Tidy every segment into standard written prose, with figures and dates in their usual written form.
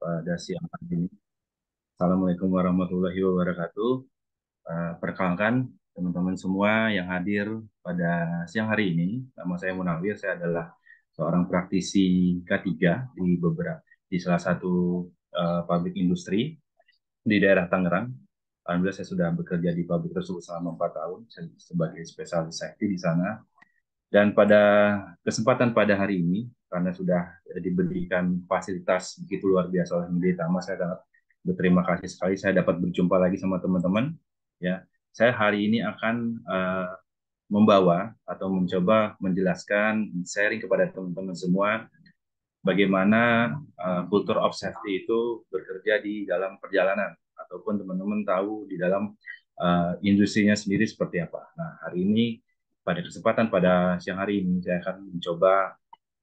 pada siang hari ini. Assalamualaikum warahmatullahi wabarakatuh. Perkenalkan teman-teman semua yang hadir pada siang hari ini. Nama saya Munawir, saya adalah seorang praktisi K3 di salah satu pabrik industri di daerah Tangerang. Alhamdulillah saya sudah bekerja di pabrik tersebut selama 4 tahun sebagai spesialis safety di sana. Dan pada kesempatan pada hari ini, karena sudah diberikan fasilitas begitu luar biasa oleh Media Tama, saya sangat berterima kasih sekali saya dapat berjumpa lagi sama teman-teman. Ya, saya hari ini akan membawa atau mencoba menjelaskan, sharing kepada teman-teman semua bagaimana culture of safety itu bekerja di dalam perjalanan ataupun teman-teman tahu di dalam industrinya sendiri seperti apa. Nah, hari ini pada kesempatan pada siang hari ini saya akan mencoba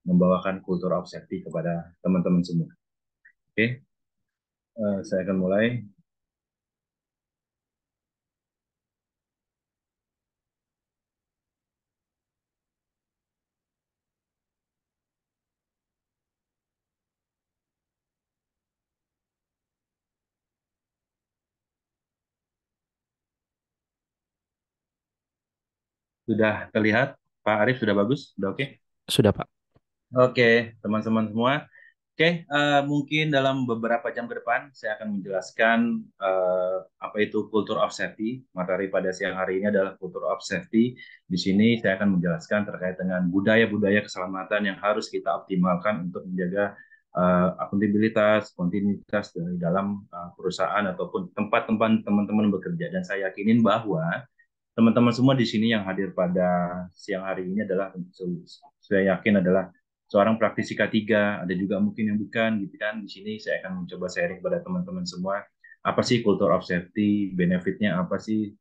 membawakan culture of safety kepada teman-teman semua. Oke, saya akan mulai. Sudah terlihat, Pak Arif sudah bagus, sudah oke? Sudah, Pak. Oke, teman-teman semua. Oke, mungkin dalam beberapa jam ke depan saya akan menjelaskan apa itu culture of safety. Materi pada siang hari ini adalah culture of safety. Di sini saya akan menjelaskan terkait dengan budaya-budaya keselamatan yang harus kita optimalkan untuk menjaga akuntabilitas, kontinuitas dari dalam perusahaan ataupun tempat-tempat teman-teman bekerja. Dan saya yakinin bahwa teman-teman semua di sini yang hadir pada siang hari ini adalah saya yakin adalah seorang praktisi K3, ada juga mungkin yang bukan gitu kan. Di sini saya akan mencoba sharing kepada teman-teman semua apa sih culture of safety, benefitnya apa sih,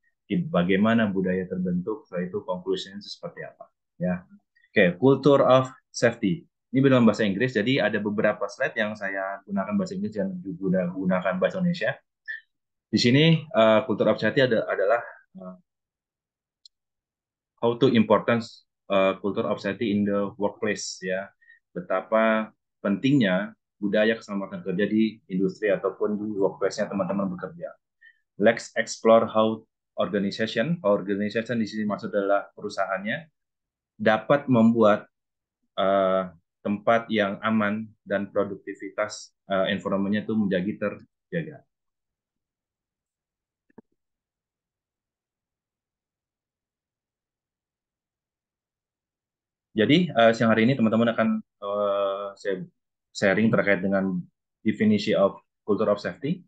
bagaimana budaya terbentuk, setelah itu conclusion seperti apa ya. Oke, culture of safety. Ini dalam bahasa Inggris, jadi ada beberapa slide yang saya gunakan bahasa Inggris dan juga gunakan bahasa Indonesia. Di sini culture of safety adalah how to importance culture of safety in the workplace ya. Betapa pentingnya budaya keselamatan kerja di industri ataupun di workplace-nya teman-teman bekerja. Let's explore how organization di sini maksud adalah perusahaannya dapat membuat tempat yang aman dan produktivitas environment-nya itu menjadi terjaga. Jadi siang hari ini teman-teman akan saya sharing terkait dengan definisi of culture of safety,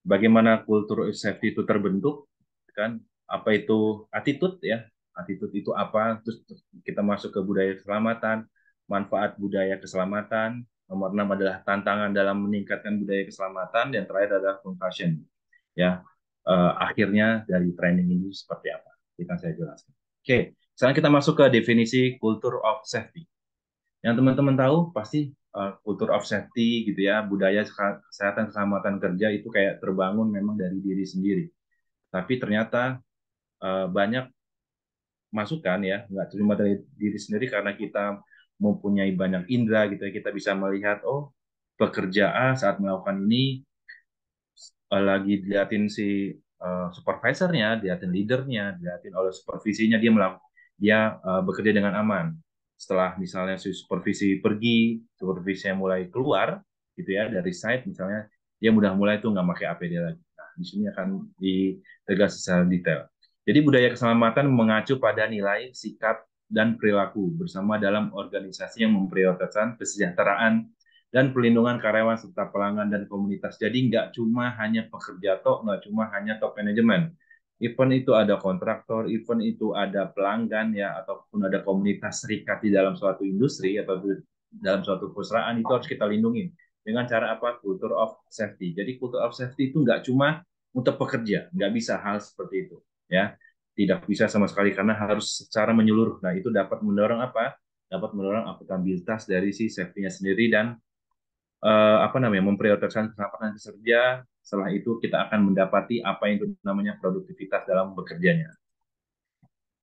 bagaimana culture of safety itu terbentuk, kan? Apa itu attitude ya? Attitude itu apa? Terus kita masuk ke budaya keselamatan, manfaat budaya keselamatan. Nomor 6 adalah tantangan dalam meningkatkan budaya keselamatan, dan terakhir adalah conclusion. Ya, akhirnya dari training ini seperti apa? Kita saya jelaskan. Oke, sekarang kita masuk ke definisi culture of safety. Yang teman-teman tahu pasti culture of safety gitu ya, budaya kesehatan keselamatan kerja itu kayak terbangun memang dari diri sendiri. Tapi ternyata banyak masukan ya, nggak cuma dari diri sendiri karena kita mempunyai banyak indera gitu ya, kita bisa melihat oh pekerja A saat melakukan ini lagi diliatin si supervisornya, diliatin leadernya, diliatin oleh supervisinya, dia bekerja dengan aman. Setelah misalnya si supervisi pergi, supervisinya mulai keluar gitu ya dari site misalnya, dia mudah mulai tuh nggak pakai APD lagi. Nah, di sini akan ditegas secara detail. Jadi budaya keselamatan mengacu pada nilai, sikap, dan perilaku bersama dalam organisasi yang memprioritaskan kesejahteraan dan pelindungan karyawan serta pelanggan dan komunitas. Jadi nggak cuma hanya pekerja tok, nggak cuma hanya top manajemen. Event itu ada kontraktor, event itu ada pelanggan ya, ataupun ada komunitas serikat di dalam suatu industri atau di dalam suatu perusahaan, itu harus kita lindungi. Dengan cara apa? Culture of safety. Jadi culture of safety itu nggak cuma untuk pekerja, nggak bisa hal seperti itu ya. Tidak bisa sama sekali karena harus secara menyeluruh. Nah, itu dapat mendorong apa? Dapat mendorong akuntabilitas dari si safety-nya sendiri dan apa namanya memprioritaskan keselamatan kerja. Setelah itu kita akan mendapati apa yang itu namanya produktivitas dalam bekerjanya.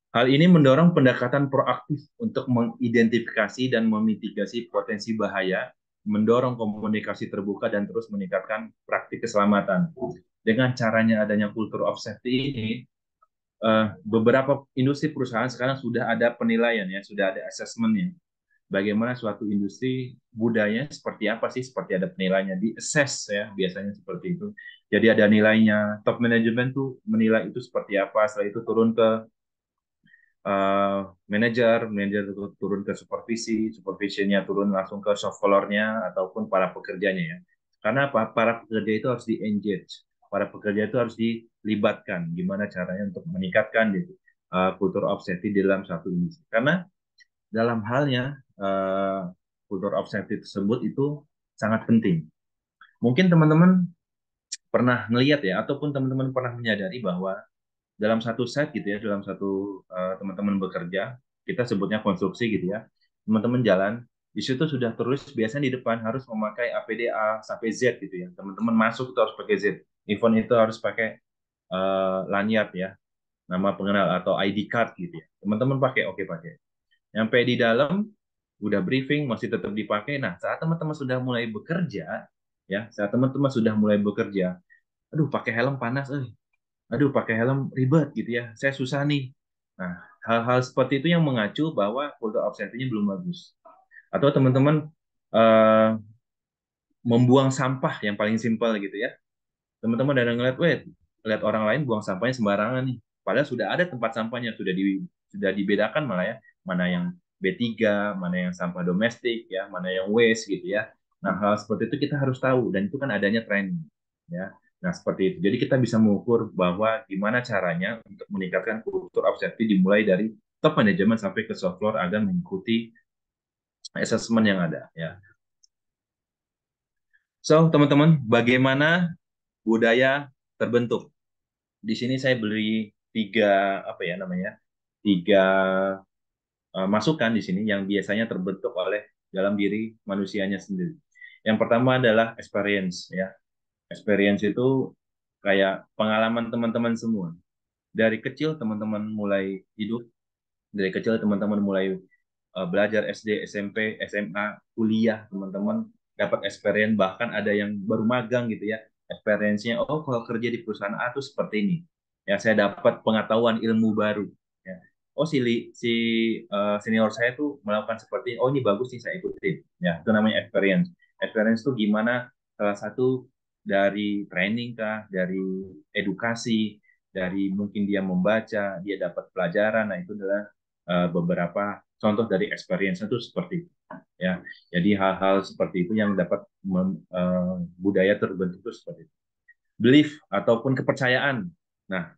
Hal ini mendorong pendekatan proaktif untuk mengidentifikasi dan memitigasi potensi bahaya mendorong komunikasi terbuka dan terus meningkatkan praktik keselamatan. Dengan caranya adanya culture of safety ini, beberapa industri perusahaan sekarang sudah ada penilaian ya, sudah ada assessment-nya. Bagaimana suatu industri budaya seperti apa sih, seperti ada penilaiannya, di assess ya, biasanya seperti itu. Jadi ada nilainya, top management tuh menilai itu seperti apa, setelah itu turun ke manajer turun ke supervisi, supervisionnya turun langsung ke shop floor-nya ataupun para pekerjanya ya. Karena apa? Para pekerja itu harus di-engage, para pekerja itu harus dilibatkan. Gimana caranya untuk meningkatkan culture of safety di dalam satu industri. Karena dalam halnya culture of safety tersebut itu sangat penting. Mungkin teman-teman pernah ngelihat ya, ataupun teman-teman pernah menyadari bahwa dalam satu site gitu ya, dalam satu teman-teman bekerja, kita sebutnya konstruksi gitu ya, teman-teman jalan, di situ sudah terus biasanya di depan harus memakai APD A sampai Z gitu ya, teman-teman masuk itu harus pakai Z, event itu harus pakai lanyard ya, nama pengenal atau ID card gitu ya, teman-teman pakai, oke pakai. Nyampe di dalam, udah briefing, masih tetap dipakai. Nah, saat teman-teman sudah mulai bekerja, ya, saat teman-teman sudah mulai bekerja, aduh pakai helm panas, aduh pakai helm ribet gitu ya, saya susah nih. Nah, hal-hal seperti itu yang mengacu bahwa culture of safety-nya belum bagus. Atau teman-teman eh, membuang sampah yang paling simpel gitu ya. Teman-teman udah ngeliat, wait, lihat orang lain buang sampahnya sembarangan nih. Padahal sudah ada tempat sampahnya, sudah dibedakan malah ya, mana yang B3, mana yang sampah domestik ya, mana yang waste gitu ya. Nah, hal seperti itu kita harus tahu dan itu kan adanya training ya. Nah, seperti itu. Jadi kita bisa mengukur bahwa gimana caranya untuk meningkatkan kultur of safety dimulai dari top management sampai ke soft floor agar mengikuti assessment yang ada ya. So, teman-teman, bagaimana budaya terbentuk? Di sini saya beri tiga apa ya namanya, tiga masukan di sini yang biasanya terbentuk oleh dalam diri manusianya sendiri. Yang pertama adalah experience ya. Experience itu kayak pengalaman teman-teman semua. Dari kecil teman-teman mulai hidup, dari kecil teman-teman mulai belajar SD, SMP, SMA, kuliah, teman-teman dapat experience, bahkan ada yang baru magang gitu ya, experience-nya, oh kalau kerja di perusahaan A itu seperti ini. Ya, saya dapat pengetahuan ilmu baru. Ya. Oh senior saya tuh melakukan seperti ini, oh ini bagus nih saya ikutin. Ya, itu namanya experience. Experience tuh gimana? Salah satu dari training kah, dari edukasi, dari mungkin dia membaca, dia dapat pelajaran. Nah, itu adalah beberapa contoh dari experience itu seperti itu ya. Jadi hal-hal seperti itu yang dapat budaya terbentuk itu seperti itu. Belief ataupun kepercayaan. Nah,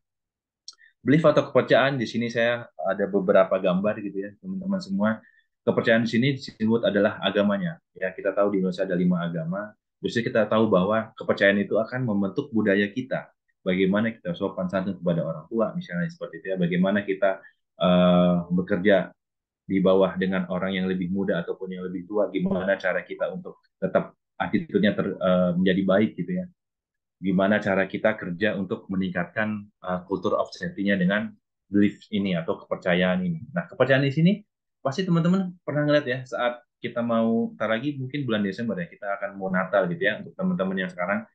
belief atau kepercayaan di sini saya ada beberapa gambar gitu ya, teman-teman semua. Kepercayaan di sini disebut adalah agamanya. Ya, kita tahu di Indonesia ada 5 agama. Justru kita tahu bahwa kepercayaan itu akan membentuk budaya kita. Bagaimana kita sopan santun kepada orang tua, misalnya seperti itu ya. Bagaimana kita bekerja di bawah dengan orang yang lebih muda ataupun yang lebih tua, gimana cara kita untuk tetap attitude-nya menjadi baik gitu ya. Gimana cara kita kerja untuk meningkatkan culture of safety-nya dengan belief ini atau kepercayaan ini. Nah, kepercayaan di sini pasti teman-teman pernah ngeliat ya saat kita mau, tar lagi mungkin bulan Desember ya, kita akan mau Natal gitu ya, untuk teman-teman yang sekarang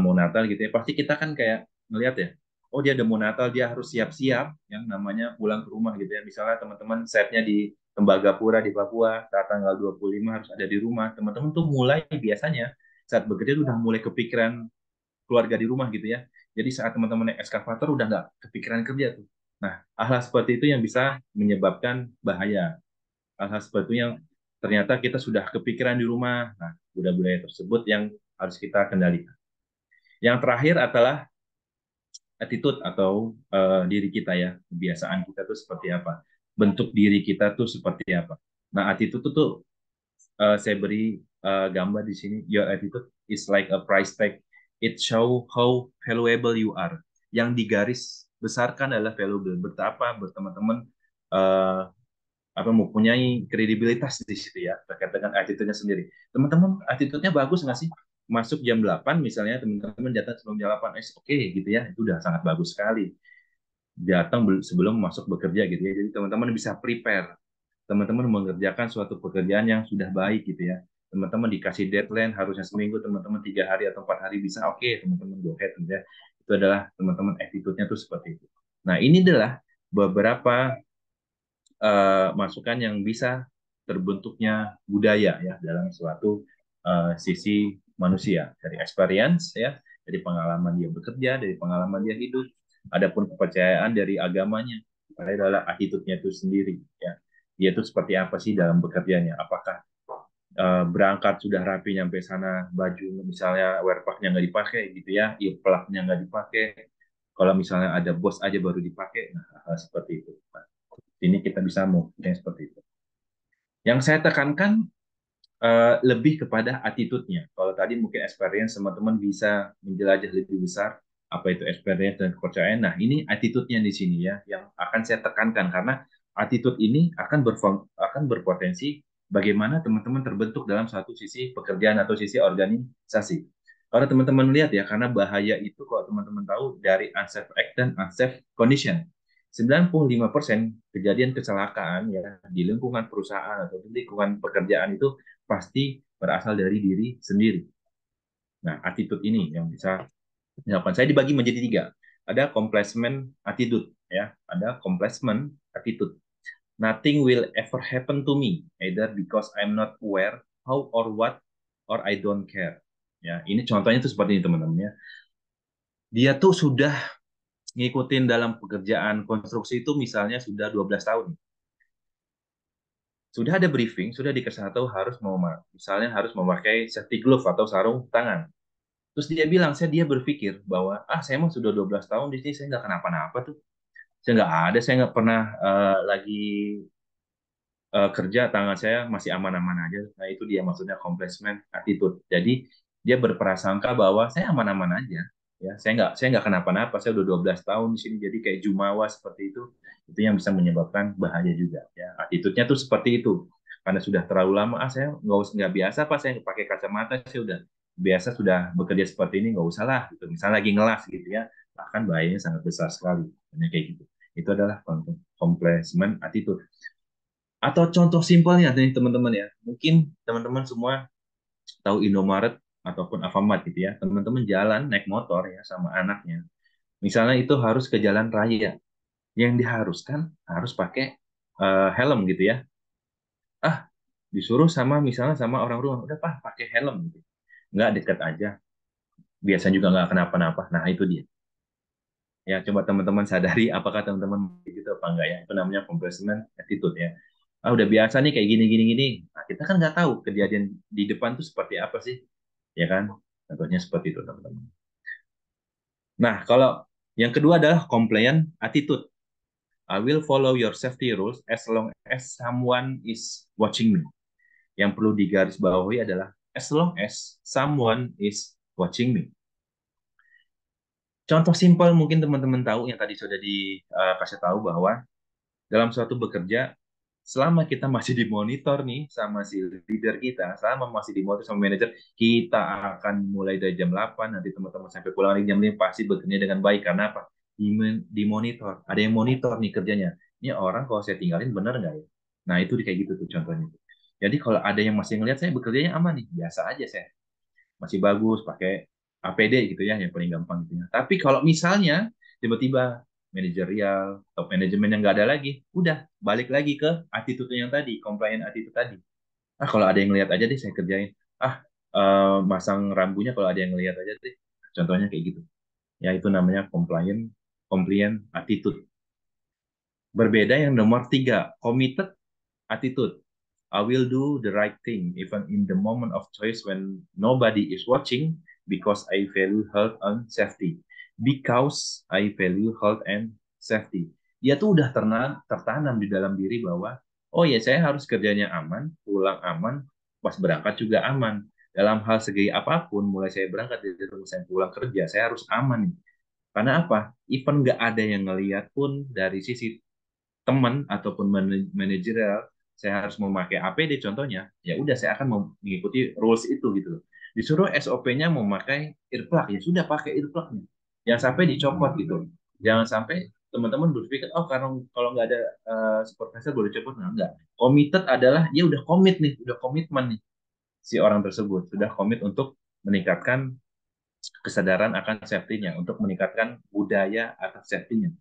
mau Natal gitu ya, pasti kita kan kayak ngelihat ya, oh dia udah mau Natal, dia harus siap-siap yang namanya pulang ke rumah gitu ya. Misalnya teman-teman setnya di Tembagapura di Papua, saat tanggal 25 harus ada di rumah. Teman-teman tuh mulai biasanya saat bekerja tuh udah mulai kepikiran keluarga di rumah gitu ya. Jadi saat teman-teman naik eskavator udah nggak kepikiran kerja tuh. Nah, hal-hal seperti itu yang bisa menyebabkan bahaya. Hal-hal seperti itu yang ternyata kita sudah kepikiran di rumah. Nah, budaya-budaya tersebut yang harus kita kendalikan. Yang terakhir adalah attitude atau diri kita ya, kebiasaan kita tuh seperti apa, bentuk diri kita tuh seperti apa. Nah, attitude itu tuh saya beri gambar di sini. Your attitude is like a price tag. It show how valuable you are. Yang digaris besarkan adalah valuable. Betapa teman-teman uh, apa mempunyai kredibilitas di situ ya terkait dengan attitude-nya sendiri. Teman-teman attitude-nya bagus nggak sih? Masuk jam 8 misalnya, teman-teman datang sebelum jam 8, oke gitu ya, itu udah sangat bagus sekali. Datang sebelum masuk bekerja gitu ya. Jadi teman-teman bisa prepare. Teman-teman mengerjakan suatu pekerjaan yang sudah baik gitu ya. teman-teman dikasih deadline harusnya seminggu, teman-teman 3 hari atau 4 hari bisa, oke, teman-teman go ahead ya. Itu adalah teman-teman attitude-nya tuh seperti itu. Nah, ini adalah beberapa masukan yang bisa terbentuknya budaya ya dalam suatu sisi manusia, dari experience ya, dari pengalaman dia bekerja, dari pengalaman dia hidup, adapun kepercayaan dari agamanya, adalah attitude-nya itu sendiri ya. Dia itu seperti apa sih dalam bekerjanya? Apakah berangkat sudah rapi nyampe sana, baju misalnya wear pack-nya nggak dipakai gitu ya, earplug-nya nggak dipakai, kalau misalnya ada bos aja baru dipakai, nah hal seperti itu. Nah, ini kita bisa move seperti itu. Yang saya tekankan lebih kepada attitude-nya. Kalau tadi mungkin experience teman-teman bisa menjelajah lebih besar apa itu experience dan kepercayaan. Nah, ini attitude-nya di sini ya yang akan saya tekankan karena attitude ini akan berpotensi bagaimana teman-teman terbentuk dalam satu sisi pekerjaan atau sisi organisasi. Kalau teman-teman lihat ya, karena bahaya itu kalau teman-teman tahu dari unsafe act dan unsafe condition. 95% kejadian kecelakaan ya di lingkungan perusahaan atau di lingkungan pekerjaan itu pasti berasal dari diri sendiri. Nah, attitude ini yang bisa dilakukan. Saya dibagi menjadi tiga. Ada complacement attitude, ya. Ada complacement attitude. Nothing will ever happen to me, either because I'm not aware how or what, or I don't care. Ya, ini contohnya tuh seperti ini teman-teman ya. Dia tuh sudah ngikutin dalam pekerjaan konstruksi itu misalnya sudah 12 tahun. Sudah ada briefing, sudah dikasih tahu harus mau misalnya harus memakai safety glove atau sarung tangan. Terus dia berpikir bahwa saya mah sudah 12 tahun di sini saya nggak kenapa-napa tuh. Saya nggak pernah lagi kerja tangan saya masih aman-aman aja. Nah itu dia maksudnya complacement attitude. Jadi dia berprasangka bahwa saya aman-aman aja. Ya, saya nggak kenapa-napa. Saya udah 12 tahun di sini jadi kayak jumawa seperti itu. Itu yang bisa menyebabkan bahaya juga. Ya, attitude-nya tuh seperti itu. Karena sudah terlalu lama, saya nggak biasa pak saya pakai kacamata saya udah biasa sudah bekerja seperti ini nggak usah lah gitu. Misalnya lagi ngelas gitu ya, bahkan bahayanya sangat besar sekali. Hanya kayak gitu. Itu adalah complacement attitude. Atau contoh simpelnya nih teman-teman ya, mungkin teman-teman semua tahu Indomaret ataupun Alfamart gitu ya, teman-teman jalan naik motor ya sama anaknya. Misalnya itu harus ke jalan raya, yang diharuskan harus pakai helm gitu ya. Ah, disuruh sama misalnya sama orang rumah, udah pak pakai helm gitu. Nggak dekat aja, biasanya juga nggak kenapa-napa. Nah itu dia. Ya coba teman-teman sadari apakah teman-teman gitu apa enggak ya. Itu namanya complacent attitude ya. Udah biasa nih kayak gini gini gini. Nah, kita kan nggak tahu kejadian di depan tuh seperti apa sih, ya kan? Contohnya seperti itu teman-teman. Nah, kalau yang kedua adalah compliant attitude. I will follow your safety rules as long as someone is watching me. Yang perlu digarisbawahi adalah as long as someone is watching me. Contoh simpel mungkin teman-teman tahu yang tadi sudah dikasih tahu bahwa dalam suatu bekerja, selama kita masih dimonitor nih sama si leader kita, selama masih dimonitor sama manajer, kita akan mulai dari jam 8, nanti teman-teman sampai pulang lagi jam 5, pasti bekerja dengan baik. Karena apa? Dimonitor. Ada yang monitor nih kerjanya. Ini orang kalau saya tinggalin bener nggak ya? Nah, itu kayak gitu tuh contohnya. Jadi kalau ada yang masih ngelihat saya bekerjanya aman nih, biasa aja saya. Masih bagus, pakai APD gitu ya, yang paling gampang gitu ya. Tapi kalau misalnya tiba-tiba manajerial, top manajemen yang nggak ada lagi, udah balik lagi ke attitude yang tadi, compliant attitude tadi. Kalau ada yang lihat aja deh saya kerjain. Masang rambunya kalau ada yang lihat aja deh. Contohnya kayak gitu. Ya itu namanya compliant attitude. Berbeda yang nomor tiga, committed attitude. I will do the right thing even in the moment of choice when nobody is watching because I value health and safety. Because I value health and safety. Dia tuh udah tertanam di dalam diri bahwa oh ya saya harus kerjanya aman, pulang aman, pas berangkat juga aman. Dalam hal segi apapun, mulai saya berangkat dari rumah saya pulang kerja, saya harus aman. Karena apa? Even nggak ada yang ngeliat pun dari sisi teman ataupun manajerial saya harus memakai APD contohnya, ya udah saya akan mengikuti rules itu gitu loh. Disuruh SOP-nya memakai earplug, ya sudah pakai earplug-nya. Jangan sampai dicopot gitu. Jangan sampai teman-teman berpikir oh karena kalau nggak ada supervisor boleh copot, nah enggak. Committed adalah dia udah komit nih, udah komitmen nih. si orang tersebut sudah komit untuk meningkatkan kesadaran akan safety-nya, untuk meningkatkan budaya atas safety-nya.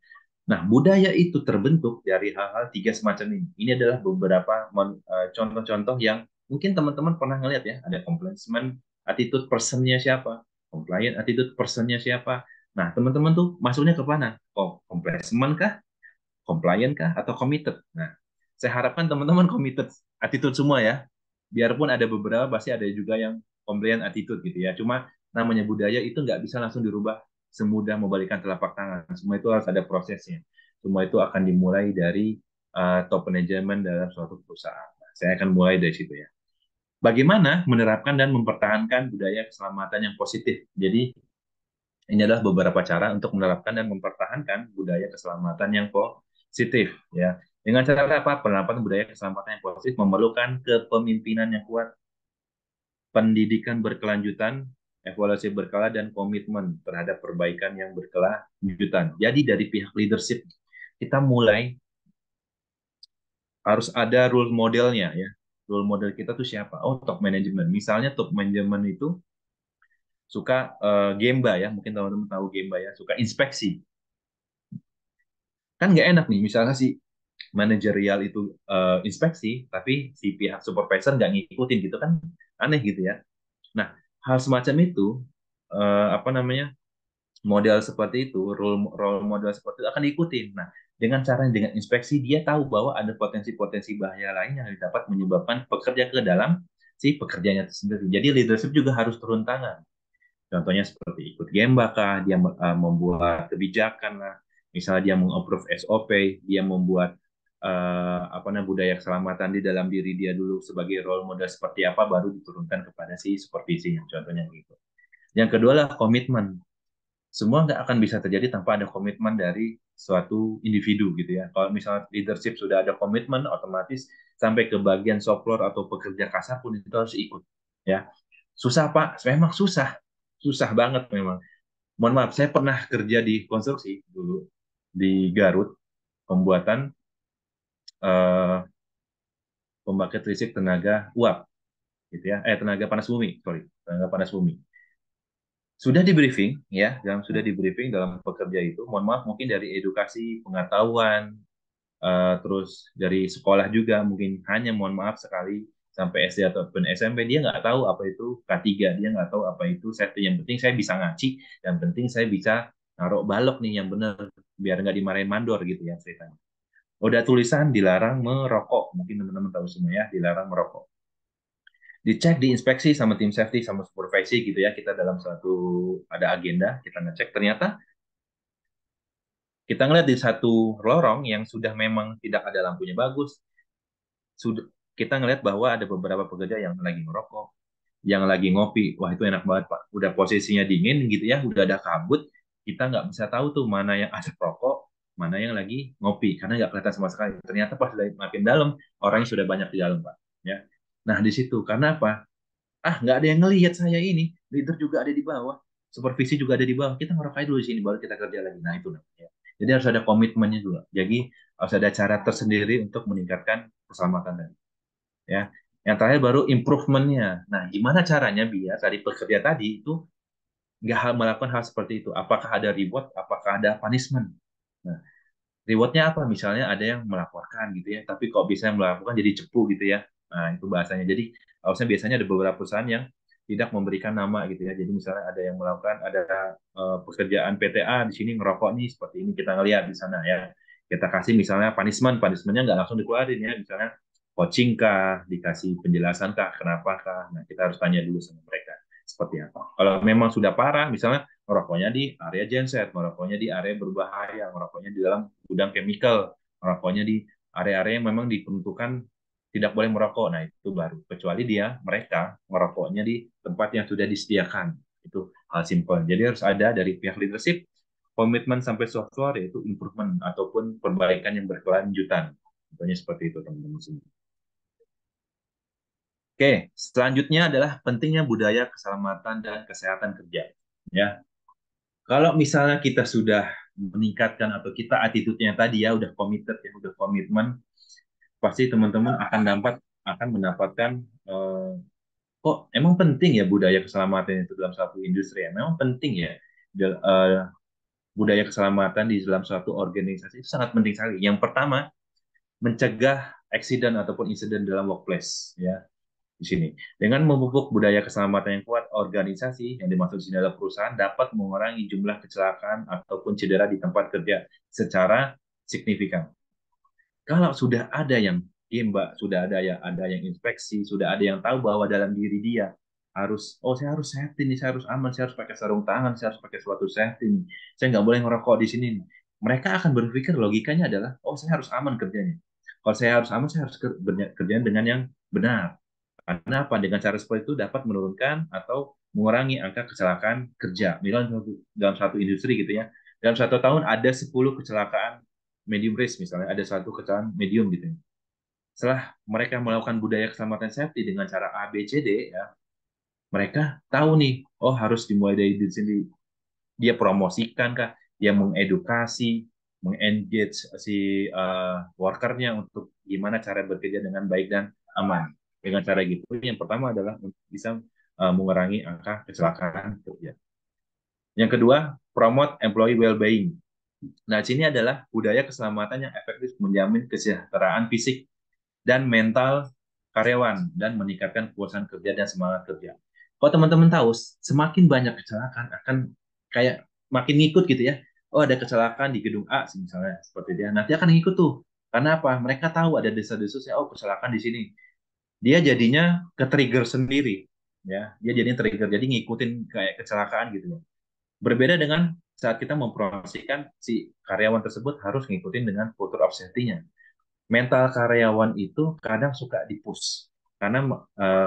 Nah, budaya itu terbentuk dari hal-hal tiga semacam ini. Ini adalah beberapa contoh-contoh yang mungkin teman-teman pernah ngeliat ya. Ada compliance attitude person-nya siapa, compliant attitude person-nya siapa. Nah, teman-teman tuh masuknya ke mana? Oh, compliance kah, compliant kah, atau committed? Nah, saya harapkan teman-teman committed attitude semua ya. Biarpun ada beberapa, pasti ada juga yang compliant attitude gitu ya. Cuma namanya budaya itu nggak bisa langsung dirubah semudah membalikan telapak tangan. Semua itu harus ada prosesnya. Semua itu akan dimulai dari top management dalam suatu perusahaan. Nah, saya akan mulai dari situ ya. Bagaimana menerapkan dan mempertahankan budaya keselamatan yang positif? Jadi, ini adalah beberapa cara untuk menerapkan dan mempertahankan budaya keselamatan yang positif ya. Dengan cara apa? Penerapan budaya keselamatan yang positif memerlukan kepemimpinan yang kuat, pendidikan berkelanjutan, evaluasi berkala, dan komitmen terhadap perbaikan yang berkelanjutan. Jadi dari pihak leadership, kita mulai harus ada role modelnya ya. Role model kita tuh siapa? Oh, top management. Misalnya top management itu suka Gemba ya, mungkin teman-teman tahu Gemba ya, suka inspeksi. Kan nggak enak nih, misalnya si manajerial itu inspeksi, tapi si pihak supervisor nggak ngikutin gitu kan, aneh gitu ya. Nah, hal semacam itu, apa namanya, model seperti itu, role model seperti itu akan diikutin. Nah, dengan inspeksi, dia tahu bahwa ada potensi-potensi bahaya lain yang dapat menyebabkan pekerja ke dalam si pekerjanya itu sendiri. Jadi leadership juga harus turun tangan. Contohnya seperti ikut Gemba kah, dia membuat kebijakan lah, misalnya dia mengapprove SOP, dia membuat apa namanya budaya keselamatan di dalam diri dia dulu sebagai role model seperti apa, baru diturunkan kepada si supervisi, contohnya gitu. Yang kedua lah komitmen. Semua nggak akan bisa terjadi tanpa ada komitmen dari suatu individu gitu ya. Kalau misalnya leadership sudah ada komitmen, otomatis sampai ke bagian shop floor atau pekerja kasar pun itu harus ikut ya. Susah Pak, memang susah, susah banget memang. Mohon maaf, saya pernah kerja di konstruksi dulu di Garut, pembuatan eh, pembangkit listrik tenaga uap, gitu ya. Tenaga panas bumi, sorry, tenaga panas bumi. Sudah di briefing ya, sudah di briefing dalam pekerja itu. Mohon maaf, mungkin dari edukasi, pengetahuan, terus dari sekolah juga mungkin hanya mohon maaf sekali sampai SD ataupun SMP dia nggak tahu apa itu K3, dia nggak tahu apa itu safety. Yang penting saya bisa ngaci, yang penting saya bisa naruh balok nih yang benar biar nggak dimarahin mandor gitu ya ceritanya. Udah tulisan dilarang merokok, mungkin teman-teman tahu semua ya, dilarang merokok. Dicek, diinspeksi sama tim safety sama supervisi gitu ya, kita dalam satu ada agenda kita ngecek, ternyata kita ngeliat di satu lorong yang sudah memang tidak ada lampunya bagus, sudah kita ngelihat bahwa ada beberapa pekerja yang lagi merokok, yang lagi ngopi. Wah, itu enak banget, Pak. Udah posisinya dingin gitu ya, udah ada kabut. Kita nggak bisa tahu tuh mana yang asap rokok, mana yang lagi ngopi, karena nggak kelihatan sama sekali. Ternyata pas lagi makin dalam, orangnya sudah banyak di dalam, Pak. Ya. Nah, di situ. Karena apa? Ah, nggak ada yang ngelihat saya ini. Leader juga ada di bawah. Supervisi juga ada di bawah. Kita ngerokok dulu di sini, baru kita kerja lagi. Nah, itu namanya. Jadi harus ada komitmennya juga. Jadi harus ada cara tersendiri untuk meningkatkan keselamatan tadi ya. Yang terakhir baru improvementnya. Nah, gimana caranya biar tadi pekerja tadi itu nggak melakukan hal seperti itu? Apakah ada reward? Apakah ada punishment? Nah, rewardnya apa? Misalnya ada yang melaporkan gitu ya, tapi kok bisa yang melaporkan jadi cepu gitu ya. Nah, itu bahasanya. Jadi harusnya biasanya ada beberapa perusahaan yang tidak memberikan nama gitu ya. Jadi misalnya ada yang melakukan, ada pekerjaan PTA di sini ngerokok nih seperti ini, kita ngelihat di sana ya. Kita kasih misalnya punishmentnya nggak langsung dikeluarin ya. Misalnya coaching kah, dikasih penjelasan kah, kenapa kah. Nah, kita harus tanya dulu sama mereka seperti apa. Kalau memang sudah parah, misalnya merokoknya di area genset, merokoknya di area berbahaya, merokoknya di dalam gudang chemical, merokoknya di area-area yang memang diperuntukkan tidak boleh merokok. Nah, itu baru. Kecuali mereka merokoknya di tempat yang sudah disediakan. Itu hal simpel. Jadi harus ada dari pihak leadership, komitmen sampai software, yaitu improvement ataupun perbaikan yang berkelanjutan. Contohnya seperti itu, teman-teman semua. Oke, selanjutnya adalah pentingnya budaya keselamatan dan kesehatan kerja. Ya, kalau misalnya kita sudah meningkatkan atau kita attitude-nya tadi ya udah committed ya udah komitmen, pasti teman-teman akan mendapatkan kok emang penting ya budaya keselamatan itu dalam satu industri ya? Memang penting ya. Budaya keselamatan di dalam suatu organisasi itu sangat penting sekali. Yang pertama, mencegah accident ataupun insiden dalam workplace ya di sini. Dengan memupuk budaya keselamatan yang kuat, organisasi yang dimaksud di sini adalah perusahaan dapat mengurangi jumlah kecelakaan ataupun cedera di tempat kerja secara signifikan. Kalau sudah ada yang Mbak, sudah ada yang inspeksi, sudah ada yang tahu bahwa dalam diri dia harus, oh saya harus safety nih, saya harus aman, saya harus pakai sarung tangan, saya harus pakai suatu safety nih, saya nggak boleh ngerokok di sini nih. Mereka akan berpikir logikanya adalah, oh saya harus aman kerjanya. Kalau saya harus aman, saya harus kerjaan dengan yang benar. Karena apa? Dengan cara seperti itu dapat menurunkan atau mengurangi angka kecelakaan kerja. Misalnya dalam satu industri gitu ya, dalam satu tahun ada 10 kecelakaan medium risk misalnya, ada satu kecelakaan medium gitu ya. Setelah mereka melakukan budaya keselamatan safety dengan cara A, B, C, D, ya, mereka tahu nih, oh harus dimulai dari diri sendiri. Dia promosikan kah, dia mengedukasi, mengengage si workernya untuk gimana cara bekerja dengan baik dan aman. Dengan cara gitu, yang pertama adalah untuk bisa mengurangi angka kecelakaan kerja. Yang kedua, promote employee well-being. Nah, sini adalah budaya keselamatan yang efektif menjamin kesejahteraan fisik dan mental karyawan dan meningkatkan kepuasan kerja dan semangat kerja. Kalau teman-teman tahu, semakin banyak kecelakaan akan kayak makin ngikut gitu ya. Oh, ada kecelakaan di gedung A misalnya seperti dia. Nanti akan ngikut tuh. Karena apa? Mereka tahu ada desa-desusnya. Oh, kecelakaan di sini. Dia jadinya ke-trigger sendiri. Ya, dia jadinya trigger. Jadi ngikutin kayak kecelakaan gitu ya. Berbeda dengan saat kita mempromosikan si karyawan tersebut harus ngikutin dengan culture of safety-nya. Mental karyawan itu kadang suka dipush karena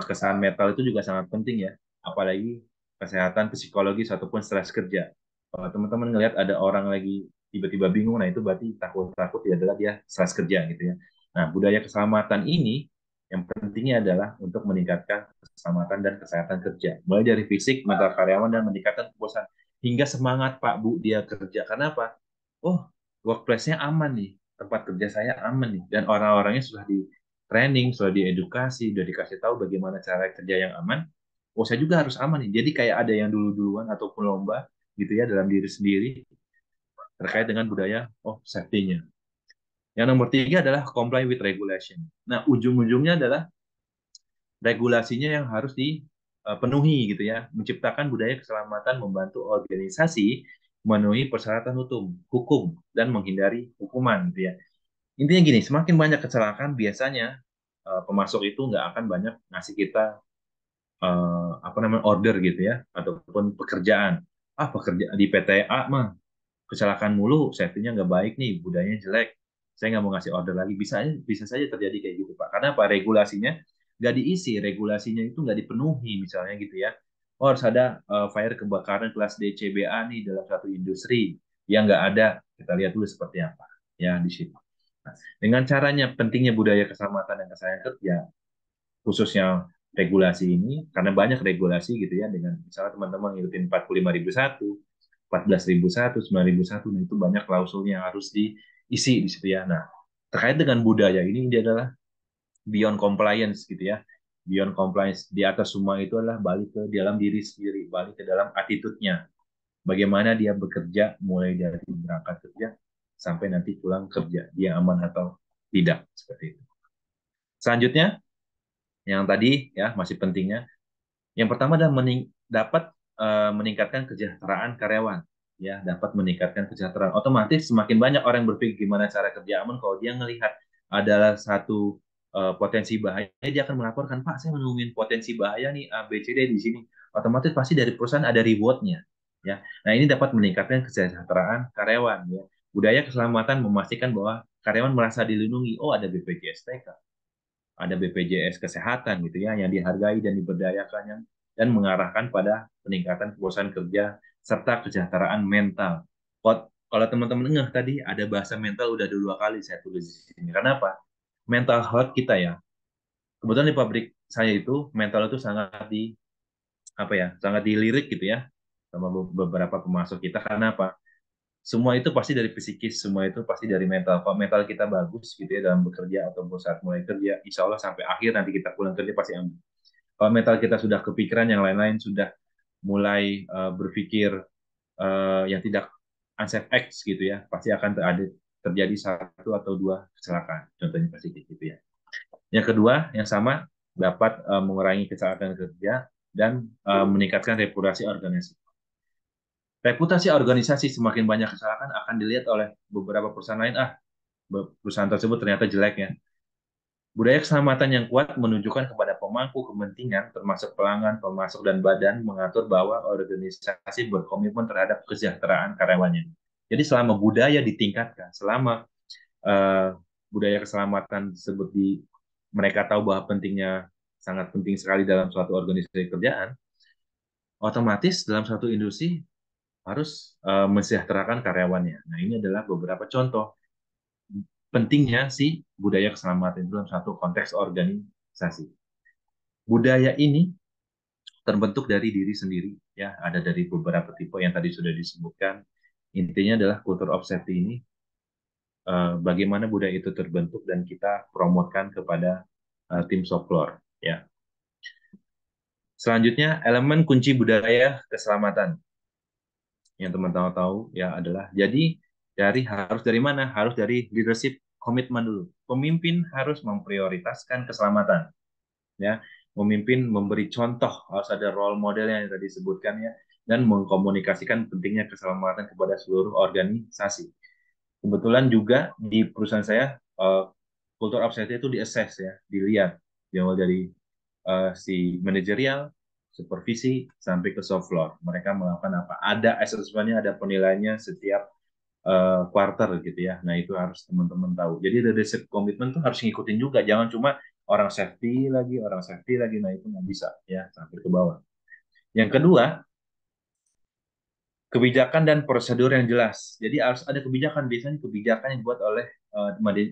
kesehatan mental itu juga sangat penting ya, apalagi kesehatan psikologis ataupun stres kerja. Kalau teman-teman ngelihat ada orang lagi tiba-tiba bingung, nah itu berarti takut-takut ya adalah dia stres kerja gitu ya. Nah, budaya keselamatan ini yang pentingnya adalah untuk meningkatkan keselamatan dan kesehatan kerja, mulai dari fisik, mental karyawan dan meningkatkan kepuasan hingga semangat Pak Bu dia kerja. Karena apa? Oh, workplace-nya aman nih, tempat kerja saya aman nih, dan orang-orangnya sudah di training, sudah diedukasi, sudah dikasih tahu bagaimana cara kerja yang aman. Oh, saya juga harus aman nih. Jadi kayak ada yang dulu-duluan ataupun lomba gitu ya dalam diri sendiri terkait dengan budaya safety-nya. Yang nomor tiga adalah comply with regulation. Nah, ujung-ujungnya adalah regulasinya yang harus dipenuhi gitu ya. Menciptakan budaya keselamatan membantu organisasi memenuhi persyaratan hukum dan menghindari hukuman gitu ya. Intinya gini, semakin banyak kecelakaan biasanya pemasok itu nggak akan banyak ngasih kita apa namanya order gitu ya ataupun pekerjaan. Ah pekerja di PTA mah kecelakaan mulu, safety-nya nggak baik nih, budayanya jelek. Saya nggak mau ngasih order lagi. Bisa bisa saja terjadi kayak gitu Pak. Karena apa? Regulasinya nggak diisi, regulasinya itu nggak dipenuhi misalnya gitu ya. Oh, harus ada fire kebakaran kelas DCBA nih dalam satu industri. Yang nggak ada, kita lihat dulu seperti apa ya di situ. Nah, dengan caranya pentingnya budaya keselamatan dan kesehatan kerja, khususnya regulasi ini, karena banyak regulasi gitu ya, dengan misalnya teman-teman ngikutin 45.001, 14.001, 9.001, nah itu banyak klausulnya yang harus diisi di situ ya. Nah, terkait dengan budaya ini, dia adalah beyond compliance gitu ya. Beyond compliance, di atas semua itu adalah balik ke dalam diri sendiri, balik ke dalam attitude-nya. Bagaimana dia bekerja, mulai dari berangkat kerja, sampai nanti pulang kerja, dia aman atau tidak, seperti itu. Selanjutnya, yang tadi ya masih pentingnya, yang pertama adalah dapat meningkatkan kesejahteraan karyawan, ya dapat meningkatkan kesejahteraan. Otomatis semakin banyak orang berpikir gimana cara kerja aman, kalau dia melihat adalah satu potensi bahaya, dia akan melaporkan, Pak, saya menemukan potensi bahaya nih A, B, C, D di sini. Otomatis pasti dari perusahaan ada reward-nya, ya. Nah ini dapat meningkatkan kesejahteraan karyawan, ya. Budaya keselamatan memastikan bahwa karyawan merasa dilindungi. Oh ada BPJS TK, ada BPJS Kesehatan gitu ya yang dihargai dan diberdayakan dan mengarahkan pada peningkatan kepuasan kerja serta kesejahteraan mental. Kalau teman-teman dengar tadi ada bahasa mental udah 2 kali saya tulis di sini. Kenapa? Mental health kita ya. Kebetulan di pabrik saya itu mental itu sangat apa ya, sangat dilirik gitu ya sama beberapa pemasok kita. Karena apa? Semua itu pasti dari psikis, semua itu pasti dari mental. Kalau mental kita bagus gitu ya dalam bekerja atau saat mulai kerja, insya Allah sampai akhir nanti kita pulang kerja pasti aman. Kalau mental kita sudah kepikiran, yang lain-lain sudah mulai berpikir yang tidak unsafe acts gitu ya, pasti akan terjadi satu atau dua kecelakaan. Contohnya pasti gitu ya. Yang kedua, yang sama, dapat mengurangi kecelakaan kerja dan meningkatkan reputasi organisasi. Reputasi organisasi semakin banyak kecelakaan akan dilihat oleh beberapa perusahaan lain, perusahaan tersebut ternyata jelek ya. Budaya keselamatan yang kuat menunjukkan kepada pemangku kepentingan, termasuk pelanggan, pemasok, dan badan, mengatur bahwa organisasi berkomitmen terhadap kesejahteraan karyawannya. Jadi selama budaya ditingkatkan, selama uh, budaya keselamatan tersebut mereka tahu bahwa pentingnya, sangat penting sekali dalam suatu organisasi kerjaan, otomatis dalam suatu industri harus mensejahterakan karyawannya. Nah, ini adalah beberapa contoh pentingnya si budaya keselamatan dalam satu konteks organisasi. Budaya ini terbentuk dari diri sendiri, ya, ada dari beberapa tipe yang tadi sudah disebutkan. Intinya adalah culture of safety ini, bagaimana budaya itu terbentuk dan kita promotkan kepada tim shop floor, ya. Selanjutnya, elemen kunci budaya keselamatan yang teman-teman tahu ya adalah, jadi harus dari mana? Harus dari leadership komitmen dulu. Pemimpin harus memprioritaskan keselamatan, ya. Pemimpin memberi contoh, harus ada role model yang tadi disebutkan ya, dan mengkomunikasikan pentingnya keselamatan kepada seluruh organisasi. Kebetulan juga di perusahaan saya, culture of safety itu di-assess ya, dilihat dimulai dari si manajerial, supervisi, sampai ke soft floor. Mereka melakukan apa? Ada assessment-nya, ada penilaiannya setiap quarter gitu ya. Nah, itu harus teman-teman tahu. Jadi leadership komitmen tuh harus ngikutin juga. Jangan cuma orang safety lagi. Nah, itu nggak bisa ya, sampai ke bawah. Yang kedua, kebijakan dan prosedur yang jelas. Jadi harus ada kebijakan. Biasanya kebijakan yang dibuat oleh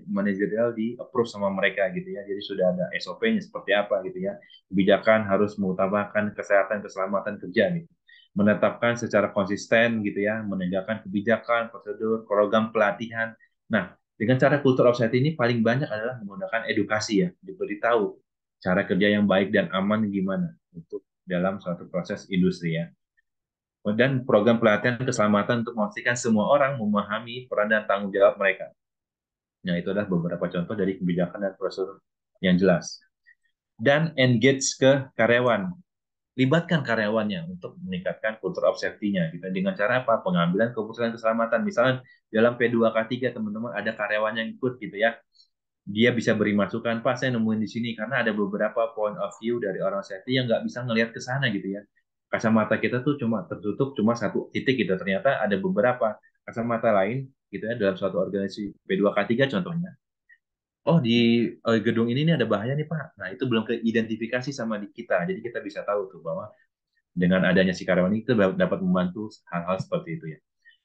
manajerial di approve sama mereka gitu ya. Jadi sudah ada SOP-nya seperti apa gitu ya. Kebijakan harus mengutamakan kesehatan keselamatan kerja gitu. Menetapkan secara konsisten gitu ya, menegakkan kebijakan, prosedur, program pelatihan. Nah, dengan cara culture of safety ini paling banyak adalah menggunakan edukasi ya, diberitahu cara kerja yang baik dan aman gimana untuk dalam suatu proses industri ya. Dan program pelatihan keselamatan untuk memastikan semua orang memahami peran dan tanggung jawab mereka. Nah, itu adalah beberapa contoh dari kebijakan dan prosedur yang jelas. Dan engage ke karyawan. Libatkan karyawannya untuk meningkatkan culture of safety-nya. Gitu. Dengan cara apa? Pengambilan keputusan keselamatan. Misalnya dalam P2K3 teman-teman ada karyawan yang ikut gitu ya. Dia bisa beri masukan, Pak, saya nemuin di sini karena ada beberapa point of view dari orang safety yang nggak bisa ngelihat ke sana gitu ya. Kacamata kita tuh cuma tertutup cuma satu titik gitu. Ternyata ada beberapa kacamata lain gitu ya dalam suatu organisasi P2K3 contohnya. Oh, di gedung ini nih ada bahaya nih, Pak. Nah, itu belum keidentifikasi sama di kita. Jadi kita bisa tahu tuh bahwa dengan adanya si karyawan itu dapat membantu hal-hal seperti itu ya.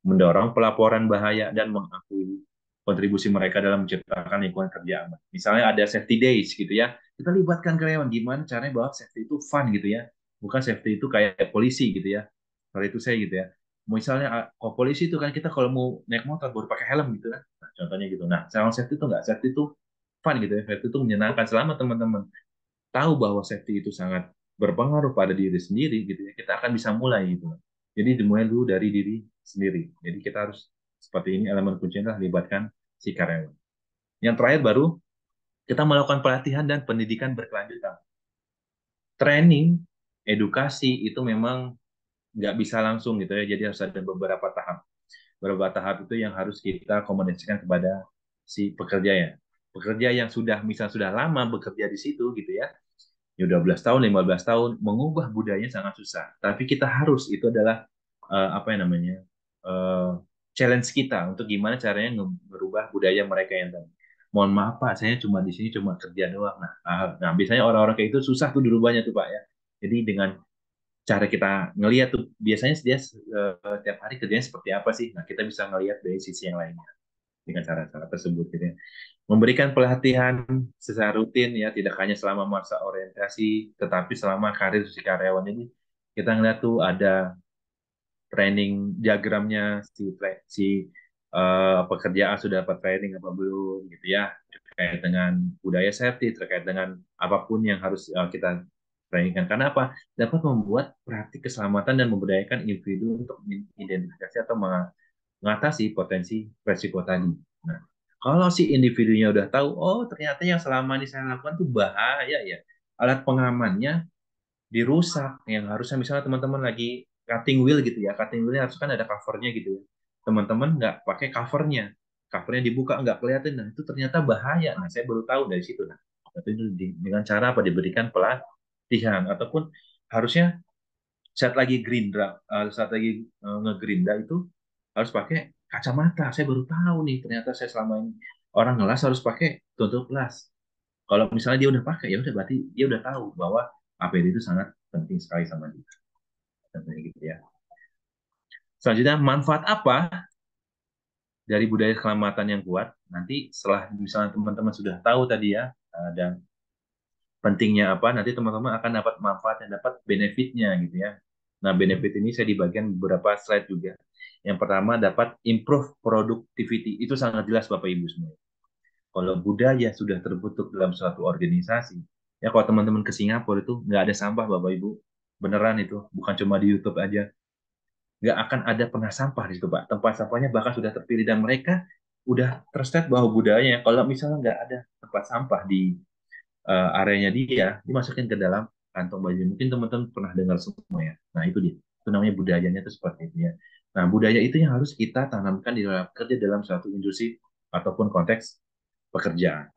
Mendorong pelaporan bahaya dan mengakui kontribusi mereka dalam menciptakan lingkungan kerja aman. Misalnya ada safety days gitu ya, kita libatkan karyawan gimana caranya bahwa safety itu fun gitu ya, bukan safety itu kayak polisi gitu ya. Kalau itu saya gitu ya. Misalnya kalau polisi itu kan kita kalau mau naik motor baru pakai helm gitu kan. Nah, contohnya gitu. Nah, sama safety itu enggak, safety itu fun gitu ya. Safety itu menyenangkan selama teman-teman tahu bahwa safety itu sangat berpengaruh pada diri sendiri gitu ya, kita akan bisa mulai gitu. Jadi dimulai dulu dari diri sendiri. Jadi kita harus seperti ini, elemen kuncinya adalah libatkan si karyawan. Yang terakhir baru kita melakukan pelatihan dan pendidikan berkelanjutan. Training, edukasi itu memang nggak bisa langsung gitu ya. Jadi harus ada beberapa tahap. Beberapa tahap itu yang harus kita komunikasikan kepada si pekerja ya. Pekerja yang sudah lama bekerja di situ gitu ya, 12 tahun, 15 tahun, mengubah budayanya sangat susah. Tapi kita harus, itu adalah apa yang namanya, challenge kita untuk gimana caranya merubah budaya mereka yang tadi. Mohon maaf Pak, saya cuma di sini cuma kerja doang. Nah, biasanya orang-orang kayak itu susah tuh dirubahnya tuh Pak ya. Jadi dengan cara kita ngelihat tuh, biasanya dia tiap hari kerjanya seperti apa sih? Nah, kita bisa ngelihat dari sisi yang lainnya dengan cara-cara tersebut gitu ya. Memberikan pelatihan secara rutin ya, tidak hanya selama masa orientasi, tetapi selama karir si karyawan ini. Kita ngeliat tuh ada training diagramnya si pekerjaan sudah dapat training apa belum gitu ya, terkait dengan budaya safety, terkait dengan apapun yang harus kita training kan. Karena apa? Dapat membuat praktik keselamatan dan memberdayakan individu untuk mengidentifikasi atau mengatasi potensi resiko tadi. Nah, kalau si individunya udah tahu, oh ternyata yang selama ini saya lakukan tuh bahaya ya, alat pengamannya dirusak, yang harusnya misalnya teman-teman lagi cutting wheel gitu ya, cutting wheelnya harus kan ada covernya gitu ya, teman-teman nggak pakai covernya, covernya dibuka nggak kelihatan, nah itu ternyata bahaya. Nah saya baru tahu dari situ. Nah itu dengan cara apa, diberikan pelatihan, ataupun harusnya saat lagi gerindra, saat lagi ngegerinda itu harus pakai kacamata. Saya baru tahu nih, ternyata saya selama ini orang ngelas harus pakai tutup gelas. Kalau misalnya dia udah pakai, ya udah berarti dia udah tahu bahwa APD itu sangat penting sekali sama dia. Contohnya gitu ya. Selanjutnya, manfaat apa dari budaya keselamatan yang kuat? Nanti setelah misalnya teman-teman sudah tahu tadi ya, dan pentingnya apa, nanti teman-teman akan dapat manfaat dan dapat benefitnya gitu ya. Nah, benefit ini saya di bagian beberapa slide juga. Yang pertama, dapat improve productivity. Itu sangat jelas Bapak Ibu semua. Kalau budaya sudah terbentuk dalam suatu organisasi, ya kalau teman-teman ke Singapura itu nggak ada sampah Bapak Ibu. Beneran itu, bukan cuma di YouTube aja. Nggak akan ada pernah sampah di situ Pak. Tempat sampahnya bahkan sudah terpilih dan mereka udah terset bahwa budayanya, kalau misalnya nggak ada tempat sampah di areanya dia, dimasukin ke dalam kantong baju. Mungkin teman-teman pernah dengar semua ya. Nah itu dia. Itu namanya budayanya itu seperti itu ya. Nah budaya itu yang harus kita tanamkan di dalam kerja dalam suatu industri ataupun konteks pekerjaan.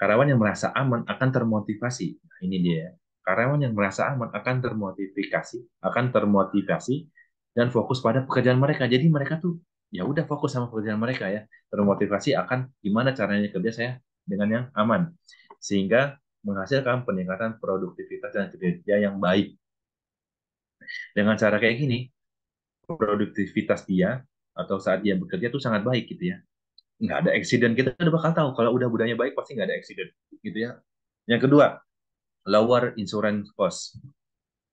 Karyawan yang merasa aman akan termotivasi. Nah, ini dia. Karyawan yang merasa aman akan termotivasi dan fokus pada pekerjaan mereka. Jadi mereka tuh ya udah fokus sama pekerjaan mereka ya. Termotivasi akan gimana caranya kerja saya dengan yang aman. Sehingga menghasilkan peningkatan produktivitas dan kinerja yang baik. Dengan cara kayak gini, produktivitas dia atau saat dia bekerja tuh sangat baik gitu ya. Nggak ada accident, kita udah bakal tahu kalau udah budayanya baik pasti nggak ada accident gitu ya. Yang kedua, lower insurance cost.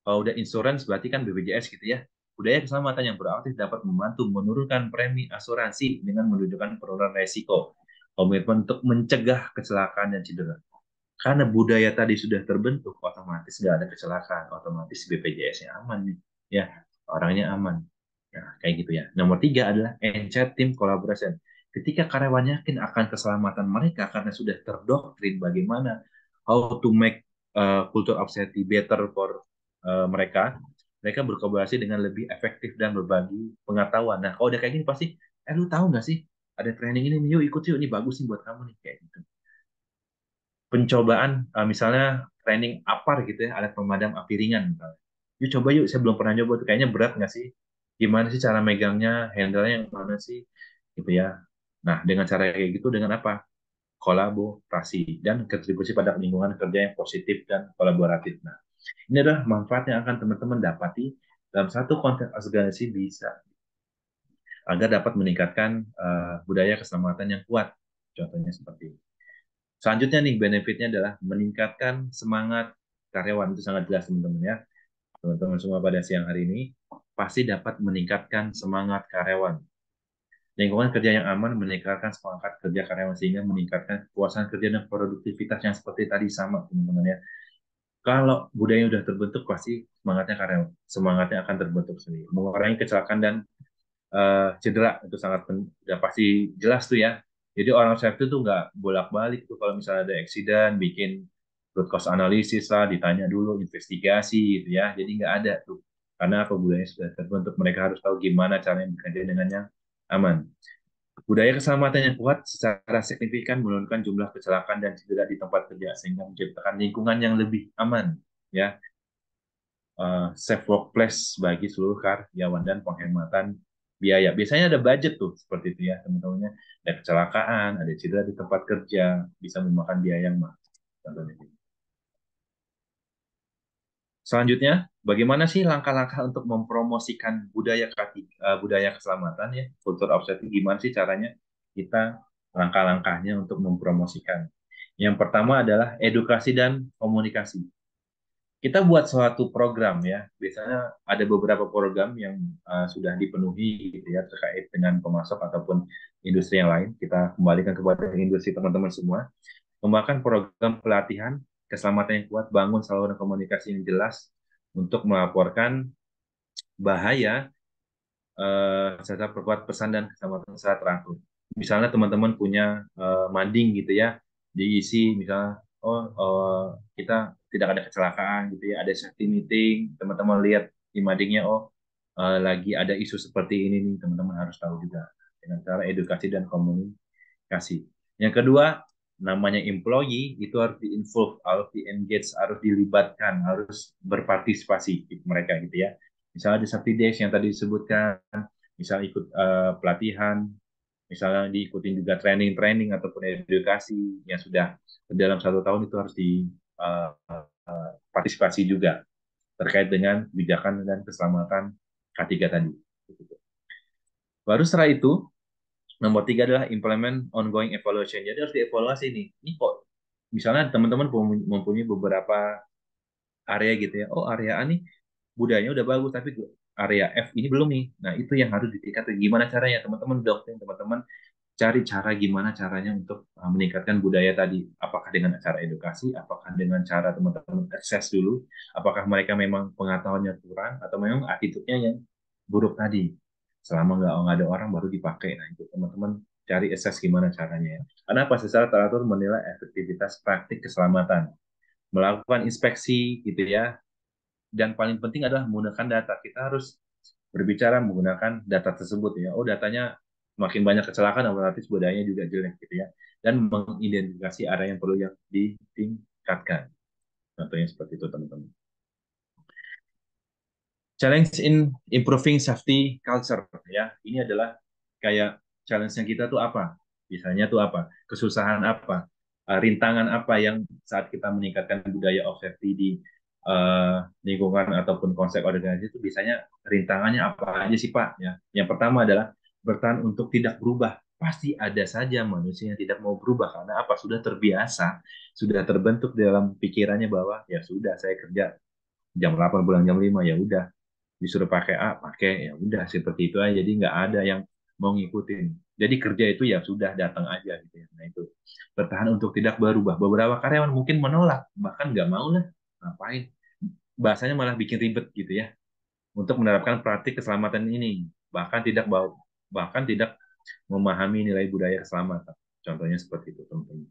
Kalau udah insurance berarti kan BPJS gitu ya. Budaya keselamatan yang proaktif dapat membantu menurunkan premi asuransi dengan menunjukkan penurunan resiko. Komitmen untuk mencegah kecelakaan dan cedera. Karena budaya tadi sudah terbentuk, otomatis nggak ada kecelakaan, otomatis BPJS-nya aman nih, ya orangnya aman. Nah, kayak gitu ya. Nomor tiga adalah enchant team collaboration. Ketika karyawan yakin akan keselamatan mereka karena sudah terdoktrin bagaimana how to make culture of safety better for mereka, mereka berkolaborasi dengan lebih efektif dan berbagi pengetahuan. Nah, kalau udah kayak gini pasti, lu tahu nggak sih ada training ini, yuk ikut yuk, ini bagus nih buat kamu nih kayak gitu. Pencobaan misalnya training APAR gitu ya, alat pemadam api ringan misalnya. Yuk coba yuk, saya belum pernah nyoba tuh, kayaknya berat nggak sih? Gimana sih cara megangnya, handle-nya yang mana sih? Gitu ya. Nah, dengan cara kayak gitu, dengan apa? Kolaborasi dan kontribusi pada lingkungan kerja yang positif dan kolaboratif. Nah, ini adalah manfaat yang akan teman-teman dapati dalam satu konteks organisasi bisa agar dapat meningkatkan budaya keselamatan yang kuat. Contohnya seperti ini. Selanjutnya nih, benefitnya adalah meningkatkan semangat karyawan. Itu sangat jelas teman-teman ya. Teman-teman semua pada siang hari ini pasti dapat meningkatkan semangat karyawan. Lingkungan kerja yang aman meningkatkan semangat kerja karyawan sehingga meningkatkan kepuasan kerja dan produktivitas yang seperti tadi sama teman-teman ya. Kalau budaya sudah terbentuk pasti semangatnya karyawan, semangatnya akan terbentuk sendiri. Mengurangi kecelakaan dan cedera itu sangat udah pasti jelas tuh ya. Jadi orang safety tuh nggak bolak-balik tuh kalau misalnya ada accident, bikin root cause analysis lah, ditanya dulu, investigasi gitu ya. Jadi nggak ada tuh. Karena apa, budayanya sudah terbentuk, mereka harus tahu gimana caranya bekerja dengan yang aman. Budaya keselamatan yang kuat secara signifikan menurunkan jumlah kecelakaan dan cedera di tempat kerja sehingga menciptakan lingkungan yang lebih aman ya, safe workplace bagi seluruh karyawan dan penghematan biaya. Biasanya ada budget tuh seperti itu ya teman-temannya. Ada kecelakaan, ada cedera di tempat kerja, bisa memakan biaya yang mahal. Contohnya gitu. Selanjutnya, bagaimana sih langkah-langkah untuk mempromosikan budaya keselamatan ya, culture of safety? Gimana sih caranya kita langkah-langkahnya untuk mempromosikan? Yang pertama adalah edukasi dan komunikasi. Kita buat suatu program ya, biasanya ada beberapa program yang sudah dipenuhi gitu ya terkait dengan pemasok ataupun industri yang lain. Kita kembalikan kepada industri teman-teman semua, kembangkan program pelatihan keselamatan yang kuat, bangun saluran komunikasi yang jelas untuk melaporkan bahaya serta perkuat pesan dan keselamatan secara teratur. Misalnya teman-teman punya mading gitu ya, diisi misalnya, oh kita tidak ada kecelakaan gitu ya, ada safety meeting, teman-teman lihat di madingnya, oh lagi ada isu seperti ini nih, teman-teman harus tahu juga dengan cara edukasi dan komunikasi. Yang kedua, namanya employee itu harus di-involve, harus di-engage, harus dilibatkan, harus berpartisipasi mereka gitu ya. Misalnya di safety days yang tadi disebutkan, misalnya ikut pelatihan, misalnya diikutin juga training-training ataupun edukasi yang sudah dalam 1 tahun itu harus dipartisipasi juga terkait dengan kebijakan dan keselamatan K3 tadi. Baru setelah itu, nomor 3 adalah implement ongoing evaluation. Jadi harus dievaluasi nih. Ini kok misalnya teman-teman mempunyai beberapa area gitu ya. Oh, area A nih budayanya udah bagus, tapi area F ini belum nih. Nah, itu yang harus ditingkatkan. Gimana caranya? Teman-teman doktrin, teman-teman cari cara gimana caranya untuk meningkatkan budaya tadi. Apakah dengan cara edukasi, apakah dengan cara teman-teman akses dulu, apakah mereka memang pengetahuannya kurang, atau memang attitude-nya yang buruk tadi. Selama nggak ada orang baru dipakai. Nah, itu teman-teman cari akses gimana caranya. Karena apa? Secara teratur menilai efektivitas praktik keselamatan. Melakukan inspeksi gitu ya, dan paling penting adalah menggunakan data. Kita harus berbicara menggunakan data tersebut ya. Oh, datanya makin banyak kecelakaan, otomatis budayanya juga jelek gitu ya. Dan mengidentifikasi area yang perlu yang ditingkatkan. Contohnya seperti itu teman-teman. Challenge in improving safety culture ya. Ini adalah kayak challenge-nya kita tuh apa? Misalnya tuh apa? Kesusahan apa? Rintangan apa yang saat kita meningkatkan budaya of safety di lingkungan ataupun konsep organisasi itu biasanya rintangannya apa aja sih Pak? Ya, yang pertama adalah bertahan untuk tidak berubah. Pasti ada saja manusia yang tidak mau berubah karena apa? Sudah terbiasa, sudah terbentuk dalam pikirannya bahwa ya sudah saya kerja jam 8 pulang jam 5 ya udah disuruh pakai A pakai ya udah seperti itu aja jadi nggak ada yang mau ngikutin jadi kerja itu ya sudah datang aja gitu ya. Nah itu bertahan untuk tidak berubah. Beberapa karyawan mungkin menolak bahkan nggak mau lah ngapain bahasanya malah bikin ribet gitu ya untuk menerapkan praktik keselamatan ini bahkan tidak memahami nilai budaya keselamatan. Contohnya seperti itu teman-teman.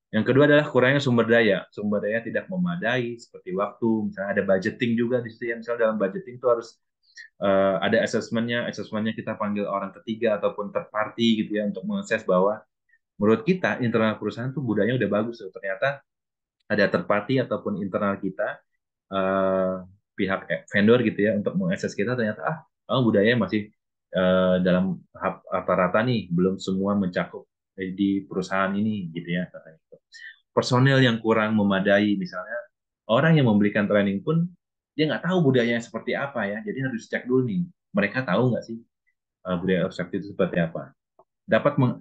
Yang kedua adalah kurangnya sumber daya. Sumber daya tidak memadai, seperti waktu. Misalnya ada budgeting juga di situ. Misalnya dalam budgeting itu harus ada asesmennya. Asesmennya kita panggil orang ketiga ataupun third party gitu ya untuk mengakses bahwa menurut kita internal perusahaan tuh budayanya udah bagus. Ternyata ada third party ataupun internal kita eh, pihak vendor gitu ya untuk mengakses kita ternyata budaya masih dalam tahap rata-rata nih belum semua mencakup di perusahaan ini gitu ya katanya. Personel yang kurang memadai misalnya orang yang memberikan training pun dia nggak tahu budayanya seperti apa ya jadi harus cek dulu nih mereka tahu nggak sih budaya obsesi itu seperti apa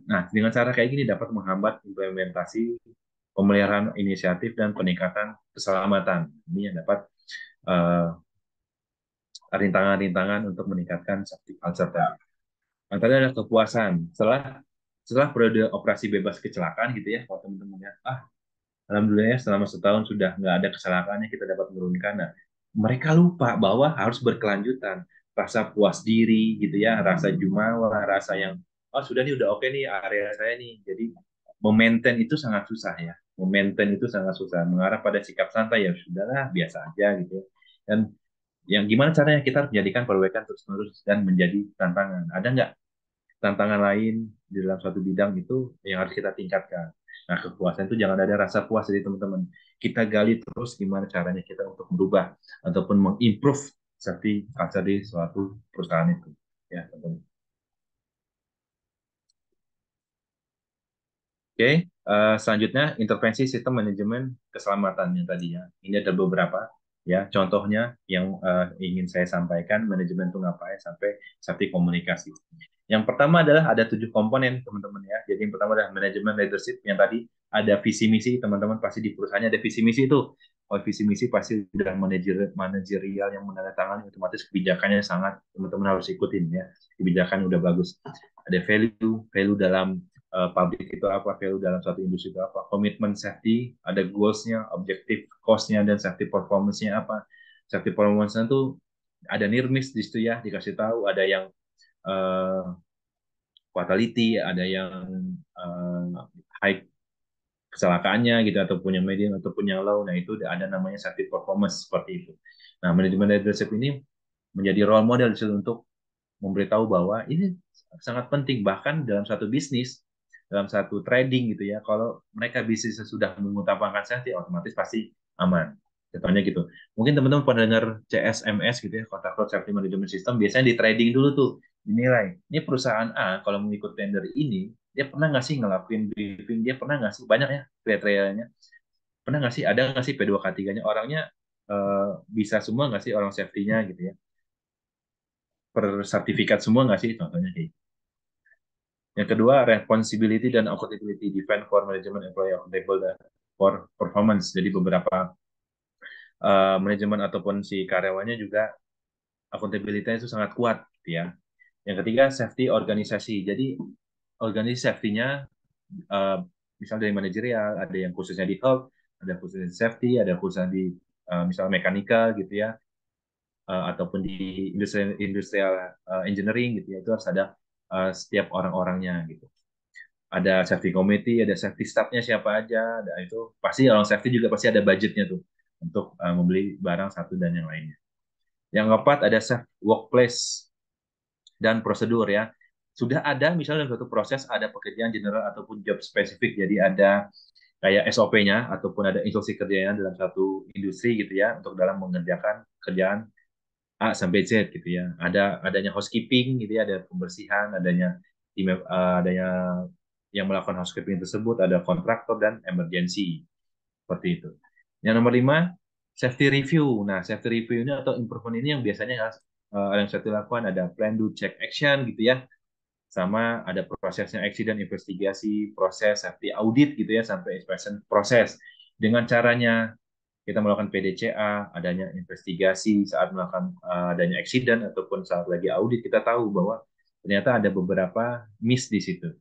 nah dengan cara kayak gini dapat menghambat implementasi pemeliharaan inisiatif dan peningkatan keselamatan ini yang dapat eh, rintangan-rintangan untuk meningkatkan safety culture tadi. Yang tadi ada kepuasan setelah periode operasi bebas kecelakaan gitu ya kalau teman-teman ya alhamdulillah ya, selama setahun sudah nggak ada kecelakaannya kita dapat menurunkan. Nah, mereka lupa bahwa harus berkelanjutan. Rasa puas diri gitu ya, rasa jumawa, rasa yang oh sudah nih udah oke nih area saya nih. Jadi memaintain itu sangat susah ya. Memaintain itu sangat susah. Mengarah pada sikap santai ya sudahlah biasa aja gitu ya. Dan yang gimana caranya kita harus menjadikan perbaikan terus-menerus dan menjadi tantangan. Ada nggak tantangan lain di dalam suatu bidang itu yang harus kita tingkatkan. Nah, kepuasan itu jangan ada rasa puas dari teman-teman. Kita gali terus gimana caranya kita untuk merubah ataupun mengimprove safety culture di suatu perusahaan itu. Ya, teman-teman. Oke, selanjutnya intervensi sistem manajemen keselamatan yang tadi ya. Ini ada beberapa ya. Contohnya yang ingin saya sampaikan manajemen itu ngapain sampai safety komunikasi. Yang pertama adalah ada 7 komponen teman-teman ya. Jadi yang pertama adalah manajemen leadership yang tadi ada visi misi teman-teman pasti di perusahaannya ada visi misi itu. Oh, visi misi pasti sudah manajerial yang menandatangani otomatis kebijakannya sangat teman-teman harus ikutin ya. Kebijakan udah bagus. Ada value dalam pabrik itu apa, value dalam satu industri itu apa, komitmen safety, ada goals-nya, objektif cost-nya, dan safety performance-nya apa. Safety performance-nya tuh ada near miss di situ ya, dikasih tahu, ada yang uh, fatality, ada yang high kecelakaannya gitu, ataupun yang medium ataupun yang low. Nah, itu ada namanya safety performance seperti itu. Nah, manajemen leadership ini menjadi role model untuk memberitahu bahwa ini sangat penting, bahkan dalam satu bisnis, dalam satu trading gitu ya. Kalau mereka bisnisnya sudah mengutamakan safety, otomatis pasti aman. Contohnya gitu. Mungkin teman-teman pernah dengar CSMS gitu ya, Contract Safety Management System. Biasanya di trading dulu tuh dinilai. Ini perusahaan A kalau mengikut tender ini, dia pernah nggak sih ngelakuin briefing? Dia pernah nggak sih, banyak ya kriteриanya. Pernah nggak sih, ada nggak sih P2K3-nya? Orangnya bisa semua nggak sih orang safety-nya gitu ya? Per sertifikat semua nggak sih? Contohnya kayak gitu. Yang kedua, responsibility dan accountability, define for management employee accountable for performance. Jadi beberapa manajemen ataupun si karyawannya juga accountability-nya itu sangat kuat, gitu ya. Yang ketiga, safety organisasi. Jadi organisasi safety-nya uh, misalnya dari manajerial, ada yang khususnya di health, ada khususnya di safety, ada khususnya di misalnya mekanikal gitu ya, ataupun di industrial engineering gitu ya, itu harus ada setiap orang-orangnya gitu. Ada safety committee, ada safety staff-nya siapa aja, ada itu pasti orang safety juga pasti ada budgetnya tuh untuk membeli barang satu dan yang lainnya. Yang keempat ada safe workplace dan prosedur ya. Sudah ada misalnya dalam suatu proses ada pekerjaan general ataupun job spesifik, jadi ada kayak SOP-nya ataupun ada instruksi kerjanya dalam satu industri gitu ya untuk dalam mengerjakan kerjaan A sampai Z gitu ya. Adanya housekeeping gitu ya, ada pembersihan, adanya yang melakukan housekeeping tersebut, ada kontraktor dan emergency seperti itu. Yang nomor 5, safety review. Nah, safety review ini atau improvement ini yang biasanya yang saya lakukan ada plan, do, check, action gitu ya. Sama ada prosesnya accident investigasi, proses safety audit gitu ya, sampai inspection proses. Dengan caranya kita melakukan PDCA, adanya investigasi saat melakukan adanya accident ataupun saat lagi audit, kita tahu bahwa ternyata ada beberapa miss di situ.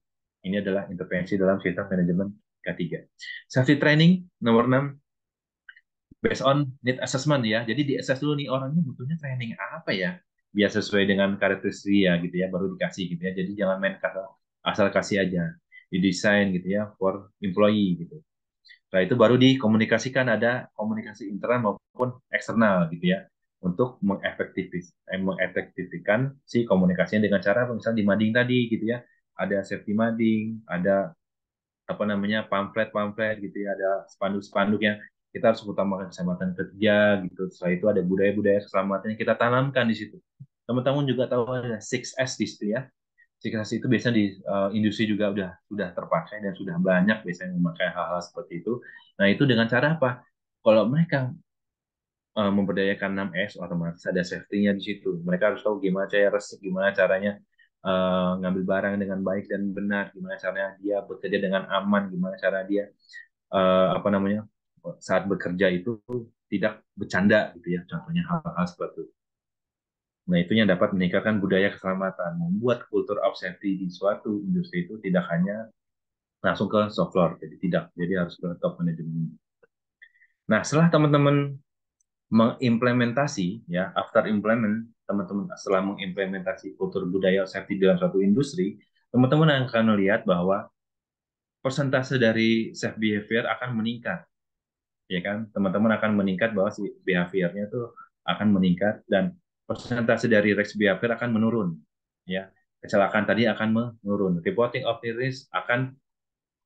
Ini adalah intervensi dalam sistem manajemen K3. Safety training nomor 6, based on need assessment ya. Jadi di assess dulu nih orangnya butuhnya training apa ya, biar sesuai dengan karakteristik ya gitu ya, baru dikasih gitu ya. Jadi jangan main asal kasih aja, didesain gitu ya for employee gitu. Setelah itu baru dikomunikasikan, ada komunikasi internal maupun eksternal gitu ya, untuk mengefektifkan si komunikasinya dengan cara misalnya di mading tadi gitu ya, ada safety mading, ada apa namanya pamflet-pamflet gitu ya, ada spanduk-spanduk yang kita harus utamakan keselamatan kerja gitu. Setelah itu ada budaya-budaya keselamatan yang kita tanamkan di situ. Teman-teman juga tahu ada 6S di situ ya. 6S itu biasanya di industri juga sudah terpakai dan sudah banyak biasanya memakai hal-hal seperti itu. Nah, itu dengan cara apa? Kalau mereka memberdayakan 6S, otomatis ada safety-nya di situ. Mereka harus tahu gimana cara resik, gimana caranya ngambil barang dengan baik dan benar, gimana caranya dia bekerja dengan aman, gimana cara dia apa namanya saat bekerja itu tidak bercanda gitu ya, contohnya hal-hal seperti itu. Nah, itu yang dapat meningkatkan budaya keselamatan, membuat culture of safety di suatu industri itu tidak hanya langsung ke soft floor, jadi harus ke top management. Nah, setelah teman-teman mengimplementasi ya, after implement, teman-teman setelah mengimplementasi kultur budaya safety dalam suatu industri, teman-teman akan melihat bahwa persentase dari safe behavior akan meningkat, ya kan? Teman-teman akan meningkat bahwa si behaviornya itu akan meningkat, dan persentase dari risk behavior akan menurun, ya. Kecelakaan tadi akan menurun, reporting of the risk akan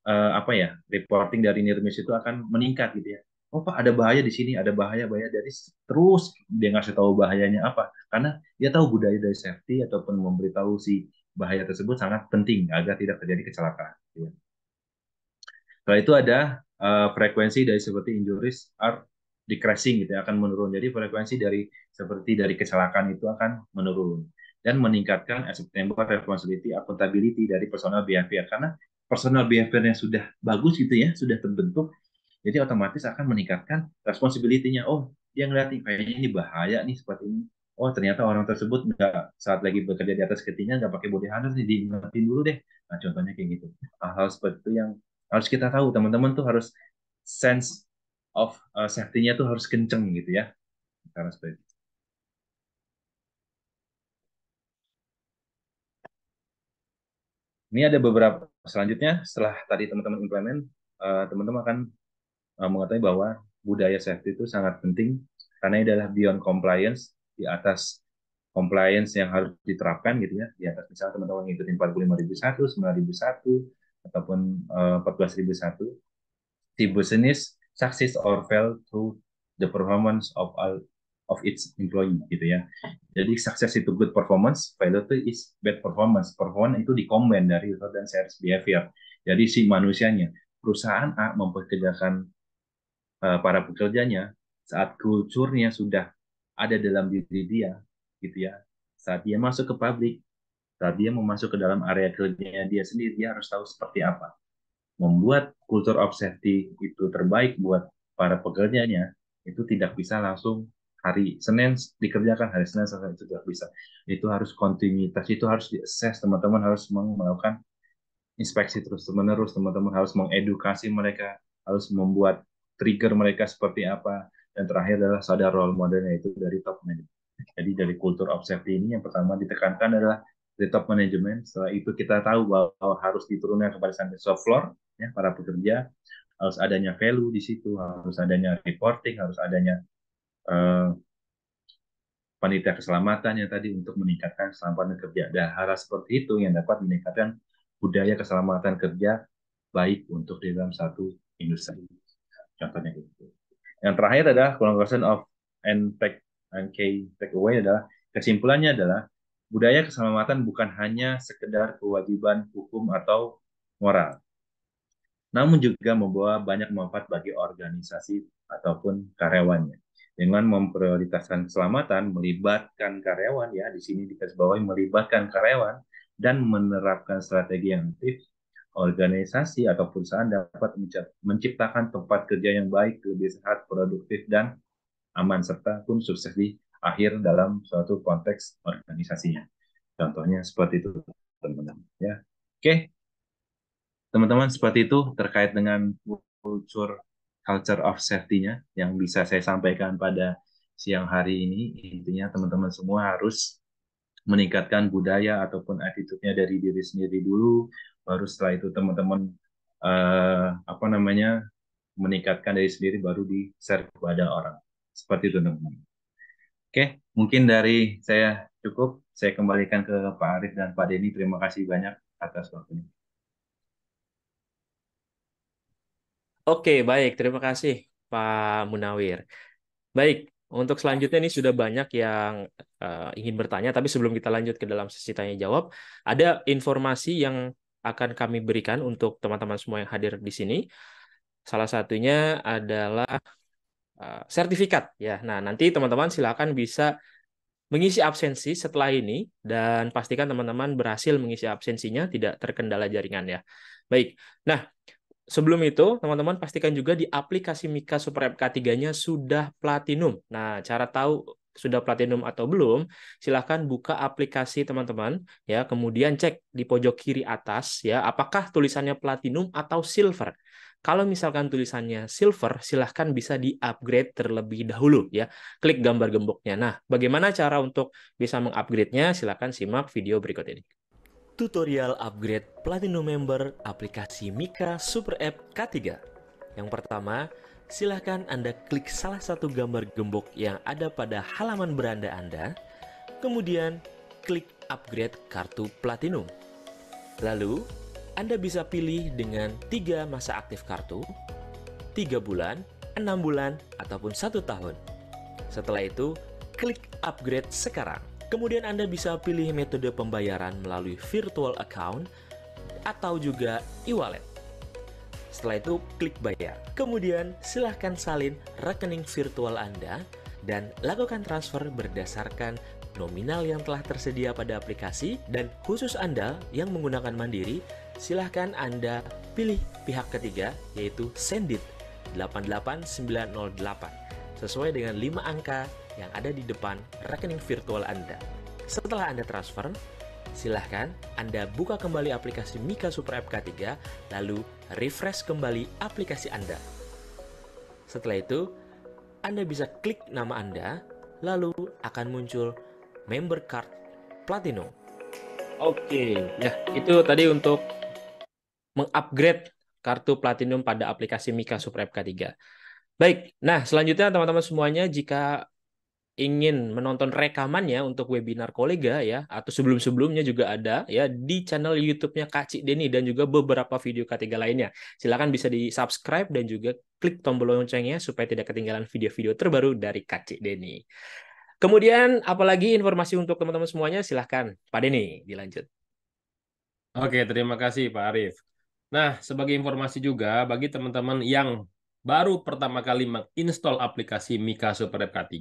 apa ya, reporting dari Nirmis itu akan meningkat gitu ya. Oh Pak, ada bahaya di sini, ada bahaya dari terus dia ngasih tahu bahayanya apa, karena dia tahu budaya dari safety ataupun memberitahu si bahaya tersebut sangat penting agar tidak terjadi kecelakaan. Gitu ya. Setelah itu ada frekuensi dari seperti injuries are decreasing gitu ya, akan menurun. Jadi frekuensi dari seperti dari kecelakaan itu akan menurun dan meningkatkan acceptable responsibility, accountability dari personal behavior, karena personal behavior-nya sudah bagus gitu ya, sudah terbentuk, jadi otomatis akan meningkatkan responsibility-nya. Oh, dia ngeliat nih, kayaknya ini bahaya nih seperti ini. oh ternyata orang tersebut nggak saat lagi bekerja di atas ketinggian nggak pakai body harness, diingetin dulu deh. Nah contohnya kayak gitu. Hal-hal seperti itu yang harus kita tahu, teman-teman tuh harus sense of safety-nya tuh harus kenceng gitu ya, karena seperti itu. Ini ada beberapa selanjutnya setelah tadi teman-teman implement, teman-teman akan mengetahui bahwa budaya safety itu sangat penting karena ini adalah beyond compliance, di atas compliance yang harus diterapkan gitu ya, di atas misalnya teman-teman ngikutin 45.001, 9.001 ataupun 14.001. The business success or fail through the performance of all of its employee gitu ya. Jadi sukses itu good performance, failure itu is bad performance. Performance itu dikombin dari result dan service behavior. Jadi si manusianya, perusahaan A mempekerjakan para pekerjanya saat kulturnya sudah ada dalam diri dia, gitu ya. Saat dia masuk ke pabrik, saat dia mau masuk ke dalam area kerjanya dia sendiri, dia harus tahu seperti apa. Membuat culture of safety itu terbaik buat para pekerjanya, itu tidak bisa langsung hari Senin dikerjakan, hari Senin selesai, itu tidak bisa. Itu harus kontinuitas, itu harus di-assess, teman-teman harus melakukan inspeksi terus-menerus, teman-teman harus mengedukasi mereka, harus membuat trigger mereka seperti apa, dan terakhir adalah sadar role modelnya itu dari top management. Jadi dari culture of safety ini yang pertama ditekankan adalah dari top management. Setelah itu kita tahu bahwa harus diturunkan kepada sampai shop floor, ya, para pekerja, harus adanya value di situ, harus adanya reporting, harus adanya eh, panitia keselamatan yang tadi untuk meningkatkan keselamatan kerja. Dan hal seperti itu yang dapat meningkatkan budaya keselamatan kerja baik untuk di dalam satu industri. Contohnya gitu. Yang terakhir adalah conclusion of NK takeaway adalah kesimpulannya adalah budaya keselamatan bukan hanya sekedar kewajiban hukum atau moral, namun juga membawa banyak manfaat bagi organisasi ataupun karyawannya. Dengan memprioritaskan keselamatan, melibatkan karyawan, ya di sini dikasih melibatkan karyawan dan menerapkan strategi yang aktif, organisasi atau perusahaan dapat menciptakan tempat kerja yang baik, lebih sehat, produktif, dan aman, serta pun sukses di akhir dalam suatu konteks organisasinya. Contohnya seperti itu, teman-teman. Ya, oke, teman-teman, seperti itu terkait dengan culture culture of safety-nya yang bisa saya sampaikan pada siang hari ini. Intinya teman-teman semua harus meningkatkan budaya ataupun attitude-nya dari diri sendiri dulu, baru setelah itu teman-teman apa namanya meningkatkan dari sendiri, baru di-share kepada orang. Seperti itu teman-teman. Oke, mungkin dari saya cukup. Saya kembalikan ke Pak Arif dan Pak Denny. Terima kasih banyak atas waktunya. Oke, baik. Terima kasih, Pak Munawir. Baik, untuk selanjutnya ini sudah banyak yang ingin bertanya, tapi sebelum kita lanjut ke dalam sesi tanya jawab, ada informasi yang akan kami berikan untuk teman-teman semua yang hadir di sini. Salah satunya adalah sertifikat ya. Nah, nanti teman-teman silakan bisa mengisi absensi setelah ini dan pastikan teman-teman berhasil mengisi absensinya, tidak terkendala jaringan ya. Baik. Nah, sebelum itu, teman-teman pastikan juga di aplikasi Mika Super App K3-nya sudah platinum. Nah, cara tahu sudah platinum atau belum, silahkan buka aplikasi teman-teman, ya, kemudian cek di pojok kiri atas, ya, apakah tulisannya platinum atau silver. Kalau misalkan tulisannya silver, silahkan bisa di-upgrade terlebih dahulu, ya. Klik gambar gemboknya. Nah, bagaimana cara untuk bisa mengupgrade-nya? Silahkan simak video berikut ini. Tutorial upgrade Platinum Member aplikasi Mika Super App K3. Yang pertama, silahkan Anda klik salah satu gambar gembok yang ada pada halaman beranda Anda, kemudian klik upgrade kartu Platinum. Lalu, Anda bisa pilih dengan 3 masa aktif kartu, 3 bulan, 6 bulan, ataupun 1 tahun. Setelah itu, klik upgrade sekarang. Kemudian Anda bisa pilih metode pembayaran melalui virtual account atau juga e-wallet. Setelah itu, klik bayar. Kemudian, silahkan salin rekening virtual Anda dan lakukan transfer berdasarkan nominal yang telah tersedia pada aplikasi. Dan khusus Anda yang menggunakan Mandiri, silahkan Anda pilih pihak ketiga, yaitu Sendit 88908. Sesuai dengan 5 angka yang ada di depan rekening virtual Anda. Setelah Anda transfer, silahkan Anda buka kembali aplikasi Mika Super App K3, lalu refresh kembali aplikasi Anda. Setelah itu, Anda bisa klik nama Anda, lalu akan muncul member card Platinum. Oke, ya itu tadi untuk mengupgrade kartu Platinum pada aplikasi Mika Super App K3. Baik, nah selanjutnya teman-teman semuanya, jika ingin menonton rekamannya untuk webinar kolega ya, atau sebelum-sebelumnya juga ada ya di channel YouTube-nya Kak Cik Denny dan juga beberapa video K3 lainnya. Silakan bisa di-subscribe dan juga klik tombol loncengnya supaya tidak ketinggalan video-video terbaru dari Kak Cik Denny. Kemudian apalagi informasi untuk teman-teman semuanya, silahkan Pak Denny dilanjut. Oke, terima kasih Pak Arief. Nah, sebagai informasi juga bagi teman-teman yang baru pertama kali menginstall aplikasi Mika Super App K3,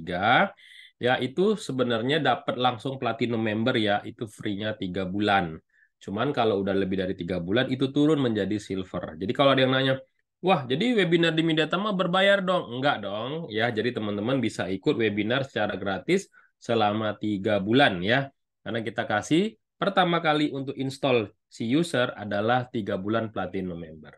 ya itu sebenarnya dapat langsung Platinum Member ya, itu free-nya 3 bulan. Cuman kalau udah lebih dari 3 bulan, itu turun menjadi Silver. Jadi kalau ada yang nanya, wah jadi webinar di Mediatama berbayar dong? Enggak dong, ya. Jadi teman-teman bisa ikut webinar secara gratis selama 3 bulan ya. Karena kita kasih pertama kali untuk install si user adalah 3 bulan Platinum Member.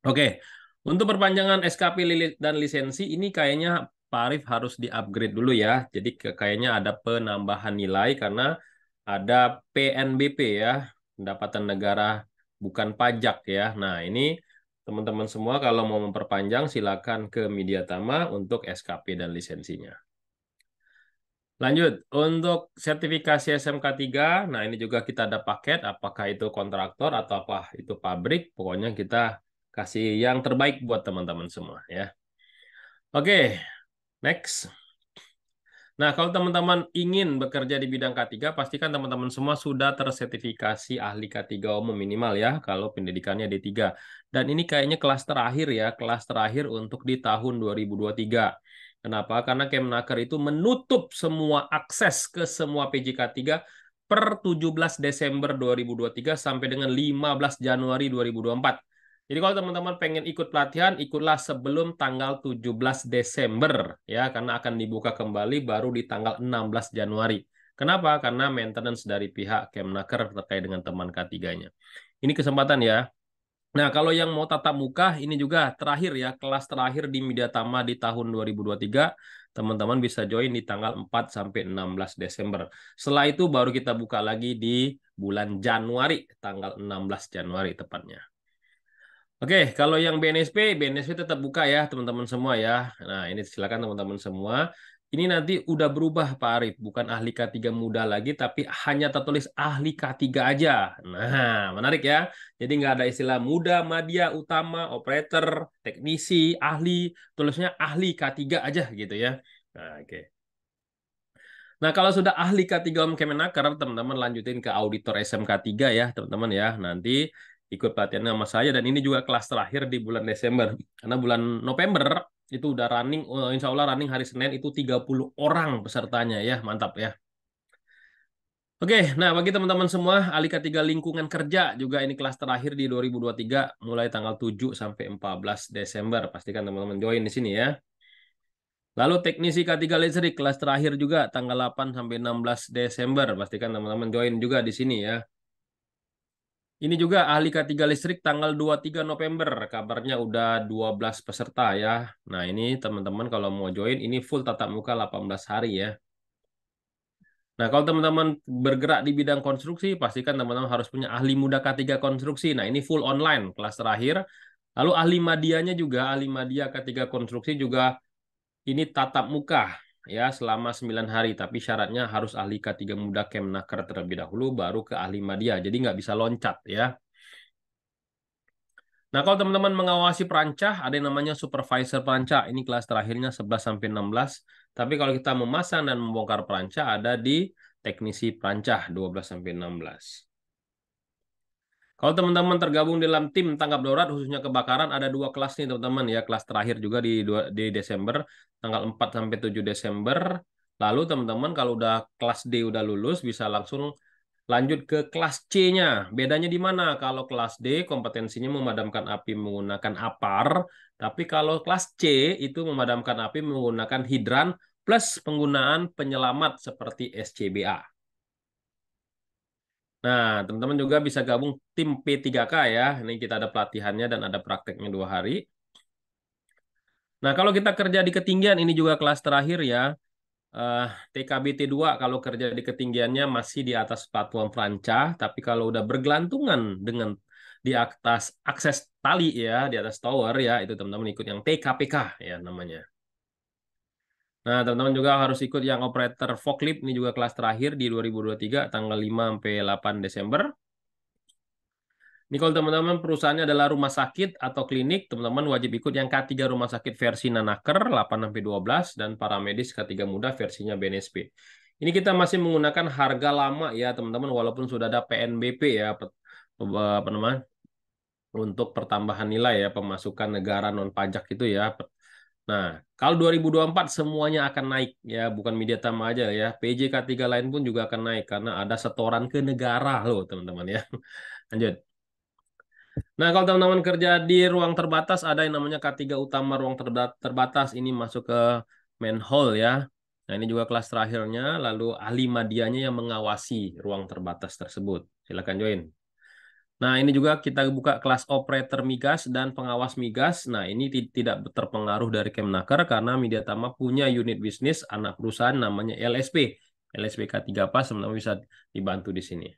Oke, untuk perpanjangan SKP dan lisensi ini kayaknya Pak Arif harus di-upgrade dulu ya. Jadi kayaknya ada penambahan nilai karena ada PNBP ya, pendapatan negara bukan pajak ya. Nah, ini teman-teman semua kalau mau memperpanjang silakan ke Mediatama untuk SKP dan lisensinya. Lanjut, untuk sertifikasi SMK 3, nah ini juga kita ada paket, apakah itu kontraktor atau apa itu pabrik, pokoknya kita kasih yang terbaik buat teman-teman semua ya. Oke, next. Nah, kalau teman-teman ingin bekerja di bidang K3, pastikan teman-teman semua sudah tersertifikasi ahli K3 umum minimal ya, kalau pendidikannya D3. Dan ini kayaknya kelas terakhir ya, kelas terakhir untuk di tahun 2023. Kenapa? Karena Kemnaker itu menutup semua akses ke semua PJK3 per 17 Desember 2023 sampai dengan 15 Januari 2024. Jadi kalau teman-teman pengen ikut pelatihan, ikutlah sebelum tanggal 17 Desember ya, karena akan dibuka kembali baru di tanggal 16 Januari. Kenapa? Karena maintenance dari pihak Kemnaker terkait dengan teman K3-nya. Ini kesempatan ya. Nah, kalau yang mau tatap muka, ini juga terakhir ya, kelas terakhir di Mediatama di tahun 2023, teman-teman bisa join di tanggal 4 sampai 16 Desember. Setelah itu baru kita buka lagi di bulan Januari, tanggal 16 Januari tepatnya. Oke, kalau yang BNSP tetap buka ya teman-teman semua ya. Nah, ini silakan teman-teman semua. Ini nanti udah berubah Pak Arif, bukan ahli K3 muda lagi, tapi hanya tertulis ahli K3 aja. Nah, menarik ya. Jadi nggak ada istilah muda, madya, utama, operator, teknisi, ahli, tulisnya ahli K3 aja gitu ya. Nah, oke. Nah, kalau sudah ahli K3 Kemenaker, teman-teman lanjutin ke auditor SMK 3 ya, teman-teman ya. Nanti ikut pelatihannya sama saya, dan ini juga kelas terakhir di bulan Desember. Karena bulan November itu udah running, insya Allah running hari Senin itu 30 orang pesertanya ya, mantap ya. Oke, nah bagi teman-teman semua, ahli K3 lingkungan kerja juga ini kelas terakhir di 2023, mulai tanggal 7 sampai 14 Desember. Pastikan teman-teman join di sini ya. Lalu teknisi K3 listrik kelas terakhir juga tanggal 8 sampai 16 Desember. Pastikan teman-teman join juga di sini ya. Ini juga ahli K3 listrik tanggal 23 November. Kabarnya udah 12 peserta ya. Nah, ini teman-teman kalau mau join ini full tatap muka 18 hari ya. Nah, kalau teman-teman bergerak di bidang konstruksi, pastikan teman-teman harus punya ahli muda K3 konstruksi. Nah, ini full online kelas terakhir. Lalu ahli madianya juga, ahli madia K3 konstruksi juga ini tatap muka ya selama 9 hari, tapi syaratnya harus ahli K3 muda Kemnaker terlebih dahulu baru ke ahli media. Jadi nggak bisa loncat ya. Nah, kalau teman-teman mengawasi perancah, ada yang namanya supervisor perancah. Ini kelas terakhirnya 11 sampai 16. Tapi kalau kita memasang dan membongkar perancah ada di teknisi perancah 12 sampai 16. Kalau teman-teman tergabung dalam tim tanggap darurat khususnya kebakaran, ada 2 kelas nih teman-teman ya. Kelas terakhir juga di Desember, tanggal 4 sampai 7 Desember. Lalu teman-teman kalau udah kelas D udah lulus bisa langsung lanjut ke kelas C-nya. Bedanya di mana? Kalau kelas D kompetensinya memadamkan api menggunakan APAR, tapi kalau kelas C itu memadamkan api menggunakan hidran plus penggunaan penyelamat seperti SCBA. Nah, teman-teman juga bisa gabung tim P3K ya. Ini kita ada pelatihannya dan ada prakteknya 2 hari. Nah, kalau kita kerja di ketinggian, ini juga kelas terakhir ya. TKBT2 kalau kerja di ketinggiannya masih di atas platform perancah, tapi kalau udah bergelantungan dengan di atas akses tali ya, di atas tower ya, itu teman-teman ikut yang TKPK ya namanya. Nah, teman-teman juga harus ikut yang operator forklift, ini juga kelas terakhir di 2023 tanggal 5 sampai 8 Desember. Ini kalau teman-teman perusahaannya adalah rumah sakit atau klinik, teman-teman wajib ikut yang K3 rumah sakit versi Nanaker 8-12 dan paramedis K3 muda versinya BNSP. Ini kita masih menggunakan harga lama ya teman-teman, walaupun sudah ada PNBP ya, apa namanya, untuk pertambahan nilai ya, pemasukan negara non pajak itu ya. Nah, kalau 2024 semuanya akan naik ya, bukan media tama aja ya. PJ K3 lain pun juga akan naik karena ada setoran ke negara loh teman-teman ya. Lanjut. Nah, kalau teman-teman kerja di ruang terbatas, ada yang namanya K3 utama ruang terbatas. Ini masuk ke main hall ya. Nah, ini juga kelas terakhirnya. Lalu ahli medianya yang mengawasi ruang terbatas tersebut. Silakan join. Nah, ini juga kita buka kelas operator migas dan pengawas migas. Nah, ini tidak terpengaruh dari Kemnaker karena Mediatama punya unit bisnis anak perusahaan namanya LSP. LSP K3 Pas, teman-teman bisa dibantu di sini.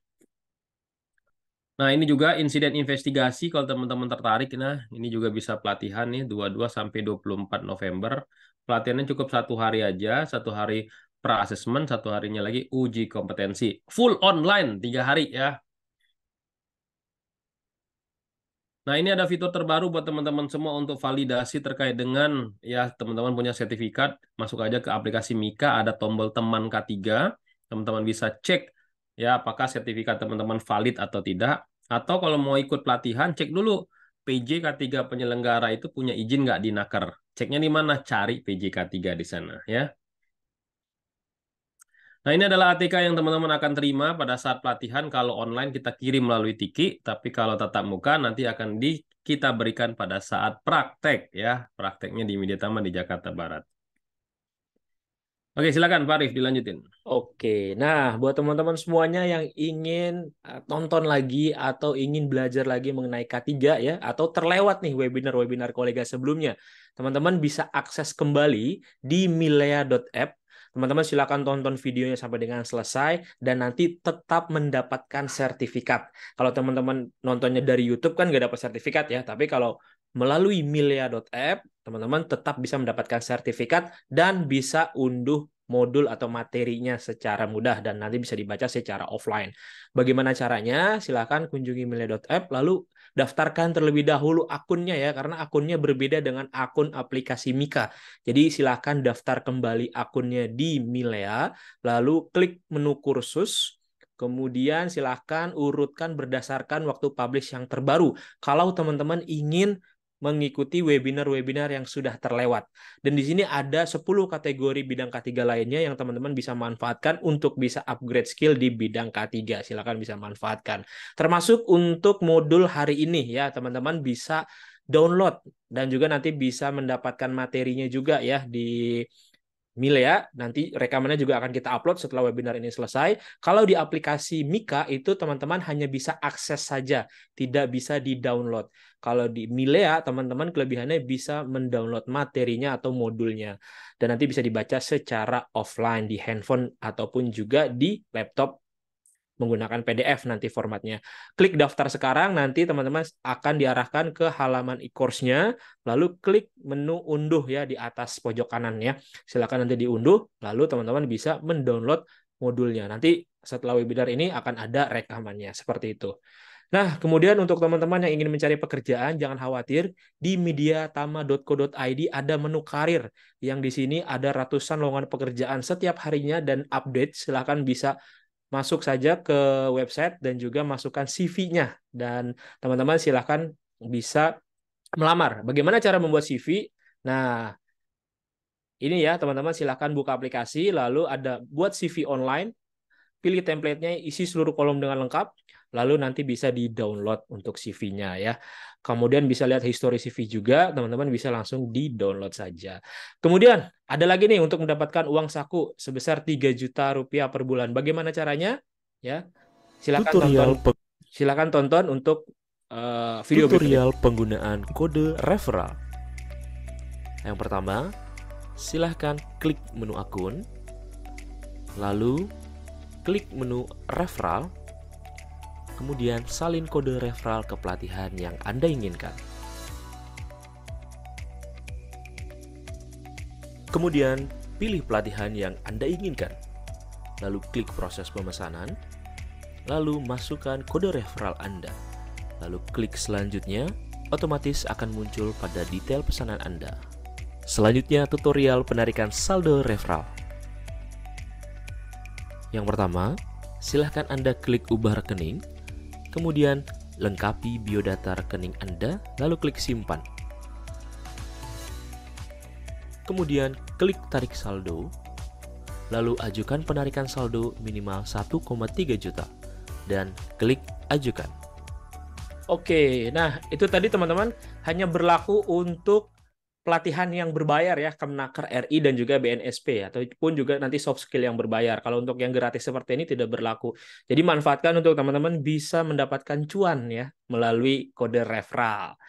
Nah, ini juga insiden investigasi kalau teman-teman tertarik. Nah, ini juga bisa pelatihan nih 22 sampai 24 November. Pelatihannya cukup 1 hari aja, 1 hari pra-assessment, 1 harinya lagi uji kompetensi. Full online 3 hari ya. Nah, ini ada fitur terbaru buat teman-teman semua untuk validasi terkait dengan ya teman-teman punya sertifikat, masuk aja ke aplikasi Mika, ada tombol teman K3. Teman-teman bisa cek ya apakah sertifikat teman-teman valid atau tidak. Atau kalau mau ikut pelatihan, cek dulu PJ K3 penyelenggara itu punya izin nggak di Naker. Ceknya di mana? Cari PJ K3 di sana ya. Nah, ini adalah ATK yang teman-teman akan terima pada saat pelatihan. Kalau online kita kirim melalui Tiki, tapi kalau tatap muka nanti akan kita berikan pada saat praktek ya. Prakteknya di Mediatama di Jakarta Barat. Oke, silakan Pak Arif dilanjutin. Oke, nah buat teman-teman semuanya yang ingin tonton lagi atau ingin belajar lagi mengenai K3 ya, atau terlewat nih webinar-webinar kolega sebelumnya, teman-teman bisa akses kembali di milea.app. Teman-teman silakan tonton videonya sampai dengan selesai dan nanti tetap mendapatkan sertifikat. Kalau teman-teman nontonnya dari YouTube kan nggak dapat sertifikat ya, tapi kalau melalui milea.app, teman-teman tetap bisa mendapatkan sertifikat dan bisa unduh modul atau materinya secara mudah dan nanti bisa dibaca secara offline. Bagaimana caranya? Silakan kunjungi milea.app lalu daftarkan terlebih dahulu akunnya ya karena akunnya berbeda dengan akun aplikasi Mika. Jadi silakan daftar kembali akunnya di Milea lalu klik menu kursus. Kemudian silakan urutkan berdasarkan waktu publish yang terbaru. Kalau teman-teman ingin mengikuti webinar-webinar yang sudah terlewat. Dan di sini ada 10 kategori bidang K3 lainnya yang teman-teman bisa manfaatkan untuk bisa upgrade skill di bidang K3. Silakan bisa manfaatkan. Termasuk untuk modul hari ini ya, teman-teman bisa download dan juga nanti bisa mendapatkan materinya juga ya di Milea, nanti rekamannya juga akan kita upload setelah webinar ini selesai. Kalau di aplikasi Mika itu teman-teman hanya bisa akses saja, tidak bisa di-download. Kalau di Milea, teman-teman kelebihannya bisa mendownload materinya atau modulnya. Dan nanti bisa dibaca secara offline di handphone ataupun juga di laptop menggunakan PDF nanti formatnya. Klik daftar sekarang, nanti teman-teman akan diarahkan ke halaman e-course-nya, lalu klik menu unduh ya di atas pojok kanan ya. Silakan nanti diunduh, lalu teman-teman bisa mendownload modulnya. Nanti setelah webinar ini akan ada rekamannya, seperti itu. Nah, kemudian untuk teman-teman yang ingin mencari pekerjaan, jangan khawatir, di mediatama.co.id ada menu karir, yang di sini ada ratusan lowongan pekerjaan setiap harinya dan update. Silakan bisa masuk saja ke website dan juga masukkan CV-nya. Dan teman-teman silahkan bisa melamar. Bagaimana cara membuat CV? Nah, ini ya teman-teman silahkan buka aplikasi, lalu ada buat CV online. pilih template-nya, isi seluruh kolom dengan lengkap, lalu nanti bisa di-download untuk CV-nya ya. Kemudian bisa lihat histori CV juga, teman-teman bisa langsung di-download saja. Kemudian ada lagi nih untuk mendapatkan uang saku sebesar 3 juta rupiah per bulan. Bagaimana caranya? Ya, silakan tonton untuk video berikut ini. Tutorial penggunaan kode referral. Yang pertama, silahkan klik menu akun, lalu klik menu referral, kemudian salin kode referral ke pelatihan yang Anda inginkan. Kemudian, pilih pelatihan yang Anda inginkan. Lalu klik proses pemesanan, lalu masukkan kode referral Anda. Lalu klik selanjutnya, otomatis akan muncul pada detail pesanan Anda. Selanjutnya, tutorial penarikan saldo referral. Yang pertama, silahkan Anda klik ubah rekening, kemudian lengkapi biodata rekening Anda, lalu klik simpan. Kemudian klik tarik saldo, lalu ajukan penarikan saldo minimal 1,3 juta, dan klik ajukan. Oke, nah itu tadi teman-teman hanya berlaku untuk pelatihan yang berbayar ya, Kemenaker RI dan juga BNSP, ataupun juga nanti soft skill yang berbayar. Kalau untuk yang gratis seperti ini tidak berlaku. Jadi manfaatkan untuk teman-teman bisa mendapatkan cuan ya melalui kode referral.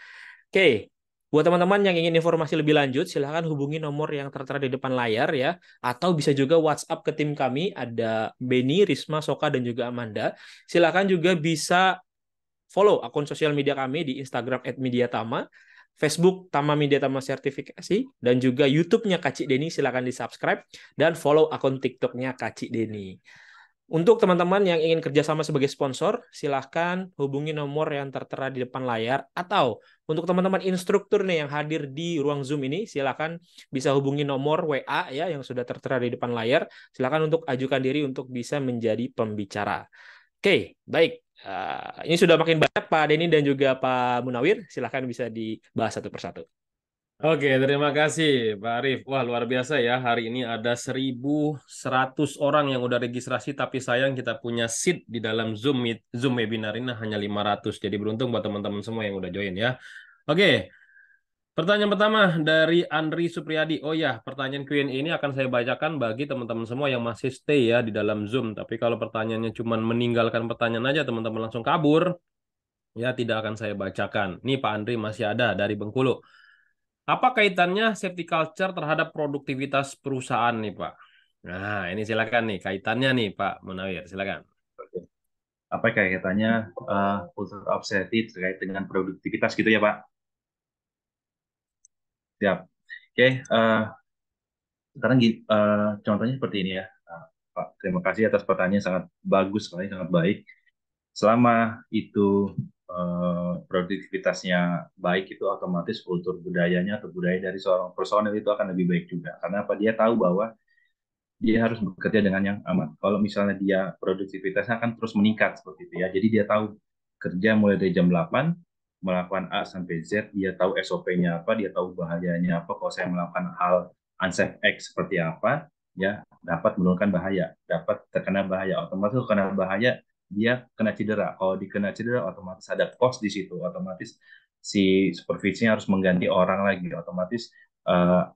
Oke, buat teman-teman yang ingin informasi lebih lanjut, silahkan hubungi nomor yang tertera di depan layar ya, atau bisa juga WhatsApp ke tim kami, ada Beni, Risma, Soka, dan juga Amanda. Silahkan juga bisa follow akun sosial media kami di Instagram @mediatama, Facebook Tama Media Tama Sertifikasi, dan juga YouTube-nya Kak Cik Deni, silakan di-subscribe, dan follow akun TikTok-nya Kak Cik Deni. Untuk teman-teman yang ingin kerjasama sebagai sponsor, silahkan hubungi nomor yang tertera di depan layar, atau untuk teman-teman instruktur nih yang hadir di ruang Zoom ini, silahkan bisa hubungi nomor WA ya yang sudah tertera di depan layar. Silahkan untuk ajukan diri untuk bisa menjadi pembicara. Oke, baik. Ini sudah makin banyak Pak Denny dan juga Pak Munawir. Silahkan bisa dibahas satu persatu. Oke, terima kasih Pak Arif. Wah, luar biasa ya. Hari ini ada 1.100 orang yang udah registrasi, tapi sayang kita punya seat di dalam Zoom webinar ini hanya 500. Jadi beruntung buat teman-teman semua yang udah join ya. Oke, pertanyaan pertama dari Andri Supriyadi. Oh ya, pertanyaan Q&A ini akan saya bacakan bagi teman-teman semua yang masih stay ya di dalam Zoom. Tapi kalau pertanyaannya cuma meninggalkan pertanyaan aja, teman-teman langsung kabur, ya tidak akan saya bacakan. Nih Pak Andri masih ada dari Bengkulu. Apa kaitannya safety culture terhadap produktivitas perusahaan nih Pak? Nah, ini silakan nih kaitannya nih Pak Munawir, silakan. Apa kaitannya culture of safety terkait dengan produktivitas gitu ya Pak? Siap. Oke, sekarang contohnya seperti ini ya, Pak. Terima kasih atas pertanyaan sangat bagus sekali, sangat baik. Selama itu produktivitasnya baik, itu otomatis kultur budayanya atau budaya dari seorang personel itu akan lebih baik juga. Karena apa? Dia tahu bahwa dia harus bekerja dengan yang aman. Kalau misalnya dia produktivitasnya akan terus meningkat seperti itu ya. Jadi dia tahu kerja mulai dari jam 8, melakukan A sampai Z, dia tahu SOP-nya apa, dia tahu bahayanya apa. Kalau saya melakukan hal unsafe X seperti apa, ya dapat menurunkan bahaya, dapat terkena bahaya. Otomatis terkena bahaya, dia kena cedera. Kalau dikena cedera, otomatis ada cost di situ. Otomatis si supervisinya harus mengganti orang lagi. Otomatis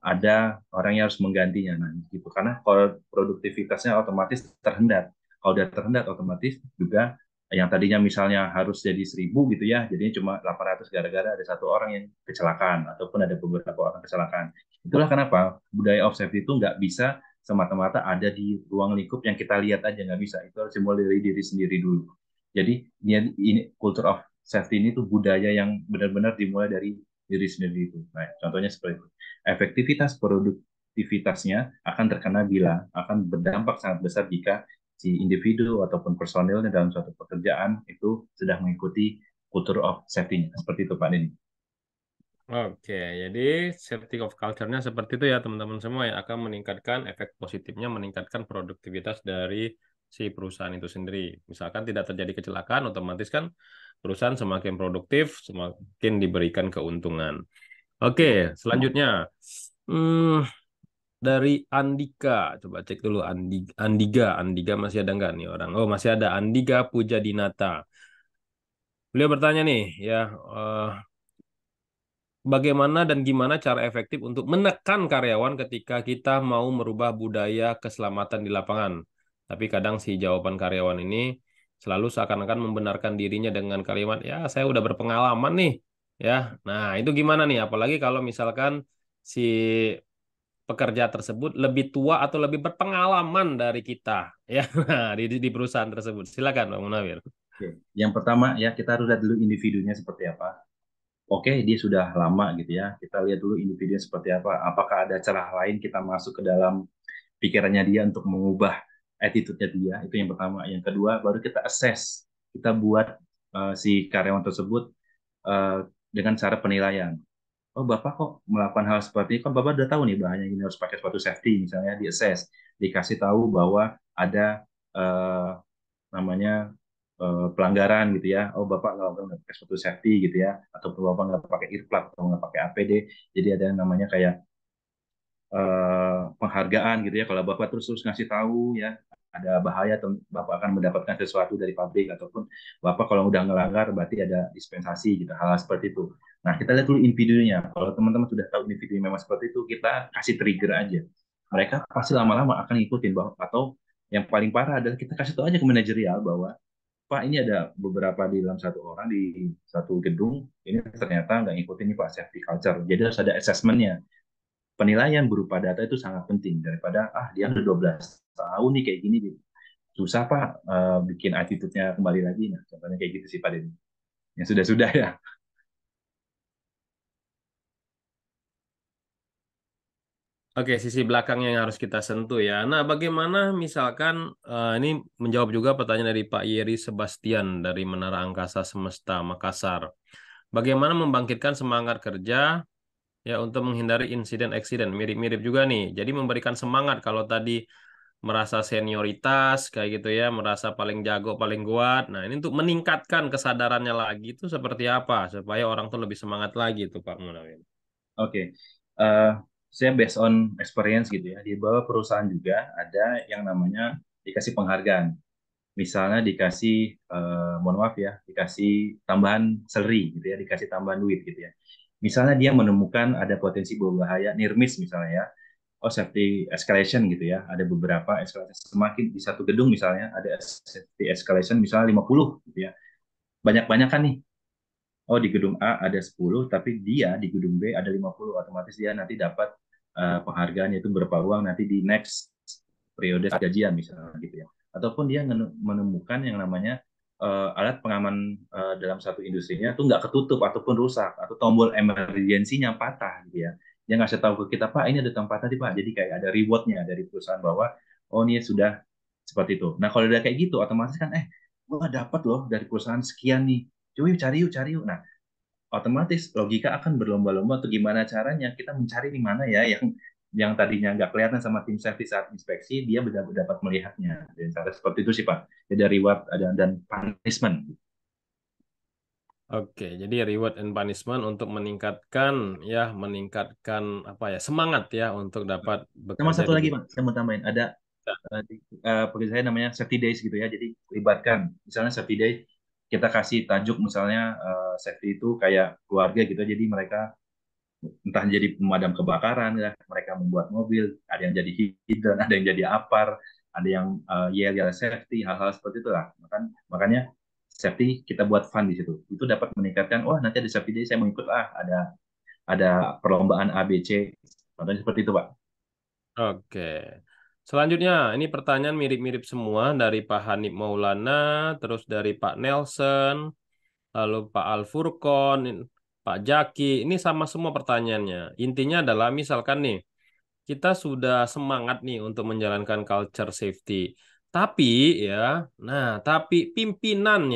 ada orang yang harus menggantinya. Nah, gitu. Karena kalau produktivitasnya otomatis terhendat. Kalau udah terhendat, otomatis juga yang tadinya misalnya harus jadi 1.000 gitu ya, jadinya cuma 800 gara-gara ada satu orang yang kecelakaan ataupun ada beberapa orang kecelakaan. Itulah kenapa budaya of safety itu nggak bisa semata-mata ada di ruang lingkup yang kita lihat aja, nggak bisa. Itu harus dimulai dari diri sendiri dulu. Jadi ini culture of safety ini tuh budaya yang benar-benar dimulai dari diri sendiri itu. Nah, contohnya seperti itu. Efektivitas produktivitasnya akan terkena bila akan berdampak sangat besar jika si individu ataupun personilnya dalam suatu pekerjaan itu sudah mengikuti culture of safety-nya. Seperti itu Pak Denny. Oke, jadi safety of culture-nya seperti itu ya teman-teman semua yang akan meningkatkan efek positifnya, meningkatkan produktivitas dari si perusahaan itu sendiri. Misalkan tidak terjadi kecelakaan, otomatis kan perusahaan semakin produktif, semakin diberikan keuntungan. Oke, selanjutnya. dari Andika. Coba cek dulu Andiga. Andiga masih ada nggak nih orang? Oh, masih ada Andiga Pujadinata. Beliau bertanya nih, ya, eh, bagaimana dan gimana cara efektif untuk menekan karyawan ketika kita mau merubah budaya keselamatan di lapangan. Tapi kadang si jawaban karyawan ini selalu seakan-akan membenarkan dirinya dengan kalimat, ya saya udah berpengalaman nih. Ya, nah itu gimana nih? Apalagi kalau misalkan si pekerja tersebut lebih tua atau lebih berpengalaman dari kita, ya, di perusahaan tersebut. Silakan, Pak Munawir. Oke. Yang pertama ya kita harus lihat dulu individunya seperti apa. Oke, dia sudah lama gitu ya. Kita lihat dulu individunya seperti apa. Apakah ada celah lain kita masuk ke dalam pikirannya dia untuk mengubah attitude-nya dia. Itu yang pertama. Yang kedua, baru kita assess. Kita buat si karyawan tersebut uh, dengan cara penilaian. Oh, Bapak kok melakukan hal seperti ini? Kan Bapak udah tahu nih bahayanya ini harus pakai sepatu safety, misalnya di assess. Dikasih tahu bahwa ada namanya pelanggaran gitu ya. Oh, Bapak nggak pakai sepatu safety gitu ya. Atau Bapak nggak pakai earplug atau nggak pakai APD. Jadi ada yang namanya kayak penghargaan gitu ya. Kalau Bapak terus-terus ngasih tahu ya ada bahaya atau Bapak akan mendapatkan sesuatu dari pabrik ataupun Bapak kalau udah ngelanggar berarti ada dispensasi gitu hal-hal seperti itu. Nah kita lihat dulu individunya. Kalau teman-teman sudah tahu individu memang seperti itu kita kasih trigger aja. Mereka pasti lama-lama akan ngikutin bahwa atau yang paling parah adalah kita kasih tahu aja ke manajerial bahwa Pak ini ada beberapa di dalam satu orang di satu gedung ini ternyata nggak ngikutin nih Pak safety culture. Jadi harus ada assessmentnya penilaian berupa data itu sangat penting daripada dia udah 12 tahun nih kayak gini gitu. Susah Pak bikin attitude-nya kembali lagi. Nah, contohnya kayak gitu sih Pak Denny. Yang sudah-sudah ya. Oke, sisi belakangnya yang harus kita sentuh ya. Nah, bagaimana misalkan ini menjawab juga pertanyaan dari Pak Yeri Sebastian dari Menara Angkasa Semesta Makassar. Bagaimana membangkitkan semangat kerja ya untuk menghindari insiden-eksiden? Mirip-mirip juga nih. Jadi memberikan semangat kalau tadi merasa senioritas kayak gitu ya, merasa paling jago, paling kuat. Nah, ini untuk meningkatkan kesadarannya lagi itu seperti apa supaya orang tuh lebih semangat lagi tuh Pak Munawir. Oke. Eh, saya based on experience gitu ya. Di bawah perusahaan juga ada yang namanya dikasih penghargaan. Misalnya dikasih, mohon maaf ya, dikasih tambahan salary gitu ya, dikasih tambahan duit gitu ya. Misalnya dia menemukan ada potensi berbahaya, near miss misalnya ya, oh safety escalation gitu ya, ada beberapa escalation semakin di satu gedung misalnya ada safety escalation misalnya 50 gitu ya, banyak-banyak kan nih, oh di gedung A ada 10 tapi dia di gedung B ada 50 otomatis dia nanti dapat penghargaan yaitu berpeluang nanti di next periode gajian misalnya gitu ya, ataupun dia menemukan yang namanya alat pengaman dalam satu industrinya itu nggak ketutup ataupun rusak atau tombol emergensinya patah gitu ya, dia ngasih tahu ke kita Pak ini ada tombol patah nih Pak, jadi kayak ada rewardnya dari perusahaan bahwa oh ini sudah seperti itu. Nah kalau udah kayak gitu otomatis kan gua dapat loh dari perusahaan sekian nih, cuy cari yuk cari yuk. Nah otomatis logika akan berlomba-lomba untuk gimana caranya kita mencari di mana ya yang tadinya nggak kelihatan sama tim safety saat inspeksi dia benar-benar dapat melihatnya, dan cara seperti itu sih Pak, ada reward ada dan punishment. Oke, jadi reward and punishment untuk meningkatkan apa ya semangat ya untuk dapat Sama bekerja satu di lagi bidang. Pak saya mau tambahin ada pekerjaan saya namanya safety days gitu ya, jadi libatkan misalnya safety day kita kasih tajuk misalnya safety itu kayak keluarga gitu, jadi mereka entah jadi pemadam kebakaran ya, mereka membuat mobil, ada yang jadi hidran, ada yang jadi apar, ada yang yel safety, hal-hal seperti itulah. Makanya safety kita buat fun di situ. Itu dapat meningkatkan, oh nanti ada safety day saya mau ikut ada perlombaan ABC. Contohnya seperti itu, Pak. Oke. Selanjutnya, ini pertanyaan mirip-mirip semua dari Pak Hanif Maulana, terus dari Pak Nelson, lalu Pak Alfurkon, Pak Jaki. Ini sama semua pertanyaannya. Intinya adalah misalkan nih, kita sudah semangat nih untuk menjalankan culture safety. Tapi tapi pimpinan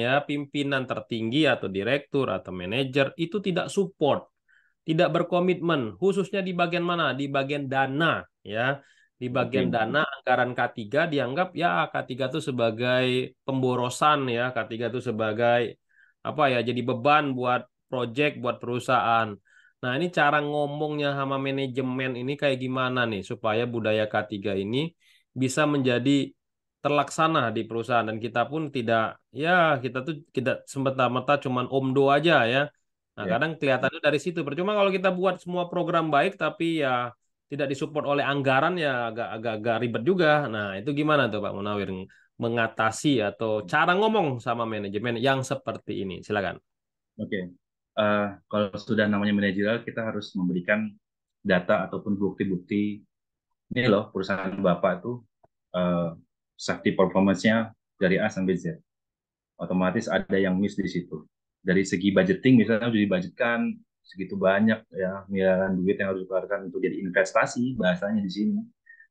tertinggi atau direktur atau manajer itu tidak support, tidak berkomitmen, khususnya di bagian mana? Di bagian dana, ya. Di bagian Oke. dana anggaran K3 dianggap ya K3 itu sebagai pemborosan ya, K3 itu sebagai apa ya, jadi beban buat proyek, buat perusahaan. Nah, ini cara ngomongnya sama manajemen ini kayak gimana nih supaya budaya K3 ini bisa menjadi terlaksana di perusahaan dan kita pun tidak ya kita tuh tidak semata-mata cuman omdo aja ya. Nah, Ya, kadang kelihatannya dari situ. Percuma kalau kita buat semua program baik tapi ya tidak disupport oleh anggaran ya agak ribet juga. Nah, itu gimana tuh Pak Munawir mengatasi atau cara ngomong sama manajemen yang seperti ini? Silakan. oke. Kalau sudah namanya manajerial, kita harus memberikan data ataupun bukti-bukti. Ini loh, perusahaan Bapak tuh eh, safety performance-nya dari A sampai Z. Otomatis ada yang miss di situ. Dari segi budgeting, misalnya sudah dibudgetkan segitu banyak ya miliaran duit yang harus dikeluarkan untuk jadi investasi, bahasanya di sini.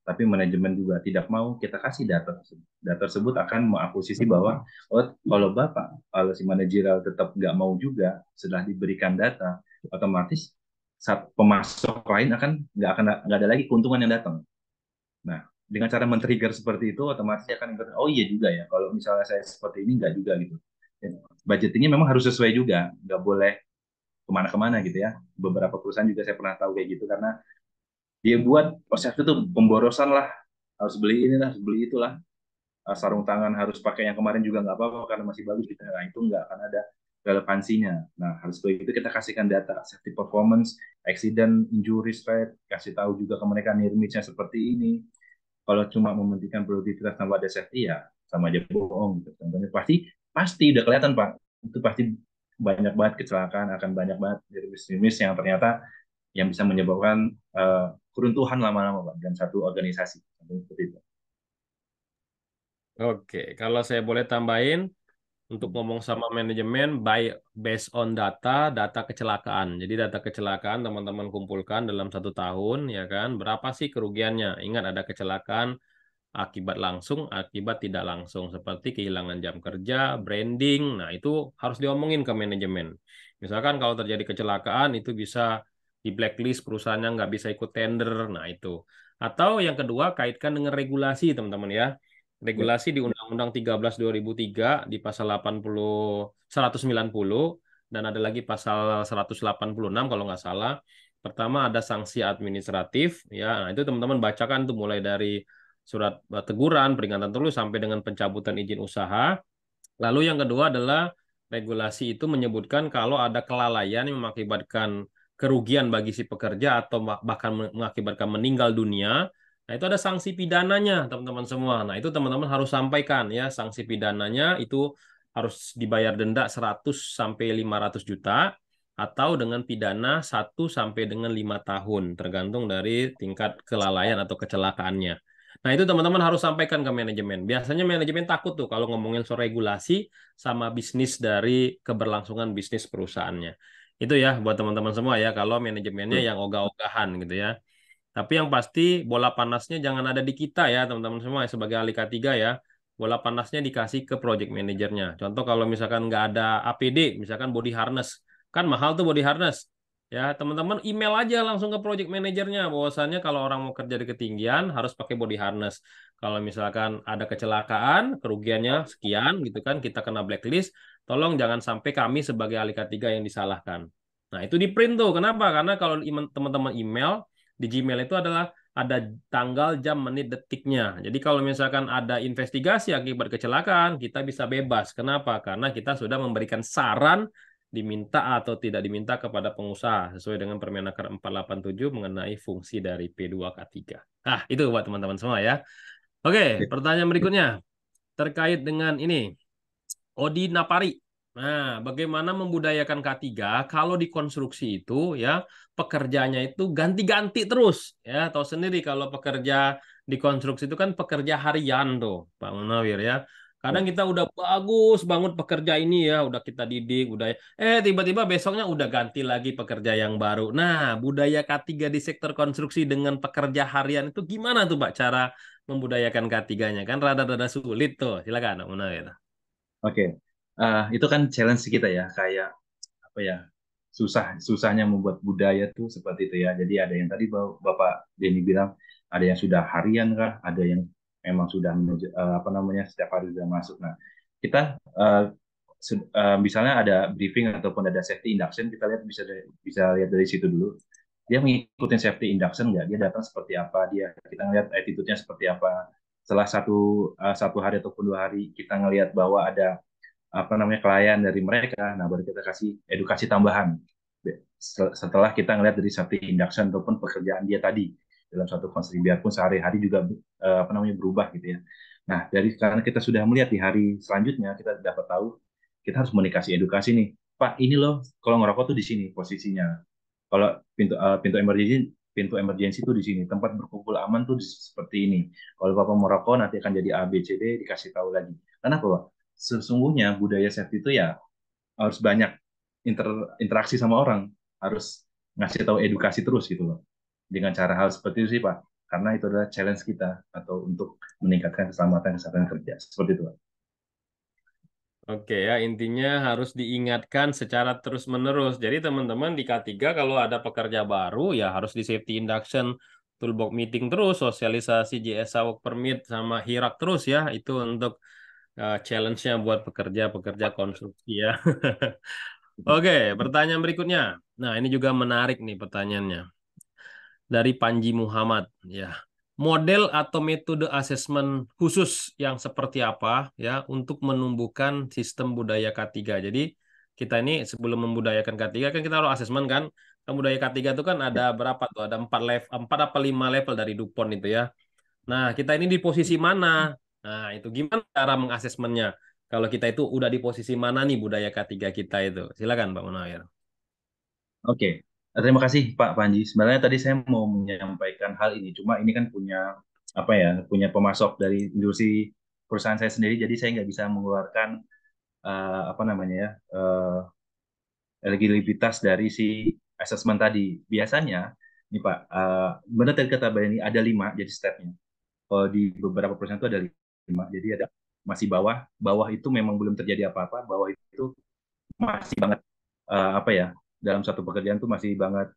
Tapi manajemen juga tidak mau kita kasih data tersebut. Data tersebut akan mengakusisi bahwa oh, kalau Bapak, kalau si manajerial tetap nggak mau juga setelah diberikan data, otomatis saat pemasok lain nggak ada lagi keuntungan yang datang. Nah, dengan cara men-trigger seperti itu, otomatis dia akan ingat, oh iya juga ya, kalau misalnya saya seperti ini, nggak juga gitu. Dan budgetingnya memang harus sesuai juga, nggak boleh kemana-kemana gitu ya. Beberapa perusahaan juga saya pernah tahu kayak gitu, karena dia buat proses itu pemborosan lah, harus beli ini lah, harus beli itulah. Sarung tangan harus pakai yang kemarin juga nggak apa-apa, karena masih bagus gitu. Nah, itu nggak akan ada relevansinya. Nah, harus begitu kita kasihkan data, safety performance, accident, injury rate, kasih tahu juga ke mereka near miss-nya seperti ini. Kalau cuma mementingkan produktivitas tanpa ada safety ya sama aja bohong gitu. Contohnya pasti udah kelihatan Pak, itu pasti banyak banget kecelakaan, akan banyak banget rimis yang ternyata yang bisa menyebabkan keruntuhan lama-lama Pak dalam satu organisasi. Seperti itu. Oke, kalau saya boleh tambahin untuk ngomong sama manajemen based on data kecelakaan. Jadi data kecelakaan teman-teman kumpulkan dalam 1 tahun, ya kan? Berapa sih kerugiannya? Ingat ada kecelakaan akibat langsung, akibat tidak langsung, seperti kehilangan jam kerja, branding. Nah, itu harus diomongin ke manajemen. Misalkan kalau terjadi kecelakaan, itu bisa di blacklist perusahaannya nggak bisa ikut tender. Nah, itu. Atau yang kedua, kaitkan dengan regulasi, teman-teman ya. Ya, Regulasi di Undang-Undang 13 2003 di pasal 190 dan ada lagi pasal 186 kalau nggak salah. Pertama ada sanksi administratif ya. Nah, itu teman-teman bacakan tuh mulai dari surat teguran, peringatan tertulis sampai dengan pencabutan izin usaha. Lalu yang kedua adalah regulasi itu menyebutkan kalau ada kelalaian yang mengakibatkan kerugian bagi si pekerja atau bahkan mengakibatkan meninggal dunia. Nah, itu ada sanksi pidananya, teman-teman semua. Nah, itu teman-teman harus sampaikan ya, sanksi pidananya itu harus dibayar denda 100 sampai 500 juta atau dengan pidana 1 sampai dengan 5 tahun, tergantung dari tingkat kelalaian atau kecelakaannya. Nah, itu teman-teman harus sampaikan ke manajemen. Biasanya manajemen takut tuh kalau ngomongin soal regulasi sama bisnis dari keberlangsungan bisnis perusahaannya. Itu ya buat teman-teman semua ya, kalau manajemennya betul. yang ogah-ogahan gitu ya. Tapi yang pasti bola panasnya jangan ada di kita ya teman-teman semua ya, sebagai ahli K3 ya. Bola panasnya dikasih ke project manajernya. Contoh kalau misalkan nggak ada APD, misalkan body harness. Kan mahal tuh body harness. Ya, teman-teman email aja langsung ke project manajernya bahwasannya kalau orang mau kerja di ketinggian harus pakai body harness. Kalau misalkan ada kecelakaan, kerugiannya sekian gitu kan, kita kena blacklist, tolong jangan sampai kami sebagai ahli K3 yang disalahkan. Nah, itu di print tuh. Kenapa? Karena kalau teman-teman email di Gmail itu adalah ada tanggal, jam, menit, detiknya. Jadi kalau misalkan ada investigasi akibat kecelakaan, kita bisa bebas. Kenapa? Karena kita sudah memberikan saran diminta atau tidak diminta kepada pengusaha sesuai dengan Permenaker 487 mengenai fungsi dari P2K3. Nah, itu buat teman-teman semua ya. Oke, Ya. pertanyaan berikutnya terkait dengan ini. Odi Napari. Nah, bagaimana membudayakan K3 kalau di konstruksi itu ya pekerjanya itu ganti-ganti terus ya. Tahu sendiri kalau pekerja di konstruksi itu kan pekerja harian tuh, Pak Munawir ya. Kadang Ya. kita udah bagus banget pekerja ini ya, udah kita didik, udah tiba-tiba besoknya udah ganti lagi pekerja yang baru. Nah, budaya K3 di sektor konstruksi dengan pekerja harian itu gimana tuh, Pak, cara membudayakan K3-nya? Kan rada-rada sulit tuh. Silakan, Pak Munawir. Oke. Itu kan challenge kita ya, kayak apa ya, susahnya membuat budaya tuh seperti itu ya. Jadi ada yang tadi Bapak Denny bilang, ada yang sudah harian kah, ada yang memang sudah apa namanya setiap hari sudah masuk. Nah, kita misalnya ada briefing ataupun ada safety induction, kita lihat bisa lihat dari situ dulu. Dia mengikuti safety induction nggak? Dia datang seperti apa? Kita ngeliat attitude-nya seperti apa. Setelah satu hari ataupun 2 hari kita ngelihat bahwa ada klien dari mereka, nah baru kita kasih edukasi tambahan. Setelah kita ngelihat dari safety induction ataupun pekerjaan dia tadi dalam satu konsep, biarpun sehari-hari juga berubah gitu ya. Nah, karena kita sudah melihat di hari selanjutnya, kita dapat tahu kita harus komunikasi edukasi nih. Pak, ini loh kalau ngerokok tuh di sini posisinya. Kalau pintu emergency tuh di sini. Tempat berkumpul aman tuh seperti ini. Kalau Bapak merokok nanti akan jadi A, B, C, D, dikasih tahu lagi. Kenapa, Pak? Sesungguhnya budaya safety itu ya harus banyak interaksi sama orang. Harus ngasih tahu edukasi terus gitu loh. Dengan cara hal seperti itu sih, Pak. Karena itu adalah challenge kita atau untuk meningkatkan keselamatan kesehatan kerja. Seperti itu, Pak. Oke ya, intinya harus diingatkan secara terus-menerus. Jadi teman-teman di K3 kalau ada pekerja baru ya harus di safety induction, toolbox meeting terus, sosialisasi JSA work permit sama HIRAK terus ya. Itu untuk challenge-nya buat pekerja-pekerja konstruksi ya. Oke, pertanyaan berikutnya. Nah, ini juga menarik nih pertanyaannya. Dari Panji Muhammad ya. Model atau metode asesmen khusus yang seperti apa ya untuk menumbuhkan sistem budaya K3. Jadi kita ini sebelum membudayakan K3 kan kita harus asesmen kan. Budaya K3 itu kan ada berapa tuh? Ada 4 apa 5 level dari DuPont itu ya. Nah, kita ini di posisi mana? Nah, itu gimana cara mengasesmennya? Kalau kita itu udah di posisi mana nih budaya K3 kita itu? Silakan Pak Munawir. Oke, terima kasih Pak Panji. Sebenarnya tadi saya mau menyampaikan hal ini, cuma ini kan punya pemasok dari industri perusahaan saya sendiri, jadi saya nggak bisa mengeluarkan eligibilitas dari si assessment tadi. Biasanya, nih Pak, benar tadi kata Mbak ini ada 5 jadi stepnya. Kalau di beberapa perusahaan itu ada 5, jadi ada masih bawah itu memang belum terjadi apa-apa, bawah itu masih banget dalam satu pekerjaan tuh masih banget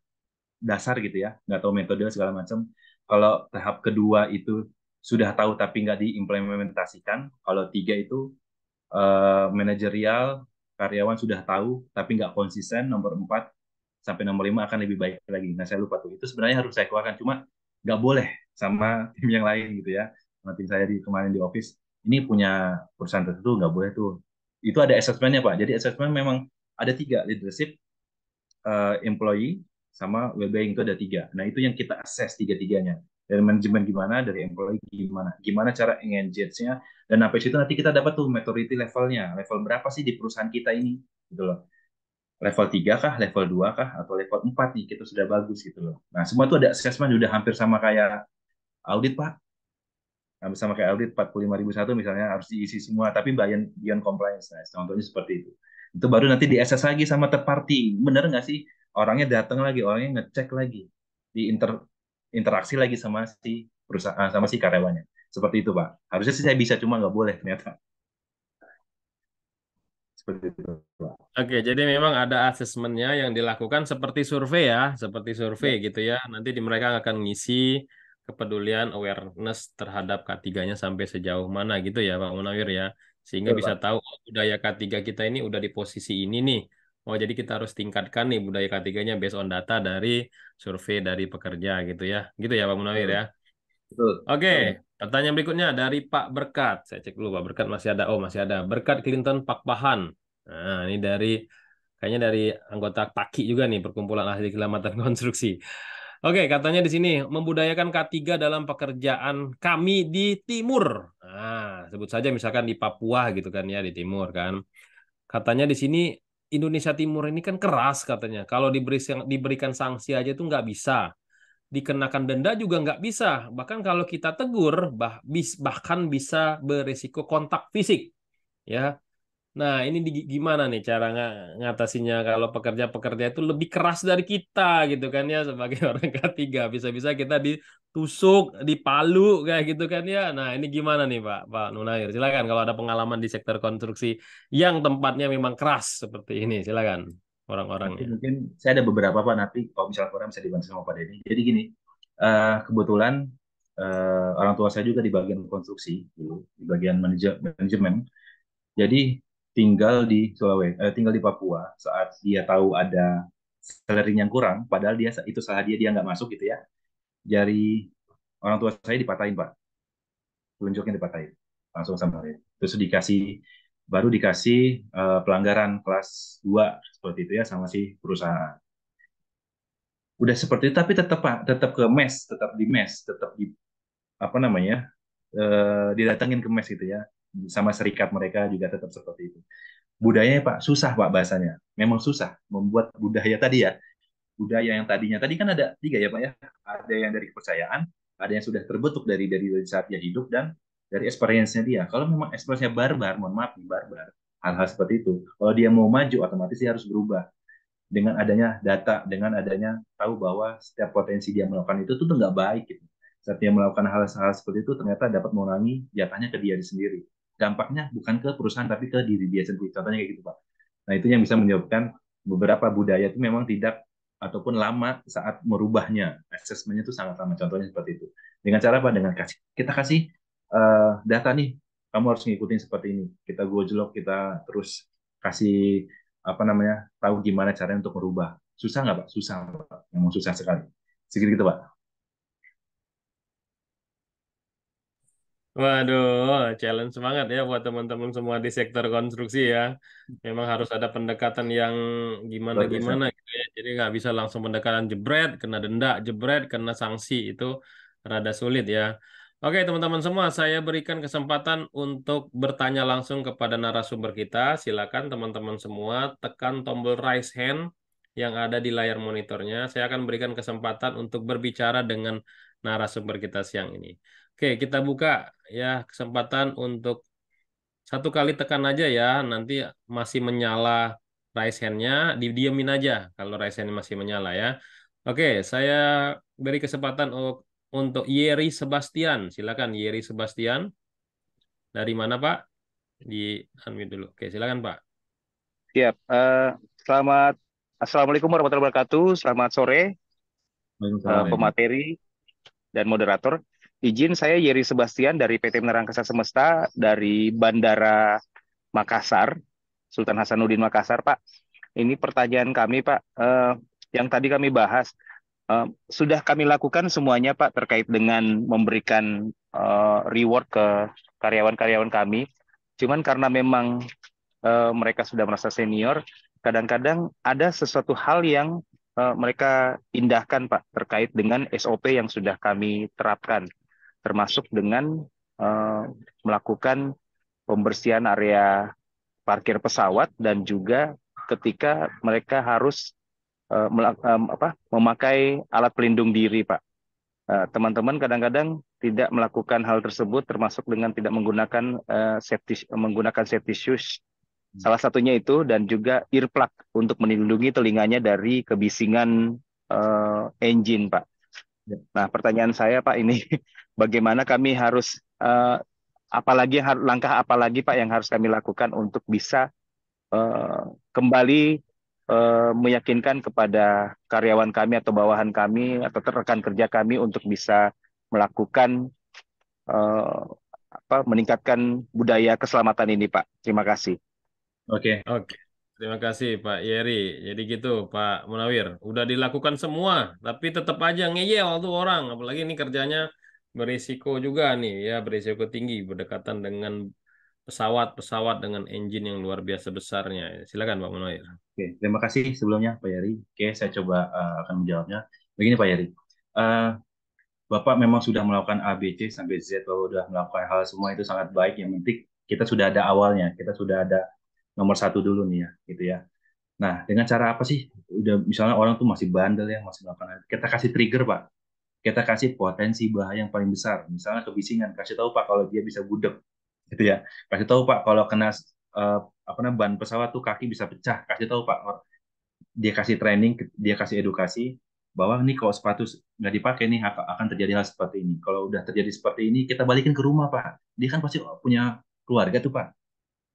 dasar gitu ya, nggak tahu metode segala macam. Kalau tahap kedua itu sudah tahu tapi nggak diimplementasikan. Kalau 3 itu manajerial, karyawan sudah tahu tapi nggak konsisten. Nomor 4 sampai nomor 5 akan lebih baik lagi. Nah, saya lupa tuh. Itu sebenarnya harus saya keluarkan, cuma nggak boleh sama tim yang lain gitu ya. Sama tim saya kemarin di office, ini punya perusahaan tertentu nggak boleh tuh. Itu ada assessment-nya, Pak. Jadi assessment memang ada 3, leadership, employee, sama well-being, itu ada 3. Nah, itu yang kita assess tiga-tiganya. Dari manajemen gimana, dari employee gimana cara engage-nya, dan sampai situ nanti kita dapat tuh maturity levelnya, level berapa sih di perusahaan kita ini, gitu loh. Level 3 kah, level 2 kah, atau level 4 nih, kita sudah bagus gitu loh. Nah, semua itu ada assessment, udah hampir sama kayak audit, Pak. Hampir sama kayak audit 45.001 misalnya, harus diisi semua, tapi beyond compliance. Nah, contohnya seperti itu. Itu baru nanti di-assess lagi sama third party. Bener nggak sih? Orangnya datang lagi, orangnya ngecek lagi. Interaksi lagi sama si perusahaan, sama si karyawannya. Seperti itu, Pak. Harusnya sih saya bisa, cuma nggak boleh ternyata. Seperti itu, Pak. Oke, jadi memang ada asesmennya yang dilakukan seperti survei ya, seperti survei gitu ya. Nanti mereka akan ngisi kepedulian awareness terhadap K3-nya sampai sejauh mana gitu ya Pak Munawir ya. Sehingga Betul, bisa Pak. tahu oh, budaya K3 kita ini udah di posisi ini nih. Oh, jadi kita harus tingkatkan nih budaya K3-nya based on data dari survei dari pekerja gitu ya. Gitu ya Pak Munawir Betul. ya. Betul. Oke, Betul. pertanyaan berikutnya dari Pak Berkat. Saya cek dulu Pak Berkat masih ada. Oh, masih ada. Berkat Clinton Pakpahan. Nah, ini kayaknya dari anggota TAKI juga nih, Perkumpulan Ahli Keselamatan Konstruksi. Oke, katanya di sini membudayakan K3 dalam pekerjaan kami di timur. Nah, sebut saja misalkan di Papua gitu kan ya, di timur kan. Katanya di sini Indonesia Timur ini kan keras katanya. Kalau diberikan sanksi aja itu nggak bisa. Dikenakan denda juga nggak bisa. Bahkan kalau kita tegur, bahkan bisa berisiko kontak fisik. Ya, nah, ini gimana nih cara ngatasinnya kalau pekerja-pekerja itu lebih keras dari kita gitu kan ya sebagai orang K3. Bisa-bisa kita ditusuk, dipalu kayak gitu kan ya. Nah, ini gimana nih Pak Nunair? Silakan kalau ada pengalaman di sektor konstruksi yang tempatnya memang keras seperti ini. Silakan Nanti orang-orangnya. mungkin saya ada beberapa, Pak, nanti kalau misalnya kurang bisa dibantu sama Pak Denny. Jadi gini, kebetulan orang tua saya juga di bagian konstruksi dulu, di bagian manajemen. Jadi tinggal di Sulawesi, tinggal di Papua, saat dia tahu ada salary yang kurang, padahal itu salah dia nggak masuk gitu ya. Jari orang tua saya dipatahin Pak, telunjuknya dipatahin langsung sama dia. Terus baru dikasih pelanggaran kelas 2 seperti itu ya sama si perusahaan. Udah seperti itu tapi tetap Pak, tetap ke mes, tetap di mes, tetap di apa namanya? Didatengin ke mes gitu ya. Sama serikat mereka juga tetap seperti itu. Budayanya Pak susah Pak bahasanya. Memang susah membuat budaya tadi ya. Budaya yang tadi kan ada 3 ya Pak ya. Ada yang dari kepercayaan, ada yang sudah terbentuk dari saat dia hidup dan dari experience-nya dia. Kalau memang experience-nya barbar, mohon maaf nih barbar, hal-hal seperti itu. Kalau dia mau maju otomatis dia harus berubah. Dengan adanya data, dengan adanya tahu bahwa setiap potensi dia melakukan itu tuh nggak baik gitu. Saat dia melakukan hal-hal seperti itu ternyata dapat mengurangi jatahnya ke dia sendiri. Dampaknya bukan ke perusahaan tapi ke diri dia sendiri. Contohnya kayak gitu Pak. Nah itu yang bisa menyebabkan beberapa budaya itu memang tidak ataupun lama saat merubahnya. Assessment-nya itu sangat lama. Contohnya seperti itu. Dengan cara apa? Dengan kita kasih data nih. Kamu harus ngikutin seperti ini. Kita gojlok, kita terus kasih apa namanya tahu gimana caranya untuk merubah. Susah nggak Pak? Susah Pak. Memang susah sekali. Segitu gitu Pak. Waduh, challenge banget ya buat teman-teman semua di sektor konstruksi ya. Memang harus ada pendekatan yang Luar biasa. gimana-gimana gitu ya. Jadi nggak bisa langsung pendekatan jebret, kena denda, jebret, kena sanksi. Itu rada sulit ya. Oke teman-teman semua, saya berikan kesempatan untuk bertanya langsung kepada narasumber kita. Silakan teman-teman semua tekan tombol raise hand yang ada di layar monitornya. Saya akan berikan kesempatan untuk berbicara dengan narasumber kita siang ini. Oke, kita buka ya kesempatan untuk 1 kali tekan aja ya. Nanti masih menyala raise hand-nya, didiemin aja kalau raise hand masih menyala ya. Oke, saya beri kesempatan untuk Yeri Sebastian. Silakan Yeri Sebastian. Dari mana Pak? Di unmute dulu. Oke, silakan Pak. Siap. Assalamualaikum warahmatullahi wabarakatuh. Selamat sore, Waalaikumsalam. pemateri dan moderator. Izin saya Yeri Sebastian dari PT Menara Angkasa Semesta dari Bandara Makassar, Sultan Hasanuddin Makassar, Pak. Ini pertanyaan kami, Pak. Yang tadi kami bahas, sudah kami lakukan semuanya, Pak, terkait dengan memberikan reward ke karyawan-karyawan kami. Cuman karena memang mereka sudah merasa senior, kadang-kadang ada sesuatu hal yang mereka indahkan, Pak, terkait dengan SOP yang sudah kami terapkan, termasuk dengan melakukan pembersihan area parkir pesawat dan juga ketika mereka harus memakai alat pelindung diri, Pak. Teman-teman kadang-kadang tidak melakukan hal tersebut, termasuk dengan tidak menggunakan safety shoes. Salah satunya itu, dan juga earplug untuk melindungi telinganya dari kebisingan engine, Pak. Nah, pertanyaan saya, Pak, ini bagaimana kami harus langkah apa lagi, Pak, yang harus kami lakukan untuk bisa kembali meyakinkan kepada karyawan kami atau bawahan kami atau rekan kerja kami untuk bisa melakukan meningkatkan budaya keselamatan ini, Pak. Terima kasih. Oke. Oke. Terima kasih Pak Yeri. Jadi gitu Pak Munawir. Udah dilakukan semua, tapi tetap aja ngeyel tuh orang. Apalagi ini kerjanya berisiko juga nih ya, berisiko tinggi, berdekatan dengan pesawat-pesawat dengan engine yang luar biasa besarnya. Silakan Pak Munawir. Oke, terima kasih sebelumnya Pak Yeri. Oke, saya coba akan menjawabnya. Begini Pak Yeri, Bapak memang sudah melakukan A, B, C sampai Z, Bapak sudah melakukan hal semua itu sangat baik. Yang penting kita sudah ada awalnya, kita sudah ada nomor 1 dulu nih ya, gitu ya. Nah, dengan cara apa sih? Udah misalnya orang tuh masih bandel ya, masih melakukan, kita kasih trigger Pak. Kita kasih potensi bahaya yang paling besar. Misalnya kebisingan, kasih tahu Pak kalau dia bisa budek, gitu ya. Kasih tahu Pak kalau kena ban pesawat tuh kaki bisa pecah. Kasih tahu Pak, dia kasih training, dia kasih edukasi bahwa nih kalau sepatu nggak dipakai nih akan terjadi hal seperti ini. Kalau udah terjadi seperti ini, kita balikin ke rumah Pak. Dia kan pasti punya keluarga tuh Pak.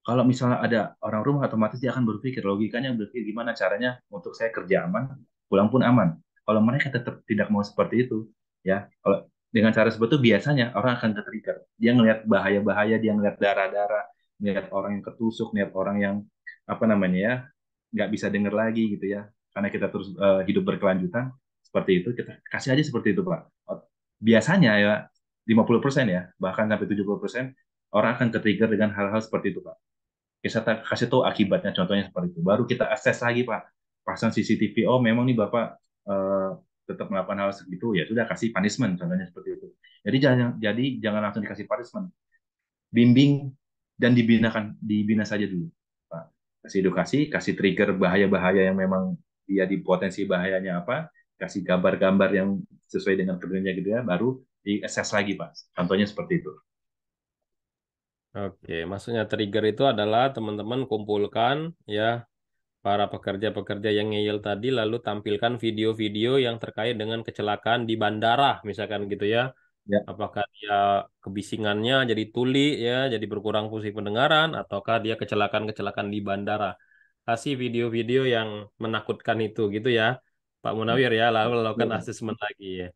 Kalau misalnya ada orang rumah, otomatis dia akan berpikir, logikanya berpikir gimana caranya untuk saya kerja aman, pulang pun aman. Kalau mereka tetap tidak mau seperti itu, ya, kalau dengan cara seperti itu biasanya orang akan ke-trigger. Dia ngelihat bahaya-bahaya, dia ngelihat darah-darah, niat orang yang ketusuk, niat orang yang apa namanya ya, nggak bisa dengar lagi gitu ya, karena kita terus hidup berkelanjutan seperti itu, kita kasih aja seperti itu Pak. Biasanya ya 50% ya, bahkan sampai 70% orang akan ke-trigger dengan hal-hal seperti itu Pak. Kita kasih tahu akibatnya, contohnya seperti itu. Baru kita akses lagi Pak, pasang CCTV. Oh memang nih Bapak eh, tetap melakukan hal segitu, ya sudah kasih punishment, contohnya seperti itu. Jadi jangan langsung dikasih punishment, bimbing dan dibina saja dulu Pak. Kasih edukasi, kasih trigger bahaya-bahaya yang memang dia di potensi bahayanya apa, kasih gambar-gambar yang sesuai dengan kerjanya gitu ya, baru diakses lagi Pak. Contohnya seperti itu. Oke, maksudnya trigger itu adalah teman-teman kumpulkan ya para pekerja-pekerja yang ngeyel tadi lalu tampilkan video-video yang terkait dengan kecelakaan di bandara misalkan gitu ya. Ya, Apakah dia kebisingannya jadi tuli ya, jadi berkurang fungsi pendengaran ataukah dia kecelakaan-kecelakaan di bandara. Kasih video-video yang menakutkan itu gitu ya. Pak Munawir ya, lalu lakukan asesmen lagi ya.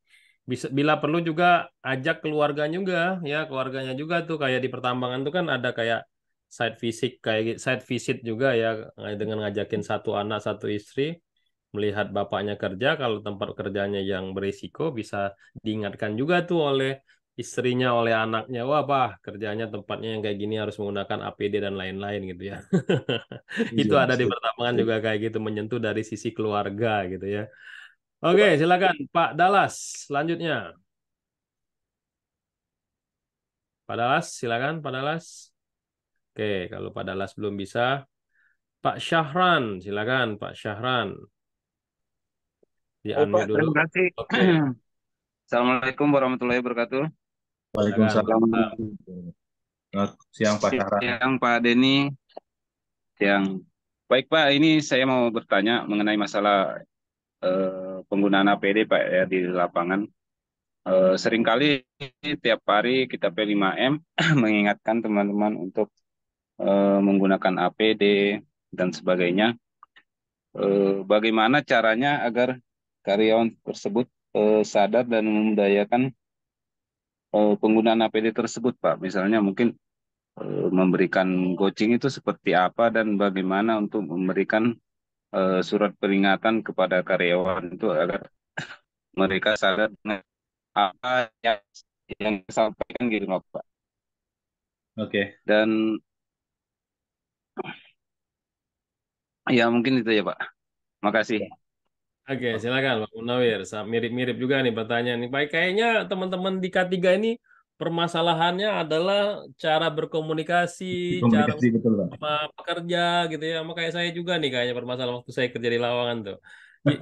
Bisa bila perlu juga ajak keluarganya juga ya, keluarganya juga tuh kayak di pertambangan tuh kan ada kayak site visit juga ya dengan ngajakin satu anak satu istri melihat bapaknya kerja kalau tempat kerjanya yang berisiko bisa diingatkan juga tuh oleh istrinya oleh anaknya wah Pak kerjanya tempatnya yang kayak gini harus menggunakan APD dan lain-lain gitu ya. Itu ada di pertambangan juga kayak gitu menyentuh dari sisi keluarga gitu ya. Oke, silakan Pak Dallas. Selanjutnya, Pak Dallas, silakan Pak Dallas. Oke, kalau Pak Dallas belum bisa, Pak Syahran, silakan Pak Syahran. Di Oh Pak, unmute dulu. terima kasih. Oke, Assalamualaikum warahmatullahi wabarakatuh. silakan. Waalaikumsalam. Selamat siang Pak Syahran. Siang Pak Denny. Siang. Baik Pak, ini saya mau bertanya mengenai masalah penggunaan APD Pak ya di lapangan. Seringkali tiap hari kita P5M mengingatkan teman-teman untuk menggunakan APD dan sebagainya. Bagaimana caranya agar karyawan tersebut sadar dan membudayakan penggunaan APD tersebut, Pak. Misalnya mungkin memberikan coaching itu seperti apa dan bagaimana untuk memberikan surat peringatan kepada karyawan itu agar mereka sadar dengan apa yang disampaikan gitu loh, Pak. Oke. Dan ya mungkin itu ya, Pak. Makasih. Oke, silakan Pak Munawir. Mirip-mirip juga nih pertanyaan nih. Baik, kayaknya teman-teman di K3 ini permasalahannya adalah cara berkomunikasi, cara Komunikasi betul Pak. sama pekerja gitu ya. Sama kayak saya juga nih kayaknya permasalahan waktu saya kerja di lawangan tuh.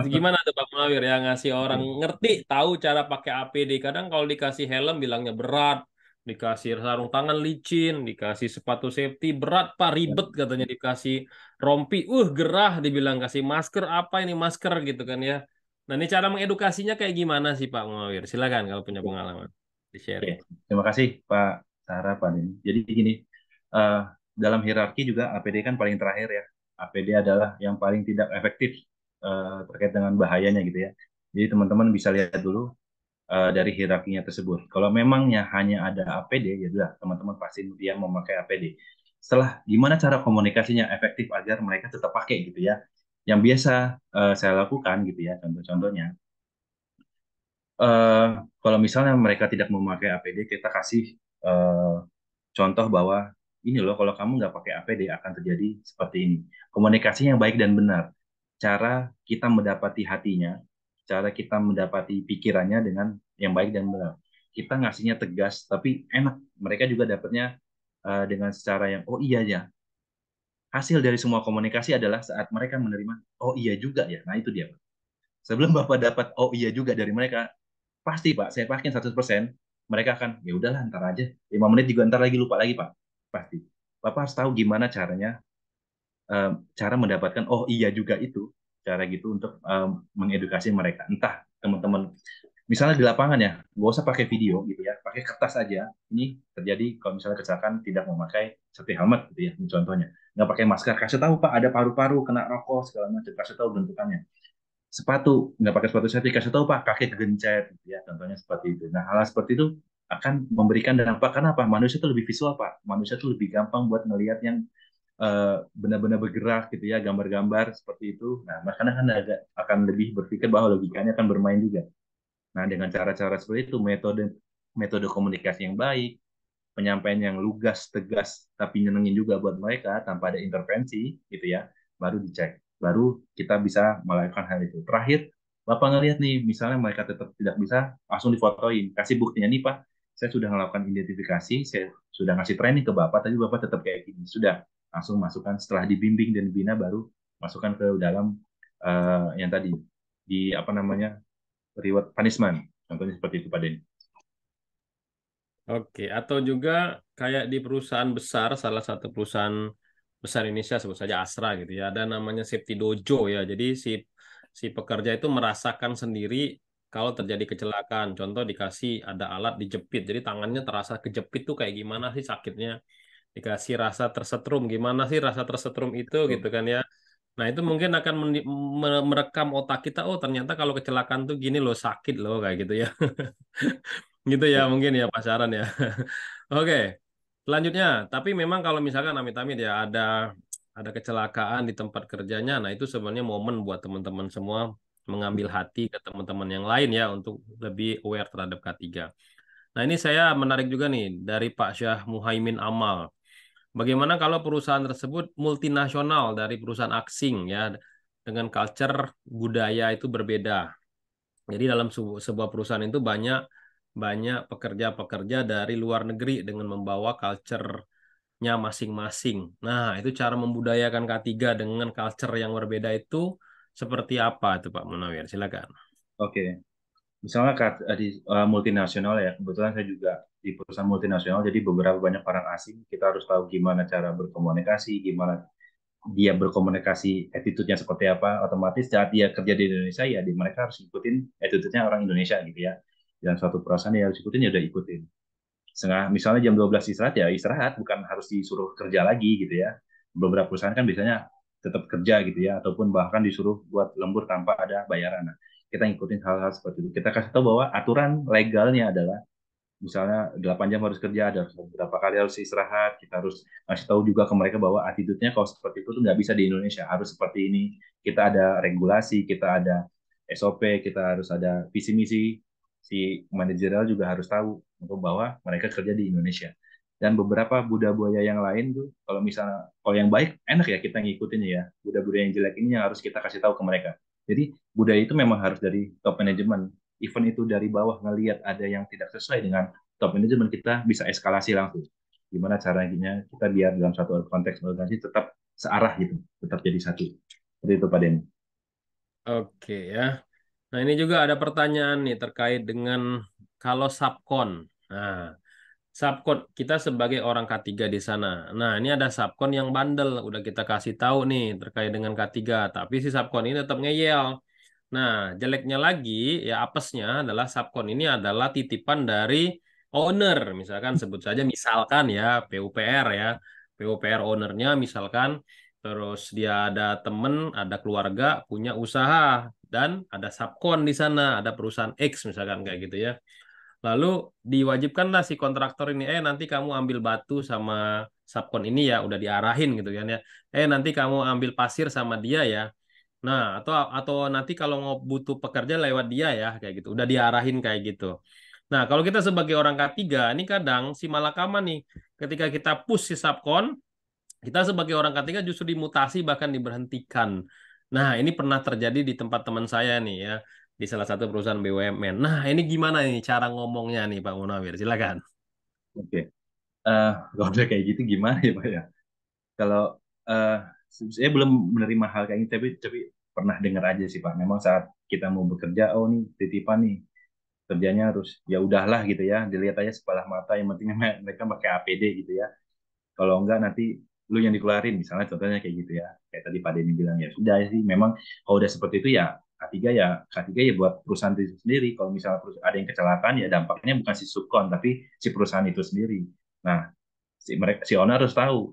Gimana tuh Pak Munawir ya ngasih orang ngerti tahu cara pakai APD. Kadang kalau dikasih helm bilangnya berat, dikasih sarung tangan licin, dikasih sepatu safety berat Pak, ribet katanya dikasih rompi, gerah dibilang kasih masker apa ini masker gitu kan ya. Nah ini cara mengedukasinya kayak gimana sih Pak Munawir? Silakan kalau punya pengalaman di Oke. sharing. Terima kasih Pak Sarah, Pak Denny. Jadi gini, eh, dalam hierarki juga APD kan paling terakhir ya. APD adalah yang paling tidak efektif terkait dengan bahayanya gitu ya. Jadi teman-teman bisa lihat dulu dari hierarkinya tersebut. Kalau memangnya hanya ada APD, ya sudah teman-teman pasti dia memakai APD. Setelah gimana cara komunikasinya efektif agar mereka tetap pakai gitu ya. Yang biasa saya lakukan gitu ya, contoh-contohnya. eh, Kalau misalnya mereka tidak memakai APD, kita kasih eh, contoh bahwa ini loh, kalau kamu nggak pakai APD akan terjadi seperti ini. Komunikasi yang baik dan benar. Cara kita mendapati hatinya, cara kita mendapati pikirannya dengan yang baik dan benar. Kita ngasihnya tegas, tapi enak. Mereka juga dapatnya dengan secara yang, oh iya ya. Hasil dari semua komunikasi adalah saat mereka menerima, oh iya juga ya. Nah itu dia. Sebelum Bapak dapat, oh iya juga dari mereka, pasti Pak, saya pakai 100%, mereka akan, ya udahlah ntar aja, 5 menit juga ntar lagi lupa lagi Pak, pasti. Bapak harus tahu gimana caranya, cara mendapatkan oh iya juga itu, cara gitu untuk mengedukasi mereka. Entah teman-teman, misalnya di lapangan ya, nggak usah pakai video gitu ya, pakai kertas aja. Ini terjadi kalau misalnya kecelakaan tidak memakai safety helmet gitu ya, ini contohnya. Nggak pakai masker, kasih tahu Pak, ada paru-paru, kena rokok, segala macam, kasih tahu bentukannya. Sepatu, nggak pakai sepatu safety, kasih tahu Pak, kaki kegencet gitu ya, contohnya seperti itu. Nah hal seperti itu akan memberikan dampak. Karena apa? Manusia itu lebih visual, Pak. Manusia itu lebih gampang buat ngelihat yang benar-benar bergerak gitu ya, gambar-gambar seperti itu. Nah, makanya kan akan lebih berpikir bahwa logikanya akan bermain juga. Nah, dengan cara-cara seperti itu, metode metode komunikasi yang baik, penyampaian yang lugas, tegas, tapi nyenengin juga buat mereka tanpa ada intervensi, gitu ya, baru dicek. Baru kita bisa melakukan hal itu. Terakhir, Bapak ngelihat nih, misalnya mereka tetap tidak bisa, langsung difotoin. Kasih buktinya nih, Pak, saya sudah melakukan identifikasi, saya sudah ngasih training ke Bapak, tapi Bapak tetap kayak gini. Sudah, langsung masukkan setelah dibimbing dan dibina, baru masukkan ke dalam yang tadi, di apa namanya, reward punishment. Contohnya seperti itu, Pak Denny. Oke, atau juga kayak di perusahaan besar, salah satu perusahaan besar Indonesia sebut saja Astra gitu ya, ada namanya safety dojo ya. Jadi si si pekerja itu merasakan sendiri kalau terjadi kecelakaan. Contoh dikasih ada alat dijepit, jadi tangannya terasa kejepit tuh kayak gimana sih sakitnya. Dikasih rasa tersetrum, gimana sih rasa tersetrum itu gitu kan ya. Nah, itu mungkin akan merekam otak kita, oh ternyata kalau kecelakaan tuh gini loh, sakit loh kayak gitu ya. Gitu ya mungkin ya pasaran ya. Oke. Selanjutnya, tapi memang kalau misalkan amit-amit ya ada kecelakaan di tempat kerjanya, nah itu sebenarnya momen buat teman-teman semua mengambil hati ke teman-teman yang lain ya untuk lebih aware terhadap K3. Nah, ini saya menarik juga nih dari Pak Syah Muhaimin Amal. Bagaimana kalau perusahaan tersebut multinasional dari perusahaan asing ya dengan culture budaya itu berbeda. Jadi dalam sebuah perusahaan itu banyak banyak pekerja-pekerja dari luar negeri dengan membawa culture-nya masing-masing. Nah, itu cara membudayakan K3 dengan culture yang berbeda itu seperti apa itu Pak Munawir? Silakan. Oke, misalnya di multinasional ya, kebetulan saya juga di perusahaan multinasional, jadi beberapa banyak orang asing, kita harus tahu gimana cara berkomunikasi, gimana dia berkomunikasi, attitude-nya seperti apa, otomatis saat dia kerja di Indonesia, ya di mereka harus ikutin attitude-nya orang Indonesia gitu ya. Dan suatu perusahaan ya harus ikutin, ya udah ikutin. Misalnya jam 12 istirahat, ya istirahat, bukan harus disuruh kerja lagi gitu ya. Beberapa perusahaan kan biasanya tetap kerja gitu ya, ataupun bahkan disuruh buat lembur tanpa ada bayaran. Nah, kita ngikutin hal-hal seperti itu. Kita kasih tahu bahwa aturan legalnya adalah misalnya 8 jam harus kerja, ada beberapa kali harus istirahat, kita harus kasih tahu juga ke mereka bahwa attitude-nya kalau seperti itu tuh nggak bisa di Indonesia, harus seperti ini. Kita ada regulasi, kita ada SOP, kita harus ada visi misi, si manajerial juga harus tahu untuk bahwa mereka kerja di Indonesia. Dan beberapa budaya yang lain tuh, kalau misalnya, kalau yang baik, enak ya kita ngikutin ya. Budaya-budaya yang jelek ini yang harus kita kasih tahu ke mereka. Jadi budaya itu memang harus dari top manajemen. Event itu dari bawah ngelihat ada yang tidak sesuai dengan top manajemen, kita bisa eskalasi langsung. Gimana caranya kita biar dalam satu konteks organisasi tetap searah gitu, tetap jadi satu. Seperti itu Pak Denny. Oke ya. Nah, ini juga ada pertanyaan nih terkait dengan kalau subkon. Nah, subkon kita sebagai orang K3 di sana. Nah, ini ada subkon yang bandel, udah kita kasih tahu nih terkait dengan K3, tapi si subkon ini tetap ngeyel. Nah, jeleknya lagi ya apesnya adalah subkon ini adalah titipan dari owner, misalkan ya PUPR ya. PUPR ownernya misalkan terus dia ada temen, ada keluarga, punya usaha dan ada subkon di sana, ada perusahaan X misalkan kayak gitu ya. Lalu diwajibkanlah si kontraktor ini, nanti kamu ambil batu sama subkon ini ya, udah diarahin gitu kan ya. Nanti kamu ambil pasir sama dia ya. Nah, atau nanti kalau mau butuh pekerja lewat dia ya, kayak gitu. Udah diarahin kayak gitu. Nah, kalau kita sebagai orang K3, ini kadang si malakama nih, ketika kita push si subkon, kita sebagai orang K3 justru dimutasi bahkan diberhentikan. Nah, ini pernah terjadi di tempat teman saya nih ya, di salah satu perusahaan BUMN. Nah, ini gimana nih cara ngomongnya nih Pak Munawir? Silakan. Oke. Kalau udah kayak gitu gimana ya Pak ya? Kalau uh, saya belum menerima hal kayak ini, tapi pernah dengar aja sih Pak. Memang saat kita mau bekerja, oh nih titipan nih, kerjanya harus ya udahlah gitu ya, dilihat aja sebelah mata, yang penting mereka pakai APD gitu ya. Kalau enggak nanti lu yang dikeluarin, misalnya contohnya kayak gitu ya, kayak tadi Pak Denny bilang, ya sudah sih, memang kalau udah seperti itu ya K3 ya buat perusahaan itu sendiri. Kalau misalnya ada yang kecelakaan, ya dampaknya bukan si subkon tapi si perusahaan itu sendiri. Nah, si owner harus tahu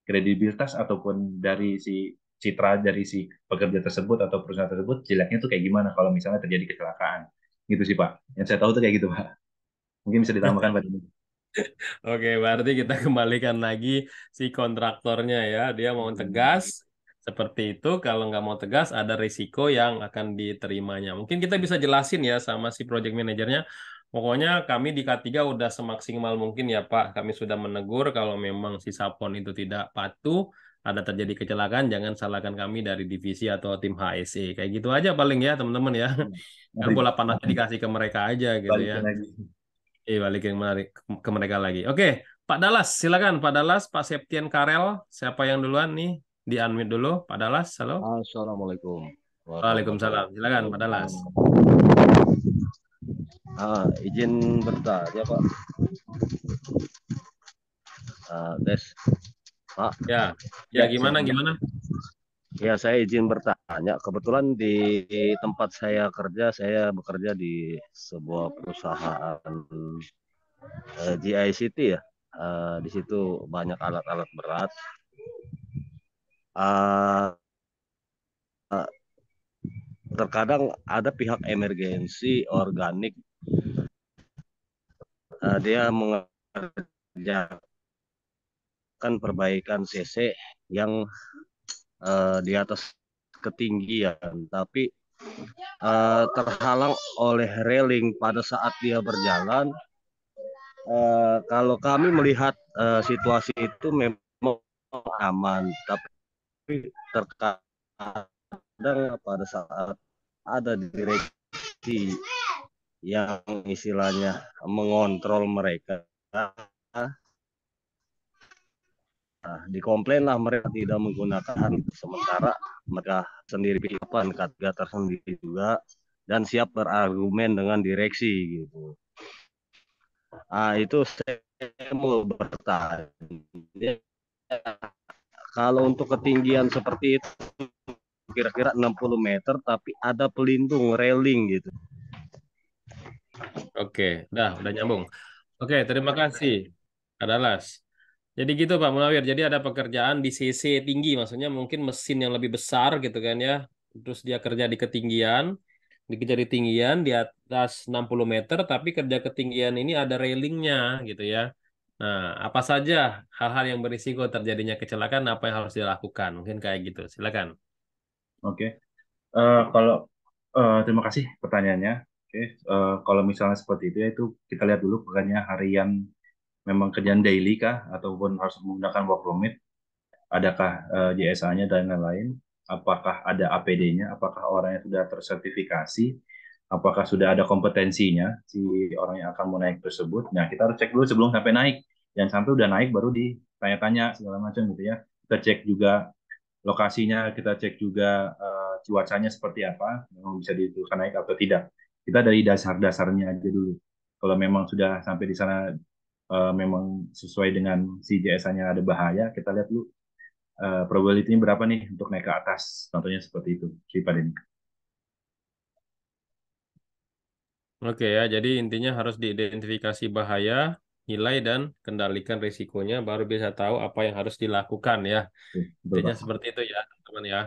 kredibilitas ataupun dari si citra dari si pekerja tersebut atau perusahaan tersebut jeleknya tuh kayak gimana kalau misalnya terjadi kecelakaan, gitu sih Pak. Yang saya tahu tuh kayak gitu Pak. Mungkin bisa ditambahkan Pak Denny. Oke, berarti kita kembalikan lagi si kontraktornya ya. Dia mau tegas seperti itu. Kalau nggak mau tegas, ada risiko yang akan diterimanya. Mungkin kita bisa jelasin ya sama si project manajernya. Pokoknya kami di K3 udah semaksimal mungkin ya Pak. Kami sudah menegur kalau memang si Sapon itu tidak patuh, ada terjadi kecelakaan, jangan salahkan kami dari divisi atau tim HSE. Kayak gitu aja paling ya teman-teman ya. Kan Mari bola Pak, panas dikasih ke mereka aja gitu ya. balikin lagi. Balikin ke mereka lagi. Oke, Pak Dallas, silakan Pak Dallas, Pak Septian Karel, siapa yang duluan nih? Di unmute dulu, Pak Dallas, halo. Assalamualaikum Waalaikumsalam, warahmatullahi silakan Pak Dallas. wabarakatuh. Izin bertanya Pak. Tes. Pak, Ya, Ya, gimana silakan. gimana? ya saya izin bertanya. Kebetulan di tempat saya kerja, saya bekerja di sebuah perusahaan GICT ya. Di situ banyak alat-alat berat. Uh, Terkadang ada pihak emergensi organik, dia mengerjakan perbaikan CC yang di atas ketinggian, tapi terhalang oleh railing pada saat dia berjalan. Kalau kami melihat situasi itu memang aman, tapi terkadang pada saat ada direksi yang istilahnya mengontrol mereka, dikomplain lah mereka tidak menggunakan, sementara mereka sendiri pihapan K3 tersendiri juga dan siap berargumen dengan direksi gitu. Itu saya mau bertanya, kalau untuk ketinggian seperti itu kira-kira 60 meter tapi ada pelindung railing gitu. Oke, udah nyambung. Oke, terima kasih Pak Dallas. Jadi gitu Pak Munawir, jadi ada pekerjaan di CC tinggi, maksudnya mungkin mesin yang lebih besar gitu kan ya. Terus dia kerja di ketinggian, dikejar di ketinggian di atas 60 meter, tapi kerja ketinggian ini ada railingnya gitu ya. Nah, apa saja hal-hal yang berisiko terjadinya kecelakaan, apa yang harus dilakukan? Mungkin kayak gitu. Silakan. Oke. Kalau terima kasih pertanyaannya. Oke. Kalau misalnya seperti itu ya itu kita lihat dulu pekerjaannya harian, memang kerjaan daily kah ataupun harus menggunakan work permit, adakah JSA-nya dan lain-lain, apakah ada APD-nya, apakah orangnya sudah tersertifikasi, apakah sudah ada kompetensinya si orang yang akan mau naik tersebut. Nah, kita harus cek dulu sebelum sampai naik. Jangan sampai udah naik baru ditanya-tanya segala macam gitu ya. Kita cek juga lokasinya, kita cek juga cuacanya seperti apa, memang bisa ditentukan naik atau tidak. Kita dari dasar-dasarnya aja dulu. Kalau memang sudah sampai di sana memang sesuai dengan si JSA-nya ada bahaya, kita lihat dulu probability-nya berapa nih untuk naik ke atas. Contohnya seperti itu, si Pak Denny. Oke ya, jadi intinya harus diidentifikasi bahaya, nilai dan kendalikan risikonya, baru bisa tahu apa yang harus dilakukan ya. Betul, Intinya Pak. seperti itu ya, teman-teman ya.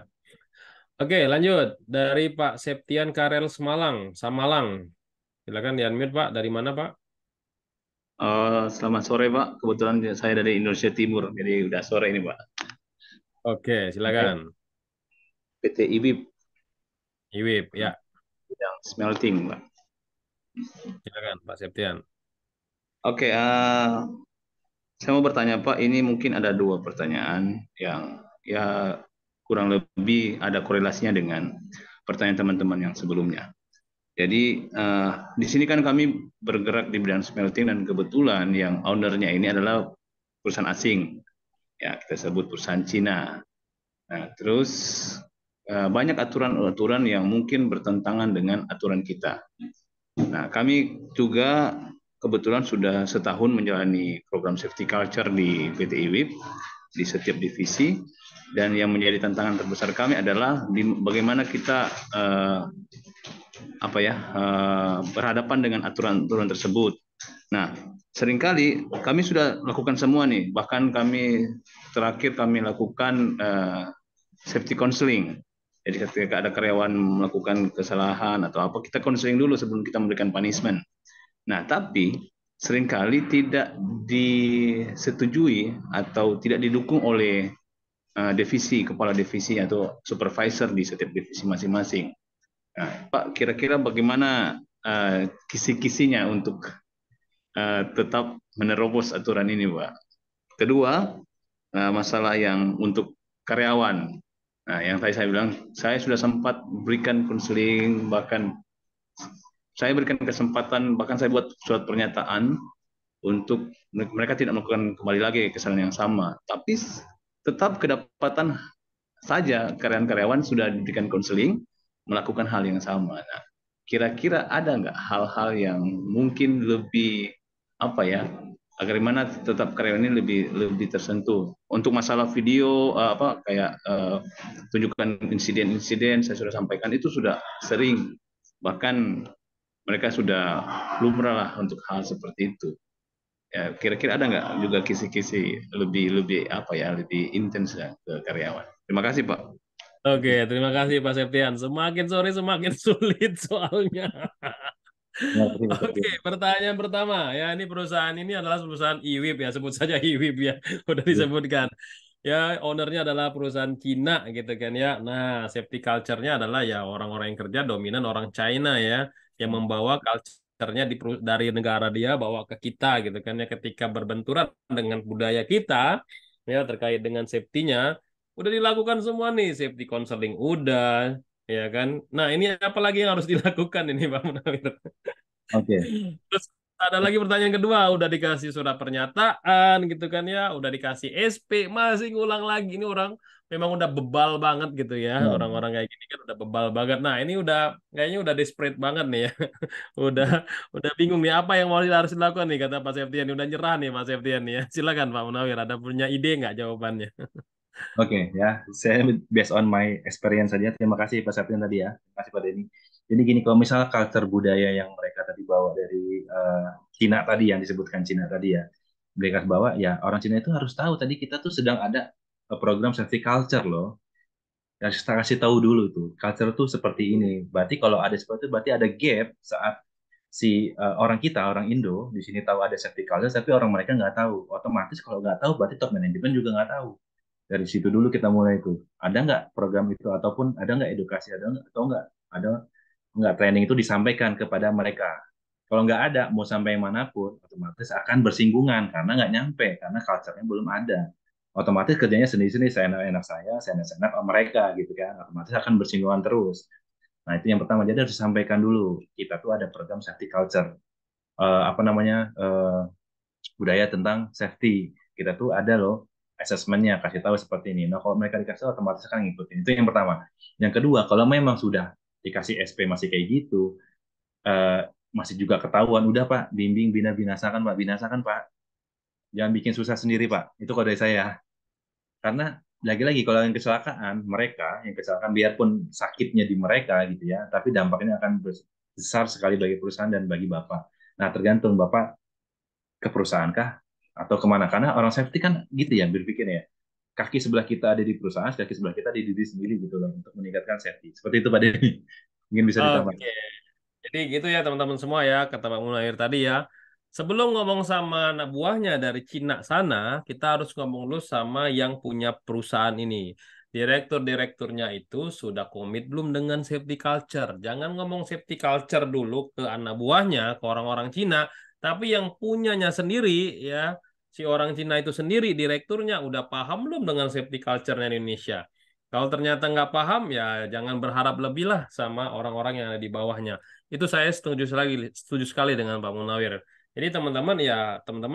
Oke, lanjut dari Pak Septian Karel Samalang. Silakan di-unmute Pak. Dari mana Pak? Selamat sore Pak. Kebetulan saya dari Indonesia Timur, jadi udah sore ini Pak. Oke, silakan. PT IWIP Iwip, ya. yang smelting Pak. Silakan Pak Septian. Oke, saya mau bertanya Pak. Ini mungkin ada dua pertanyaan yang ya kurang lebih ada korelasinya dengan pertanyaan teman-teman yang sebelumnya. Jadi di sini kan kami bergerak di bidang smelting dan kebetulan yang ownernya ini adalah perusahaan asing. Ya, kita sebut perusahaan Cina. Nah, terus banyak aturan-aturan yang mungkin bertentangan dengan aturan kita. Nah, kami juga kebetulan sudah setahun menjalani program safety culture di PT IWIP di setiap divisi, dan yang menjadi tantangan terbesar kami adalah bagaimana kita berhadapan dengan aturan-aturan tersebut. Nah, seringkali kami sudah lakukan semua nih, bahkan terakhir kami lakukan safety counseling. Jadi ketika ada karyawan melakukan kesalahan atau apa, kita counseling dulu sebelum kita memberikan punishment. Nah, tapi seringkali tidak disetujui atau tidak didukung oleh kepala divisi atau supervisor di setiap divisi masing-masing. Nah, Pak, kira-kira bagaimana kisi-kisinya untuk tetap menerobos aturan ini, Pak? Kedua, masalah yang untuk karyawan. Nah, yang tadi saya bilang, saya sudah sempat berikan konseling, bahkan saya berikan kesempatan, bahkan saya buat surat pernyataan untuk mereka tidak melakukan kembali lagi kesalahan yang sama. Tapi tetap kedapatan saja karyawan-karyawan sudah diberikan konseling melakukan hal yang sama. Nah, kira-kira ada nggak hal-hal yang mungkin lebih agar mana tetap karyawan ini lebih tersentuh. Untuk masalah video tunjukkan insiden-insiden saya sudah sampaikan itu sudah sering, bahkan mereka sudah lumrah lah untuk hal seperti itu. Ya, kira-kira ada nggak juga kisi-kisi lebih intens ya ke karyawan. Terima kasih, Pak. Oke, terima kasih Pak Septian. Semakin sore semakin sulit soalnya. Oke, pertanyaan pertama ya, ini perusahaan ini adalah perusahaan IWIB ya, sebut saja IWIB ya, udah disebutkan. Ya, ownernya adalah perusahaan Cina gitu kan ya. Nah, safety culture-nya adalah ya orang-orang yang kerja dominan orang China ya, yang membawa culture-nya dari negara dia bawa ke kita gitu kan ya. Ketika berbenturan dengan budaya kita ya terkait dengan safety-nya, udah dilakukan semua nih, safety counseling udah ya kan. Nah, ini apa lagi yang harus dilakukan ini Pak Munawir? Oke. Terus ada lagi pertanyaan kedua, udah dikasih surat pernyataan gitu kan ya, udah dikasih SP, masih ngulang lagi. Ini orang memang udah bebal banget gitu ya, orang-orang kayak gini kan udah bebal banget. Nah, ini kayaknya udah desperate banget nih ya. udah bingung nih apa yang harus dilakukan nih kata Pak Septian. Udah nyerah nih Pak Septian nih ya. Silakan Pak Munawir, ada punya ide nggak jawabannya? Oke, ya, saya based on my experience saja. Terima kasih Pak Septian tadi ya. Terima kasih Pak Denny. Jadi gini, kalau misalnya culture budaya yang mereka tadi bawa dari Cina tadi, yang disebutkan Cina tadi ya, mereka bawa ya, orang Cina itu harus tahu tadi kita tuh sedang ada program safety culture loh. Kasih tahu dulu tuh, culture tuh seperti ini. Berarti kalau ada seperti itu, berarti ada gap saat si orang Indo di sini tahu ada safety culture, tapi orang mereka nggak tahu. Otomatis kalau nggak tahu, berarti top management juga nggak tahu. Dari situ dulu kita mulai itu. Ada nggak program itu, ataupun ada nggak edukasi, atau nggak training itu disampaikan kepada mereka. Kalau nggak ada, mau sampai manapun, otomatis akan bersinggungan karena nggak nyampe, karena culture-nya belum ada. Otomatis kerjanya sendiri-sendiri, saya enak saya enak mereka gitu kan. Otomatis akan bersinggungan terus. Nah, itu yang pertama. Jadi harus disampaikan dulu. Kita tuh ada program safety culture. Budaya tentang safety. Kita tuh ada loh assessment-nya, kasih tahu seperti ini. Nah, kalau mereka dikasih tahu, otomatis akan ngikutin. Itu yang pertama. Yang kedua, kalau memang sudah dikasih SP masih kayak gitu, masih juga ketahuan, udah Pak, bimbing, binasakan Pak, binasakan Pak. Jangan bikin susah sendiri Pak. Itu kalau dari saya. Karena lagi-lagi kalau yang kecelakaan, yang kecelakaan biarpun sakitnya di mereka gitu ya, tapi dampaknya akan besar sekali bagi perusahaan dan bagi Bapak. Nah, tergantung Bapak ke perusahaan kah atau kemana, karena orang safety kan gitu ya berpikir ya, kaki sebelah kita ada di perusahaan, kaki sebelah kita di diri sendiri gitu loh, untuk meningkatkan safety. Seperti itu Pak Denny. Mungkin bisa ditambah. Oke, jadi gitu ya teman-teman semua ya, kata Pak Munawir tadi ya. Sebelum ngomong sama anak buahnya dari Cina sana, kita harus ngomong dulu sama yang punya perusahaan ini. Direktur-direkturnya itu sudah komit belum dengan safety culture. Jangan ngomong safety culture dulu ke anak buahnya, ke orang-orang Cina, tapi yang punyanya sendiri ya, si orang Cina itu sendiri, direkturnya udah paham belum dengan safety culture-nya Indonesia. Kalau ternyata nggak paham, ya jangan berharap lebih lah sama orang-orang yang ada di bawahnya. Itu saya setuju sekali dengan Pak Munawir. Jadi teman-teman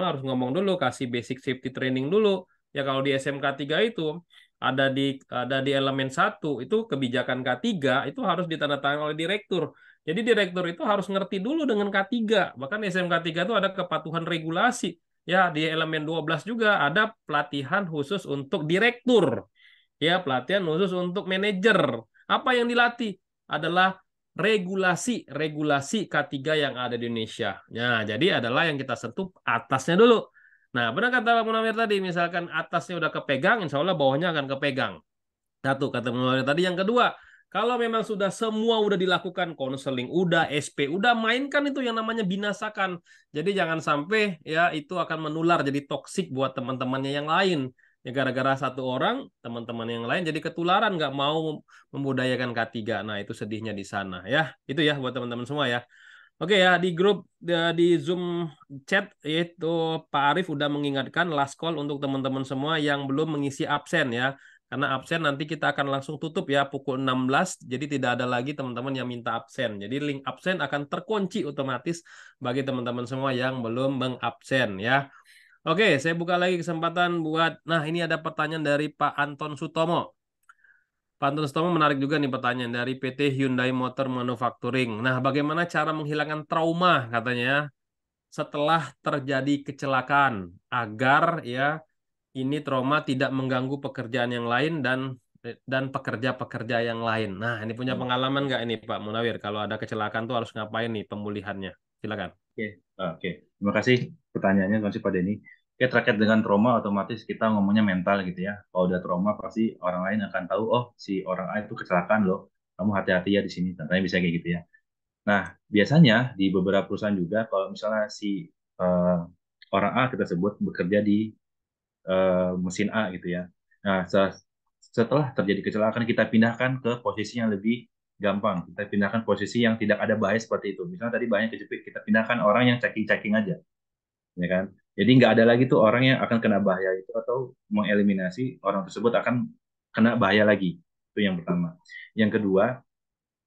harus ngomong dulu, kasih basic safety training dulu. Ya kalau di SMK 3 itu ada di elemen 1 itu kebijakan K3 itu harus ditandatangani oleh direktur. Jadi direktur itu harus ngerti dulu dengan K3. Bahkan SMK 3 itu ada kepatuhan regulasi. Ya di elemen 12 juga ada pelatihan khusus untuk direktur. Ya, pelatihan khusus untuk manajer. Apa yang dilatih adalah regulasi K3 yang ada di Indonesia. Nah, jadi adalah yang kita sentuh atasnya dulu. Nah, benar kata Pak Munawir tadi, misalkan atasnya udah kepegang, insya Allah bawahnya akan kepegang. Satu, kata Pak Munawir tadi. Yang kedua, Kalau memang sudah semua udah dilakukan, konseling udah, SP udah, mainkan itu yang namanya binasakan. Jadi jangan sampai ya itu akan menular jadi toksik buat teman-temannya yang lain. Ya gara-gara satu orang, teman-teman yang lain jadi ketularan, nggak mau membudayakan K3. Nah, itu sedihnya di sana ya. Itu ya buat teman-teman semua ya. Oke ya, di grup di Zoom chat itu Pak Arief udah mengingatkan last call untuk teman-teman semua yang belum mengisi absen ya. Karena absen nanti kita akan langsung tutup ya pukul 16. Jadi tidak ada lagi teman-teman yang minta absen. Jadi link absen akan terkunci otomatis bagi teman-teman semua yang belum mengabsen ya. Oke, saya buka lagi kesempatan buat, nah ini ada pertanyaan dari Pak Anton Sutomo. Pak Anton Sutomo menarik juga nih pertanyaan dari PT Hyundai Motor Manufacturing. Nah, bagaimana cara menghilangkan trauma katanya setelah terjadi kecelakaan agar ya ini trauma tidak mengganggu pekerjaan yang lain dan pekerja-pekerja yang lain. Nah, ini punya pengalaman nggak ini Pak Munawir? Kalau ada kecelakaan tuh harus ngapain nih pemulihannya? Silakan. Oke. Terima kasih pertanyaannya masih Pak Denny. Ya, terkait dengan trauma otomatis kita ngomongnya mental gitu ya. Kalau udah trauma pasti orang lain akan tahu, oh si orang A itu kecelakaan loh. Kamu hati-hati ya di sini. Contohnya bisa kayak gitu ya. Nah, biasanya di beberapa perusahaan juga kalau misalnya si orang A kita sebut bekerja di mesin A gitu ya. Nah, setelah terjadi kecelakaan kita pindahkan ke posisi yang lebih gampang. Kita pindahkan posisi yang tidak ada bahaya seperti itu. Misalnya tadi banyak kejepit, kita pindahkan orang yang checking-checking aja, ya kan? Jadi nggak ada lagi tuh orang yang akan kena bahaya itu atau mengeliminasi orang tersebut akan kena bahaya lagi. Itu yang pertama. Yang kedua,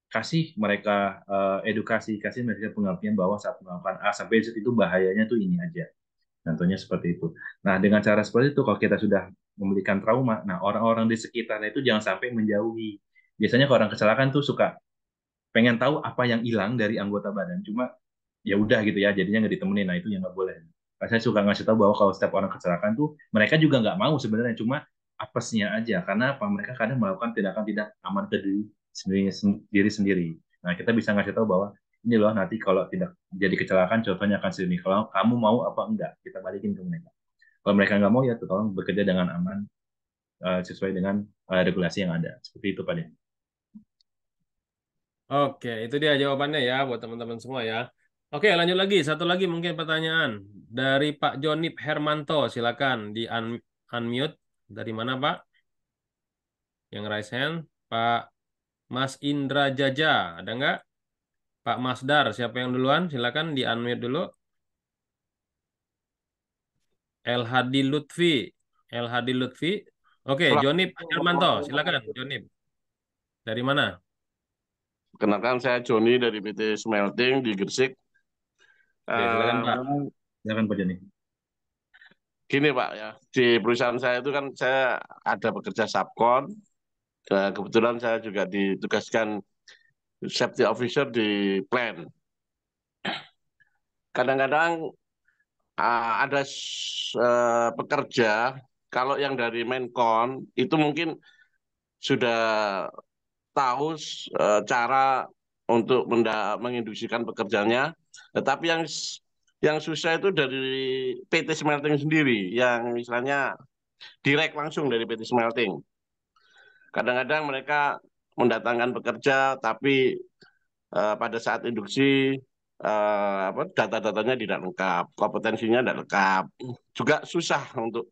kasih mereka edukasi, kasih mereka pengertian bahwa saat melakukan A sampai Z itu bahayanya tuh ini aja. Contohnya seperti itu. Nah, dengan cara seperti itu, kalau kita sudah memberikan trauma, nah orang-orang di sekitarnya itu jangan sampai menjauhi. Biasanya kalau orang kecelakaan tuh suka pengen tahu apa yang hilang dari anggota badan. Cuma ya udah gitu ya, jadinya nggak ditemenin. Nah, itu yang nggak boleh. Saya suka ngasih tahu bahwa kalau setiap orang kecelakaan tuh, mereka juga nggak mau sebenarnya. Cuma apesnya aja. Karena apa? Mereka kadang melakukan tindakan tidak aman ke diri sendiri. Nah, kita bisa ngasih tahu bahwa ini loh nanti kalau tidak jadi kecelakaan contohnya akan sini. Kalau kamu mau apa enggak, kita balikin ke mereka. Kalau mereka nggak mau ya tolong bekerja dengan aman sesuai dengan regulasi yang ada. Seperti itu Pak Den. Oke, itu dia jawabannya ya buat teman-teman semua ya. Oke, lanjut lagi. Satu lagi mungkin pertanyaan dari Pak Jonip Hermanto. Silakan di unmute. Dari mana Pak? Yang raise hand. Pak Mas Indra Jaja. Ada nggak? Pak Masdar, siapa yang duluan? Silakan di unmute dulu. El Hadi Lutfi. El Hadi Lutfi. Oke, Jonip Hermanto. Silakan, Jonip. Dari mana? Kenalkan saya Joni dari PT Smelting di Gresik. Oke, silakan Pak. Silakan Pak Joni. Gini Pak ya, di perusahaan saya itu kan saya ada bekerja subkon. Kebetulan saya juga ditugaskan safety officer di plant. Kadang-kadang ada pekerja, kalau yang dari Mencon itu mungkin sudah tahu cara untuk menginduksikan pekerjaannya, tetapi yang susah itu dari PT Smelting sendiri, yang misalnya direct langsung dari PT Smelting. Kadang-kadang mereka mendatangkan pekerja, tapi pada saat induksi data-datanya tidak lengkap, kompetensinya tidak lengkap, juga susah untuk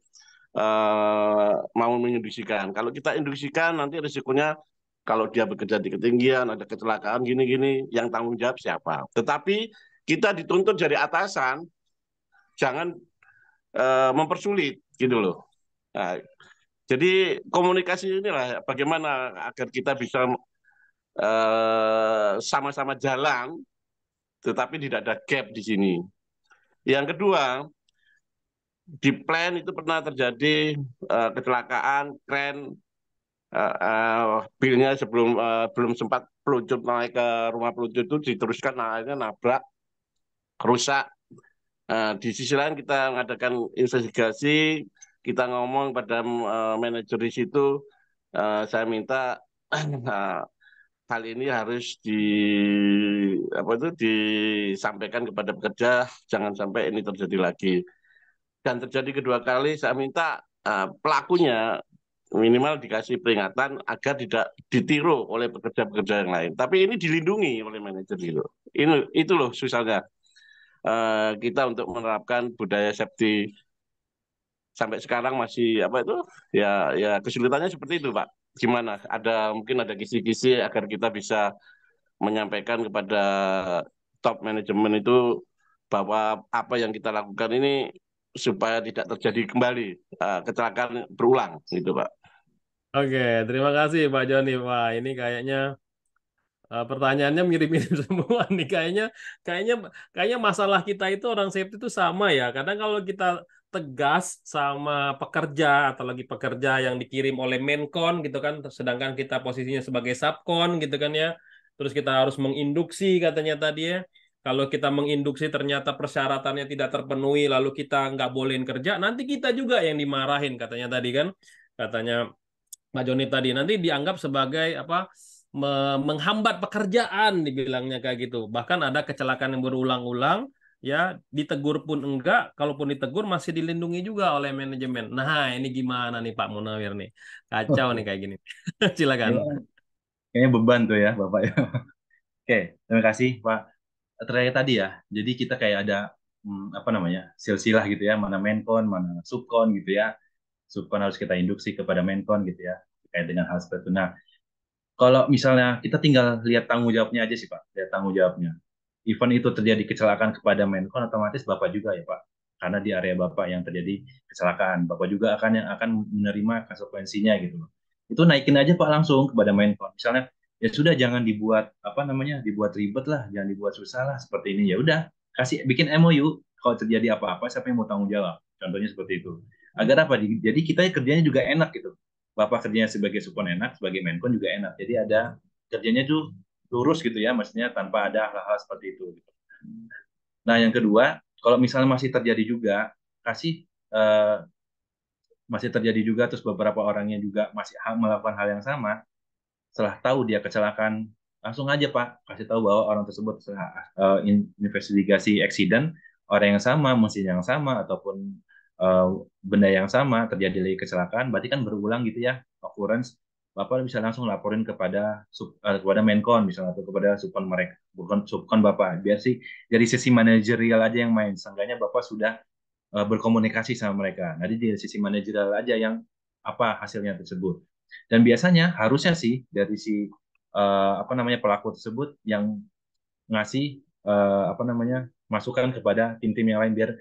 mau menginduksikan. Kalau kita induksikan nanti risikonya kalau dia bekerja di ketinggian, ada kecelakaan gini-gini, yang tanggung jawab siapa? Tetapi kita dituntut dari atasan, jangan mempersulit, gitu loh. Nah, jadi komunikasi inilah bagaimana agar kita bisa sama-sama jalan, tetapi tidak ada gap di sini. Yang kedua, di plan itu pernah terjadi kecelakaan kren. Bilnya sebelum belum sempat peluncur naik ke rumah peluncur itu diteruskan akhirnya nabrak, rusak. Di sisi lain kita mengadakan investigasi, kita ngomong pada manajer di situ, saya minta hal ini harus disampaikan kepada pekerja, jangan sampai ini terjadi lagi. Dan terjadi kedua kali, saya minta pelakunya minimal dikasih peringatan agar tidak ditiru oleh pekerja-pekerja yang lain. Tapi ini dilindungi oleh manajer gitu. Itu loh susahnya kita untuk menerapkan budaya safety sampai sekarang masih apa itu ya kesulitannya seperti itu Pak. Gimana? Mungkin ada kisi-kisi agar kita bisa menyampaikan kepada top manajemen itu bahwa apa yang kita lakukan ini supaya tidak terjadi kembali kecelakaan berulang gitu Pak. Oke, terima kasih Pak Joni. Wah, ini kayaknya pertanyaannya mirip-mirip semua nih. Kayaknya masalah kita itu orang safety itu sama ya. Kadang kalau kita tegas sama pekerja atau lagi pekerja yang dikirim oleh Menkon gitu kan, sedangkan kita posisinya sebagai subkon gitu kan ya. Terus kita harus menginduksi katanya tadi ya. Kalau kita menginduksi ternyata persyaratannya tidak terpenuhi, lalu kita nggak bolehin kerja, nanti kita juga yang dimarahin katanya tadi kan. Katanya Pak Joni tadi nanti dianggap sebagai apa menghambat pekerjaan dibilangnya kayak gitu. Bahkan ada kecelakaan yang berulang-ulang ya ditegur pun enggak, kalaupun ditegur masih dilindungi juga oleh manajemen. Nah, ini gimana nih Pak Munawir nih? Kacau nih kayak gini. Silakan. Kayaknya beban tuh ya Bapak ya. Oke, terima kasih Pak. Terakhir tadi ya, jadi kita kayak ada apa namanya silsilah gitu ya, mana menkon, mana subkon gitu ya. Subkon harus kita induksi kepada menkon gitu ya, terkait dengan hal seperti itu. Nah, kalau misalnya kita tinggal lihat tanggung jawabnya aja sih Pak, lihat tanggung jawabnya. Event itu terjadi kecelakaan kepada menkon, otomatis Bapak juga ya Pak, karena di area Bapak yang terjadi kecelakaan, Bapak juga akan menerima konsekuensinya gitu loh. Itu naikin aja Pak langsung kepada menkon. Misalnya ya sudah jangan dibuat apa namanya dibuat ribet lah, jangan dibuat susah lah seperti ini. Ya udah kasih bikin MOU kalau terjadi apa-apa siapa yang mau tanggung jawab. Contohnya seperti itu. Agar apa? Jadi kita kerjanya juga enak gitu. Bapak kerjanya sebagai supon enak, sebagai menkon juga enak. Jadi ada kerjanya tuh lurus gitu ya, maksudnya tanpa ada hal-hal seperti itu. Gitu. Nah yang kedua, kalau misalnya masih terjadi juga, masih terjadi juga, terus beberapa orangnya juga masih melakukan hal yang sama, setelah tahu dia kecelakaan, langsung aja Pak, kasih tahu bahwa orang tersebut investigasi accident, orang yang sama, mesin yang sama, ataupun benda yang sama, terjadi lagi kecelakaan, berarti kan berulang gitu ya, occurrence, Bapak bisa langsung laporin kepada Menkon, misalnya, atau kepada subkon mereka, bukan subkon Bapak, biar sih dari sisi manajerial aja yang main, seenggaknya Bapak sudah berkomunikasi sama mereka. Nanti di sisi manajerial aja yang apa hasilnya tersebut. Dan biasanya harusnya sih dari si apa namanya pelaku tersebut yang ngasih apa namanya masukan kepada tim-tim yang lain biar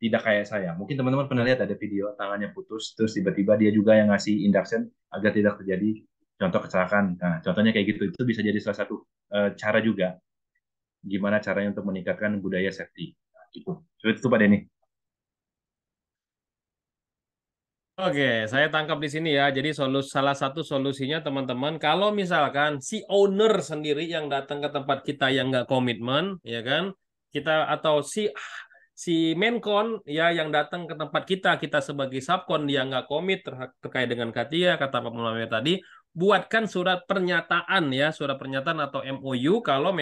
tidak kayak saya. Mungkin teman-teman pernah lihat ada video tangannya putus terus tiba-tiba dia juga yang ngasih induction agar tidak terjadi contoh kecelakaan. Nah, contohnya kayak gitu itu bisa jadi salah satu cara juga gimana caranya untuk meningkatkan budaya safety. Gitu. Seperti itu Pak Denny. Oke, saya tangkap di sini ya. Jadi salah satu solusinya teman-teman, kalau misalkan si owner sendiri yang datang ke tempat kita yang nggak komitmen, ya kan, kita atau si Menkon ya yang datang ke tempat kita sebagai subkon dia nggak komit terkait dengan Katia kata Pak Mulawir tadi, buatkan surat pernyataan ya, surat pernyataan atau MOU kalau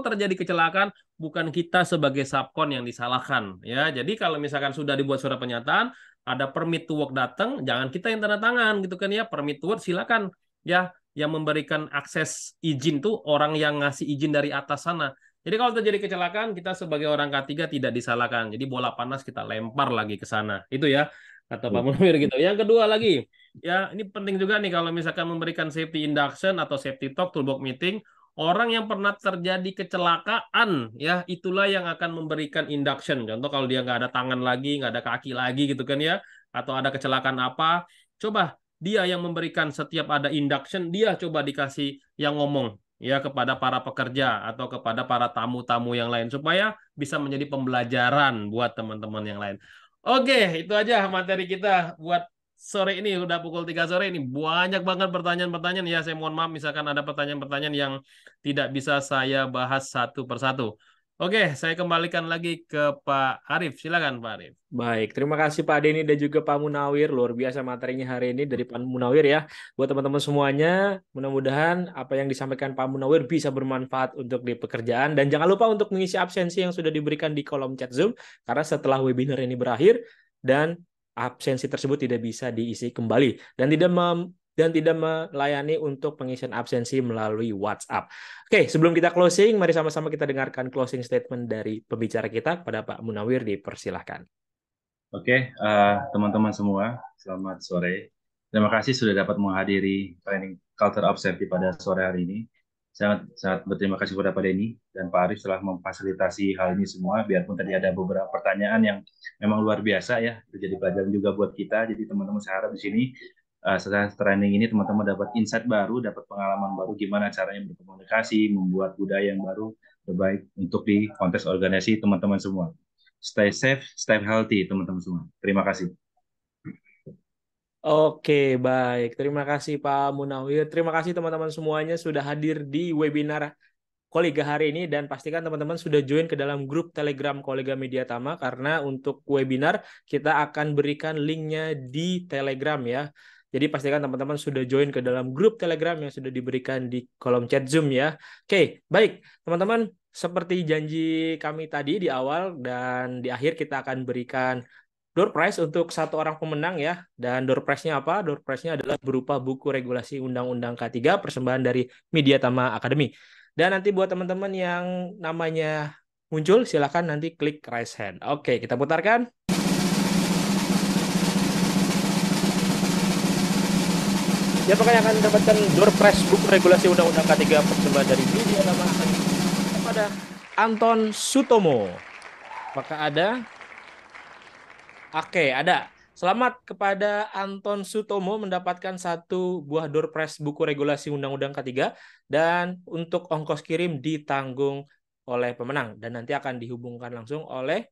terjadi kecelakaan bukan kita sebagai subkon yang disalahkan ya. Jadi kalau misalkan sudah dibuat surat pernyataan ada permit to work datang, jangan kita yang tanda tangan gitu kan ya. Permit to work silakan ya, yang memberikan akses izin tuh orang yang ngasih izin dari atas sana. Jadi kalau terjadi kecelakaan kita sebagai orang K3 tidak disalahkan. Jadi bola panas kita lempar lagi ke sana. Itu ya kata Pak Munawir gitu. Yang kedua lagi, ya ini penting juga nih kalau misalkan memberikan safety induction atau safety talk toolbox meeting, orang yang pernah terjadi kecelakaan, ya itulah yang akan memberikan induction. Contoh kalau dia nggak ada tangan lagi, nggak ada kaki lagi gitu kan ya, atau ada kecelakaan apa, coba dia yang memberikan setiap ada induction, dia coba dikasih yang ngomong ya kepada para pekerja atau kepada para tamu-tamu yang lain supaya bisa menjadi pembelajaran buat teman-teman yang lain. Oke, itu aja materi kita buat sore ini. Udah pukul 3 sore ini. Banyak banget pertanyaan-pertanyaan. Ya, saya mohon maaf misalkan ada pertanyaan-pertanyaan yang tidak bisa saya bahas satu persatu. Oke, saya kembalikan lagi ke Pak Arief. Silakan Pak Arief. Baik, terima kasih Pak Denny dan juga Pak Munawir. Luar biasa materinya hari ini dari Pak Munawir ya. Buat teman-teman semuanya, mudah-mudahan apa yang disampaikan Pak Munawir bisa bermanfaat untuk di pekerjaan. Dan jangan lupa untuk mengisi absensi yang sudah diberikan di kolom chat Zoom. Karena setelah webinar ini berakhir dan absensi tersebut tidak bisa diisi kembali dan tidak melayani untuk pengisian absensi melalui WhatsApp. Oke, sebelum kita closing, mari sama-sama kita dengarkan closing statement dari pembicara kita kepada Pak Munawir, dipersilahkan. Oke, teman-teman semua, selamat sore. Terima kasih sudah dapat menghadiri training Culture of Safety pada sore hari ini. Sangat berterima kasih kepada Pak Denny dan Pak Arif telah memfasilitasi hal ini semua, biarpun tadi ada beberapa pertanyaan yang memang luar biasa ya, itu jadi pelajaran juga buat kita. Jadi teman-teman, saya harap di sini setelah training ini teman-teman dapat insight baru, dapat pengalaman baru gimana caranya berkomunikasi, membuat budaya yang baru terbaik untuk di konteks organisasi teman-teman semua. Stay safe, stay healthy, teman-teman semua. Terima kasih. Oke, baik. Terima kasih Pak Munawir. Terima kasih teman-teman semuanya sudah hadir di webinar Kolega hari ini, dan pastikan teman-teman sudah join ke dalam grup Telegram Kolega Mediatama, karena untuk webinar kita akan berikan linknya di Telegram ya. Jadi pastikan teman-teman sudah join ke dalam grup Telegram yang sudah diberikan di kolom chat Zoom ya. Oke, baik teman-teman. Seperti janji kami tadi di awal dan di akhir, kita akan berikan door prize untuk satu orang pemenang ya. Dan door prize-nya apa? Door prize-nya adalah berupa buku regulasi Undang-Undang K3 persembahan dari Mediatama Academy. Dan nanti buat teman-teman yang namanya muncul, silakan nanti klik raise hand. Oke, kita putarkan. Siapa yang akan mendapatkan door prize buku regulasi Undang-Undang K3 persembahan dari Mediatama Academy? Kepada Anton Sutomo. Maka ada? Oke, ada. Selamat kepada Anton Sutomo mendapatkan satu buah door prize buku regulasi Undang-Undang K3, dan untuk ongkos kirim ditanggung oleh pemenang dan nanti akan dihubungi langsung oleh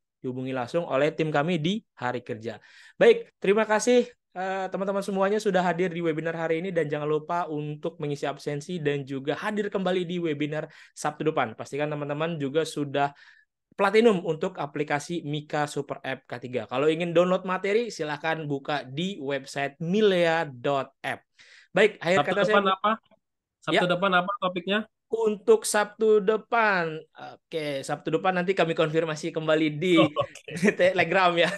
tim kami di hari kerja. Baik, terima kasih teman-teman semuanya sudah hadir di webinar hari ini, dan jangan lupa untuk mengisi absensi dan juga hadir kembali di webinar Sabtu depan. Pastikan teman-teman juga sudah Platinum untuk aplikasi Mika Super App K3. Kalau ingin download materi, silahkan buka di website milea.app. Baik, akhir Sabtu kata depan saya. apa? Sabtu depan apa topiknya? Untuk Sabtu depan, Sabtu depan nanti kami konfirmasi kembali di Telegram ya.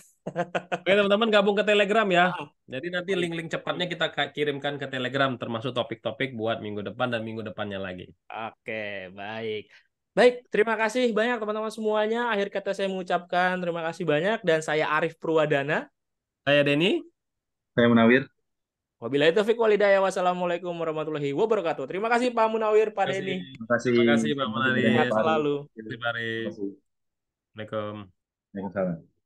Oke teman-teman, gabung ke Telegram ya. Jadi nanti link-link cepatnya kita kirimkan ke Telegram, termasuk topik-topik buat minggu depan dan minggu depannya lagi. Oke, baik. Baik, terima kasih banyak teman-teman semuanya. Akhir kata saya mengucapkan terima kasih banyak, dan saya Arif Purwadana. Saya Denny. Saya Munawir. Wabillahi taufiq walhidayah. Wassalamualaikum warahmatullahi wabarakatuh. Terima kasih Pak Munawir, Pak Denny. Terima kasih Pak Munawir. Sehat selalu. Terima kasih. Assalamualaikum. Waalaikumsalam.